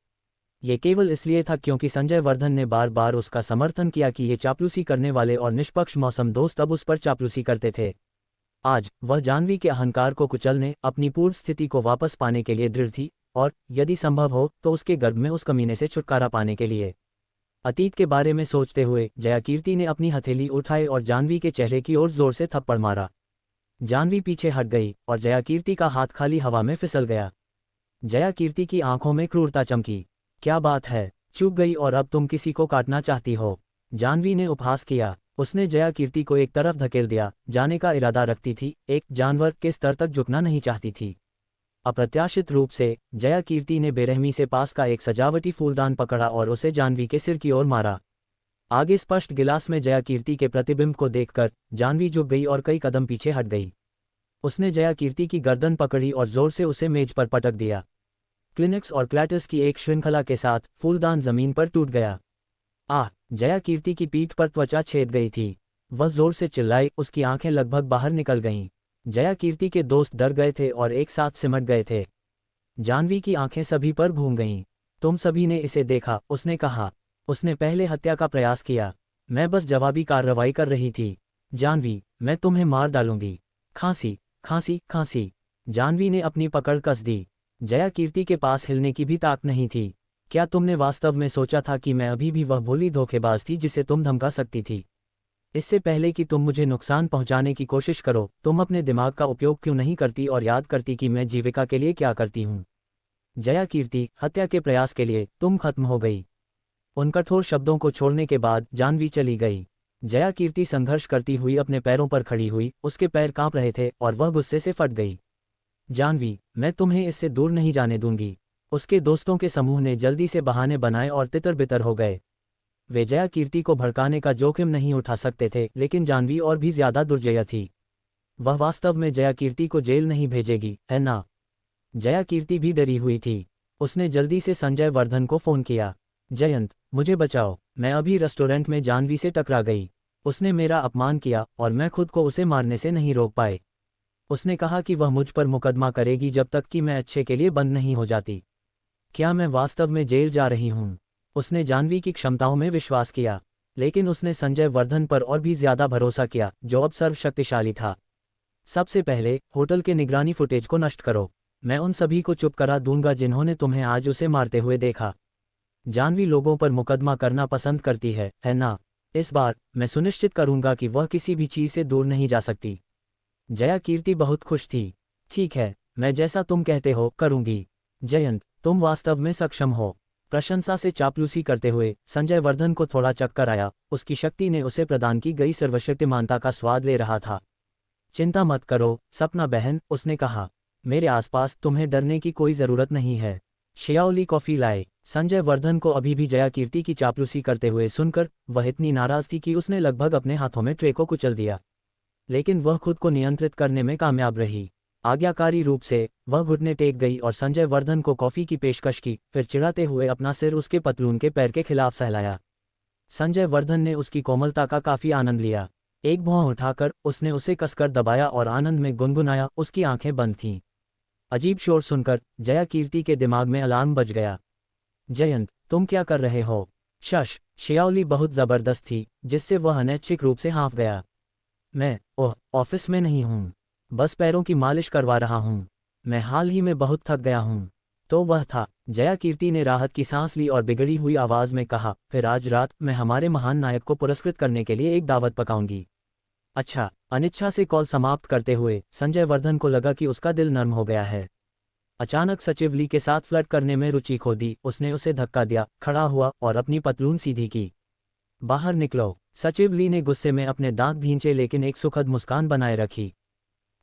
ये केवल इसलिए था क्योंकि संजय वर्धन ने बार बार उसका समर्थन किया कि ये चापलूसी करने वाले और निष्पक्ष मौसम दोस्त अब उस पर चापलूसी करते थे। आज वह जाह्नवी के अहंकार को कुचलने, अपनी पूर्व स्थिति को वापस पाने के लिए दृढ़ थी और यदि संभव हो तो उसके गर्भ में उस कमीने से छुटकारा पाने के लिए। अतीत के बारे में सोचते हुए जया कीर्ति ने अपनी हथेली उठाई और जाह्नवी के चेहरे की ओर जोर से थप्पड़ मारा। जाह्नवी पीछे हट गई और जया कीर्ति का हाथ खाली हवा में फिसल गया। जया कीर्ति की आंखों में क्रूरता चमकी। क्या बात है, चूक गई और अब तुम किसी को काटना चाहती हो? जाह्नवी ने उपहास किया। उसने जया कीर्ति को एक तरफ धकेल दिया। जाने का इरादा रखती थी, एक जानवर के स्तर तक झुकना नहीं चाहती थी। अप्रत्याशित रूप से जया कीर्ति ने बेरहमी से पास का एक सजावटी फूलदान पकड़ा और उसे जाह्नवी के सिर की ओर मारा। आगे स्पष्ट गिलास में जया कीर्ति के प्रतिबिंब को देखकर जाह्नवी झुक गई और कई कदम पीछे हट गई। उसने जया कीर्ति की गर्दन पकड़ी और जोर से उसे मेज पर पटक दिया। क्लिनेक्स और क्लैटर्स की एक श्रृंखला के साथ फूलदान जमीन पर टूट गया। जया कीर्ति की पीठ पर त्वचा छेद गई थी। वह जोर से चिल्लाई, उसकी आंखें लगभग बाहर निकल गईं। जया कीर्ति के दोस्त डर गए थे और एक साथ सिमट गए थे। जाह्नवी की आंखें सभी पर घूम गईं। तुम सभी ने इसे देखा, उसने कहा। उसने पहले हत्या का प्रयास किया। मैं बस जवाबी कार्रवाई कर रही थी। जाह्नवी, मैं तुम्हें मार डालूंगी। खांसी खांसी खांसी। जाह्नवी ने अपनी पकड़ कस दी। जया कीर्ति के पास हिलने की भी ताकत नहीं थी। क्या तुमने वास्तव में सोचा था कि मैं अभी भी वह भोली धोखेबाज थी जिसे तुम धमका सकती थी? इससे पहले कि तुम मुझे नुकसान पहुंचाने की कोशिश करो, तुम अपने दिमाग का उपयोग क्यों नहीं करती और याद करती कि मैं जीविका के लिए क्या करती हूं? जया कीर्ति, हत्या के प्रयास के लिए तुम खत्म हो गई। उन कठोर शब्दों को छोड़ने के बाद जाह्नवी चली गई। जया कीर्ति संघर्ष करती हुई अपने पैरों पर खड़ी हुई। उसके पैर कांप रहे थे और वह गुस्से से फट गई। जाह्नवी, मैं तुम्हें इससे दूर नहीं जाने दूंगी। उसके दोस्तों के समूह ने जल्दी से बहाने बनाए और तितर बितर हो गए। वे जया कीर्ति को भड़काने का जोखिम नहीं उठा सकते थे, लेकिन जाह्नवी और भी ज्यादा दुर्जय थी। वह वास्तव में जया कीर्ति को जेल नहीं भेजेगी, है ना? जया कीर्ति भी डरी हुई थी। उसने जल्दी से संजय वर्धन को फोन किया। जयंत, मुझे बचाओ, मैं अभी रेस्टोरेंट में जाह्नवी से टकरा गई। उसने मेरा अपमान किया और मैं खुद को उसे मारने से नहीं रोक पाए। उसने कहा कि वह मुझ पर मुकदमा करेगी जब तक कि मैं अच्छे के लिए बंद नहीं हो जाती। क्या मैं वास्तव में जेल जा रही हूँ? उसने जाह्नवी की क्षमताओं में विश्वास किया, लेकिन उसने संजय वर्धन पर और भी ज्यादा भरोसा किया, जो अब सर्वशक्तिशाली था। सबसे पहले होटल के निगरानी फुटेज को नष्ट करो। मैं उन सभी को चुप करा दूंगा जिन्होंने तुम्हें आज उसे मारते हुए देखा। जाह्नवी लोगों पर मुकदमा करना पसंद करती है ना? इस बार मैं सुनिश्चित करूंगा कि वह किसी भी चीज से दूर नहीं जा सकती। जया कीर्ति बहुत खुश थी। ठीक है, मैं जैसा तुम कहते हो करूंगी। जयंत, तुम वास्तव में सक्षम हो। प्रशंसा से चापलूसी करते हुए संजय वर्धन को थोड़ा चक्कर आया। उसकी शक्ति ने उसे प्रदान की गई सर्वशक्तिमानता का स्वाद ले रहा था। चिंता मत करो सपना बहन, उसने कहा। मेरे आसपास तुम्हें डरने की कोई जरूरत नहीं है। शियाओली कॉफी लाए। संजय वर्धन को अभी भी जया कीर्ति की चापलूसी करते हुए सुनकर वह इतनी नाराज थी कि उसने लगभग अपने हाथों में ट्रे को कुचल दिया। लेकिन वह खुद को नियंत्रित करने में कामयाब रही। आज्ञाकारी रूप से वह घुटने टेक गई और संजय वर्धन को कॉफी की पेशकश की, फिर चिढ़ाते हुए अपना सिर उसके पतलून के पैर के खिलाफ सहलाया। संजय वर्धन ने उसकी कोमलता का काफी आनंद लिया। एक भौं उठाकर उसने उसे कसकर दबाया और आनंद में गुनगुनाया। उसकी आंखें बंद थीं। अजीब शोर सुनकर जया कीर्ति के दिमाग में अलार्म बज गया। जयंत, तुम क्या कर रहे हो? शश। शियाओली बहुत जबरदस्त थी, जिससे वह अनैच्छिक रूप से हाँफ गया। मैं ऑफिस में नहीं हूँ, बस पैरों की मालिश करवा रहा हूँ। मैं हाल ही में बहुत थक गया हूँ। तो वह था। जया कीर्ति ने राहत की सांस ली और बिगड़ी हुई आवाज में कहा, फिर आज रात मैं हमारे महान नायक को पुरस्कृत करने के लिए एक दावत पकाऊंगी। अच्छा। अनिच्छा से कॉल समाप्त करते हुए संजय वर्धन को लगा कि उसका दिल नर्म हो गया है। अचानक सचिव ली के साथ फ्लर्ट करने में रुचि खो दी। उसने उसे धक्का दिया, खड़ा हुआ और अपनी पतलून सीधी की। बाहर निकलो। सचिव ली ने गुस्से में अपने दांत भींचे लेकिन एक सुखद मुस्कान बनाए रखी।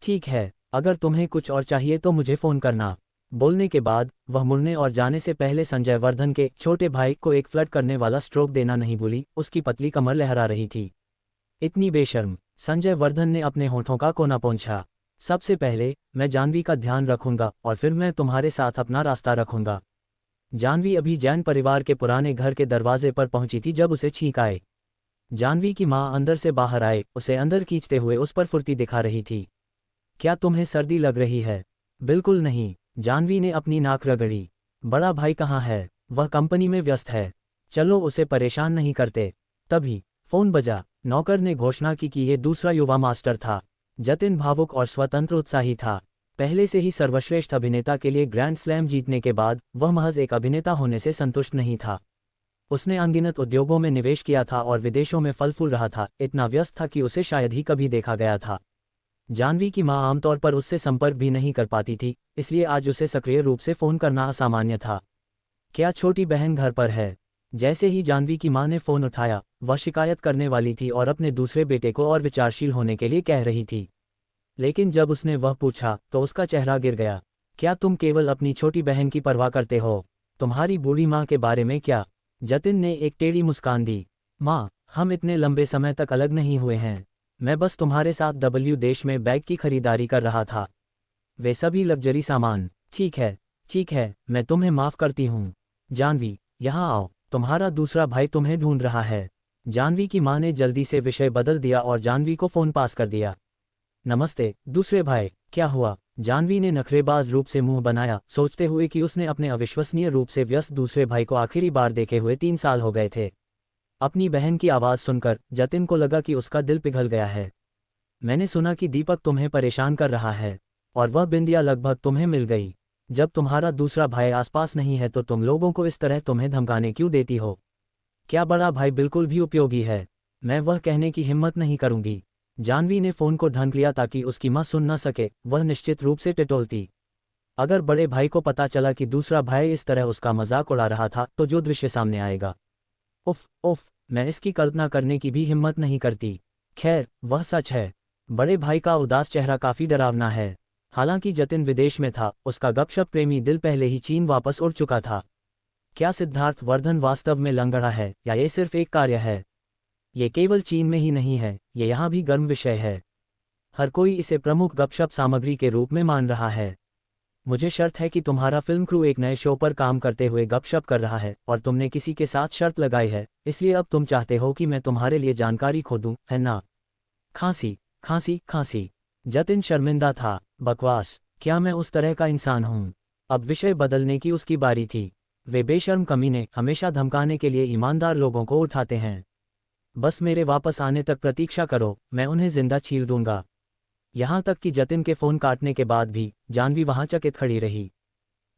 ठीक है, अगर तुम्हें कुछ और चाहिए तो मुझे फोन करना। बोलने के बाद वह मुड़ने और जाने से पहले संजय वर्धन के छोटे भाई को एक फ्लर्ट करने वाला स्ट्रोक देना नहीं भूली। उसकी पतली कमर लहरा रही थी। इतनी बेशर्म। संजय वर्धन ने अपने होठों का कोना पोंछा। सबसे पहले मैं जानवी का ध्यान रखूंगा और फिर मैं तुम्हारे साथ अपना रास्ता रखूंगा। जानवी अभी जैन परिवार के पुराने घर के दरवाजे पर पहुंची थी जब उसे छींक आए। जानवी की मां अंदर से बाहर आए, उसे अंदर खींचते हुए उस पर फुर्ती दिखा रही थी। क्या तुम्हें सर्दी लग रही है? बिल्कुल नहीं। जानवी ने अपनी नाक रगड़ी। बड़ा भाई कहाँ है? वह कंपनी में व्यस्त है। चलो उसे परेशान नहीं करते। तभी फोन बजा। नौकर ने घोषणा की कि ये दूसरा युवा मास्टर था। जतिन भावुक और स्वतंत्र उत्साही था। पहले से ही सर्वश्रेष्ठ अभिनेता के लिए ग्रैंड स्लैम जीतने के बाद वह महज एक अभिनेता होने से संतुष्ट नहीं था। उसने अनगिनत उद्योगों में निवेश किया था और विदेशों में फल फूल रहा था। इतना व्यस्त था कि उसे शायद ही कभी देखा गया था। जानवी की मां आमतौर पर उससे संपर्क भी नहीं कर पाती थी, इसलिए आज उसे सक्रिय रूप से फोन करना असामान्य था। क्या छोटी बहन घर पर है? जैसे ही जानवी की मां ने फोन उठाया, वह शिकायत करने वाली थी और अपने दूसरे बेटे को और विचारशील होने के लिए कह रही थी। लेकिन जब उसने वह पूछा तो उसका चेहरा गिर गया। क्या तुम केवल अपनी छोटी बहन की परवाह करते हो? तुम्हारी बूढ़ी माँ के बारे में क्या? जतिन ने एक टेढ़ी मुस्कान दी। माँ, हम इतने लंबे समय तक अलग नहीं हुए हैं। मैं बस तुम्हारे साथ डब्ल्यू देश में बैग की खरीदारी कर रहा था। वे सभी लग्जरी सामान। ठीक है, मैं तुम्हें माफ करती हूँ। जानवी, यहाँ आओ, तुम्हारा दूसरा भाई तुम्हें ढूंढ रहा है। जानवी की माँ ने जल्दी से विषय बदल दिया और जानवी को फोन पास कर दिया। नमस्ते दूसरे भाई, क्या हुआ? जानवी ने नखरेबाज रूप से मुंह बनाया, सोचते हुए कि उसने अपने अविश्वसनीय रूप से व्यस्त दूसरे भाई को आखिरी बार देखे हुए 3 साल हो गए थे। अपनी बहन की आवाज़ सुनकर जतिन को लगा कि उसका दिल पिघल गया है। मैंने सुना कि दीपक तुम्हें परेशान कर रहा है और वह बिंदिया लगभग तुम्हें मिल गई। जब तुम्हारा दूसरा भाई आसपास नहीं है तो तुम लोगों को इस तरह तुम्हें धमकाने क्यों देती हो? क्या बड़ा भाई बिल्कुल भी उपयोगी है? मैं वह कहने की हिम्मत नहीं करूंगी। जानवी ने फोन को ढंक लिया ताकि उसकी मां सुन न सके। वह निश्चित रूप से टिटोलती। अगर बड़े भाई को पता चला कि दूसरा भाई इस तरह उसका मजाक उड़ा रहा था तो जो दृश्य सामने आएगा, उफ, मैं इसकी कल्पना करने की भी हिम्मत नहीं करती। खैर, वह सच है। बड़े भाई का उदास चेहरा काफी डरावना है। हालांकि जतिन विदेश में था, उसका गपशप प्रेमी दिल पहले ही चीन वापस उड़ चुका था। क्या सिद्धार्थ वर्धन वास्तव में लंगड़ा है या ये सिर्फ एक कार्य है? ये केवल चीन में ही नहीं है, ये यहाँ भी गर्म विषय है। हर कोई इसे प्रमुख गपशप सामग्री के रूप में मान रहा है। मुझे शर्त है कि तुम्हारा फिल्म क्रू एक नए शो पर काम करते हुए गपशप कर रहा है और तुमने किसी के साथ शर्त लगाई है, इसलिए अब तुम चाहते हो कि मैं तुम्हारे लिए जानकारी खो दूं, है ना? खांसी। जतिन शर्मिंदा था। बकवास, क्या मैं उस तरह का इंसान हूं? अब विषय बदलने की उसकी बारी थी। वे बेशर्म कमीने हमेशा धमकाने के लिए ईमानदार लोगों को उठाते हैं। बस मेरे वापस आने तक प्रतीक्षा करो, मैं उन्हें जिंदा छील दूंगा। यहाँ तक कि जतिन के फोन काटने के बाद भी जानवी वहां चकित खड़ी रही।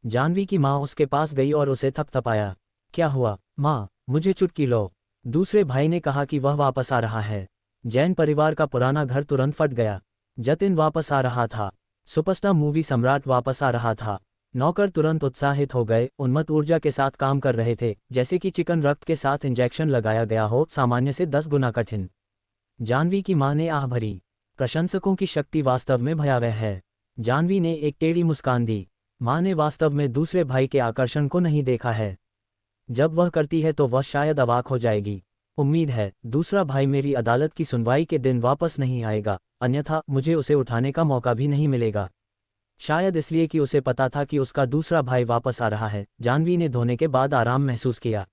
जानवी की माँ उसके पास गई और उसे थपथपाया। क्या हुआ माँ, मुझे चुटकी लो। दूसरे भाई ने कहा कि वह वापस आ रहा है। जैन परिवार का पुराना घर तुरंत फट गया। जतिन वापस आ रहा था। सुपरस्टार मूवी सम्राट वापस आ रहा था। नौकर तुरंत उत्साहित हो गए, उन्मत्त ऊर्जा के साथ काम कर रहे थे, जैसे कि चिकन रक्त के साथ इंजेक्शन लगाया गया हो, सामान्य से 10 गुना कठिन। जाह्नवी की मां ने आह भरी। प्रशंसकों की शक्ति वास्तव में भयावह है। जाह्नवी ने एक टेढ़ी मुस्कान दी। मां ने वास्तव में दूसरे भाई के आकर्षण को नहीं देखा है। जब वह करती है तो वह शायद अवाक हो जाएगी। उम्मीद है दूसरा भाई मेरी अदालत की सुनवाई के दिन वापस नहीं आएगा, अन्यथा मुझे उसे उठाने का मौका भी नहीं मिलेगा। शायद इसलिए कि उसे पता था कि उसका दूसरा भाई वापस आ रहा है। जाह्नवी ने धोने के बाद आराम महसूस किया।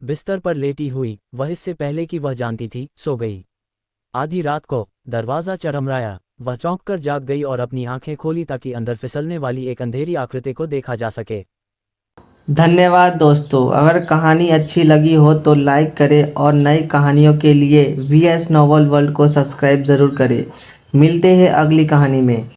बिस्तर पर लेटी हुई वह इससे पहले कि वह जानती थी सो गई। आधी रात को दरवाज़ा चरमराया। वह चौंक कर जाग गई और अपनी आंखें खोली ताकि अंदर फिसलने वाली एक अंधेरी आकृति को देखा जा सके। धन्यवाद दोस्तों, अगर कहानी अच्छी लगी हो तो लाइक करें और नई कहानियों के लिए VS नॉवल वर्ल्ड को सब्सक्राइब ज़रूर करें। मिलते हैं अगली कहानी में।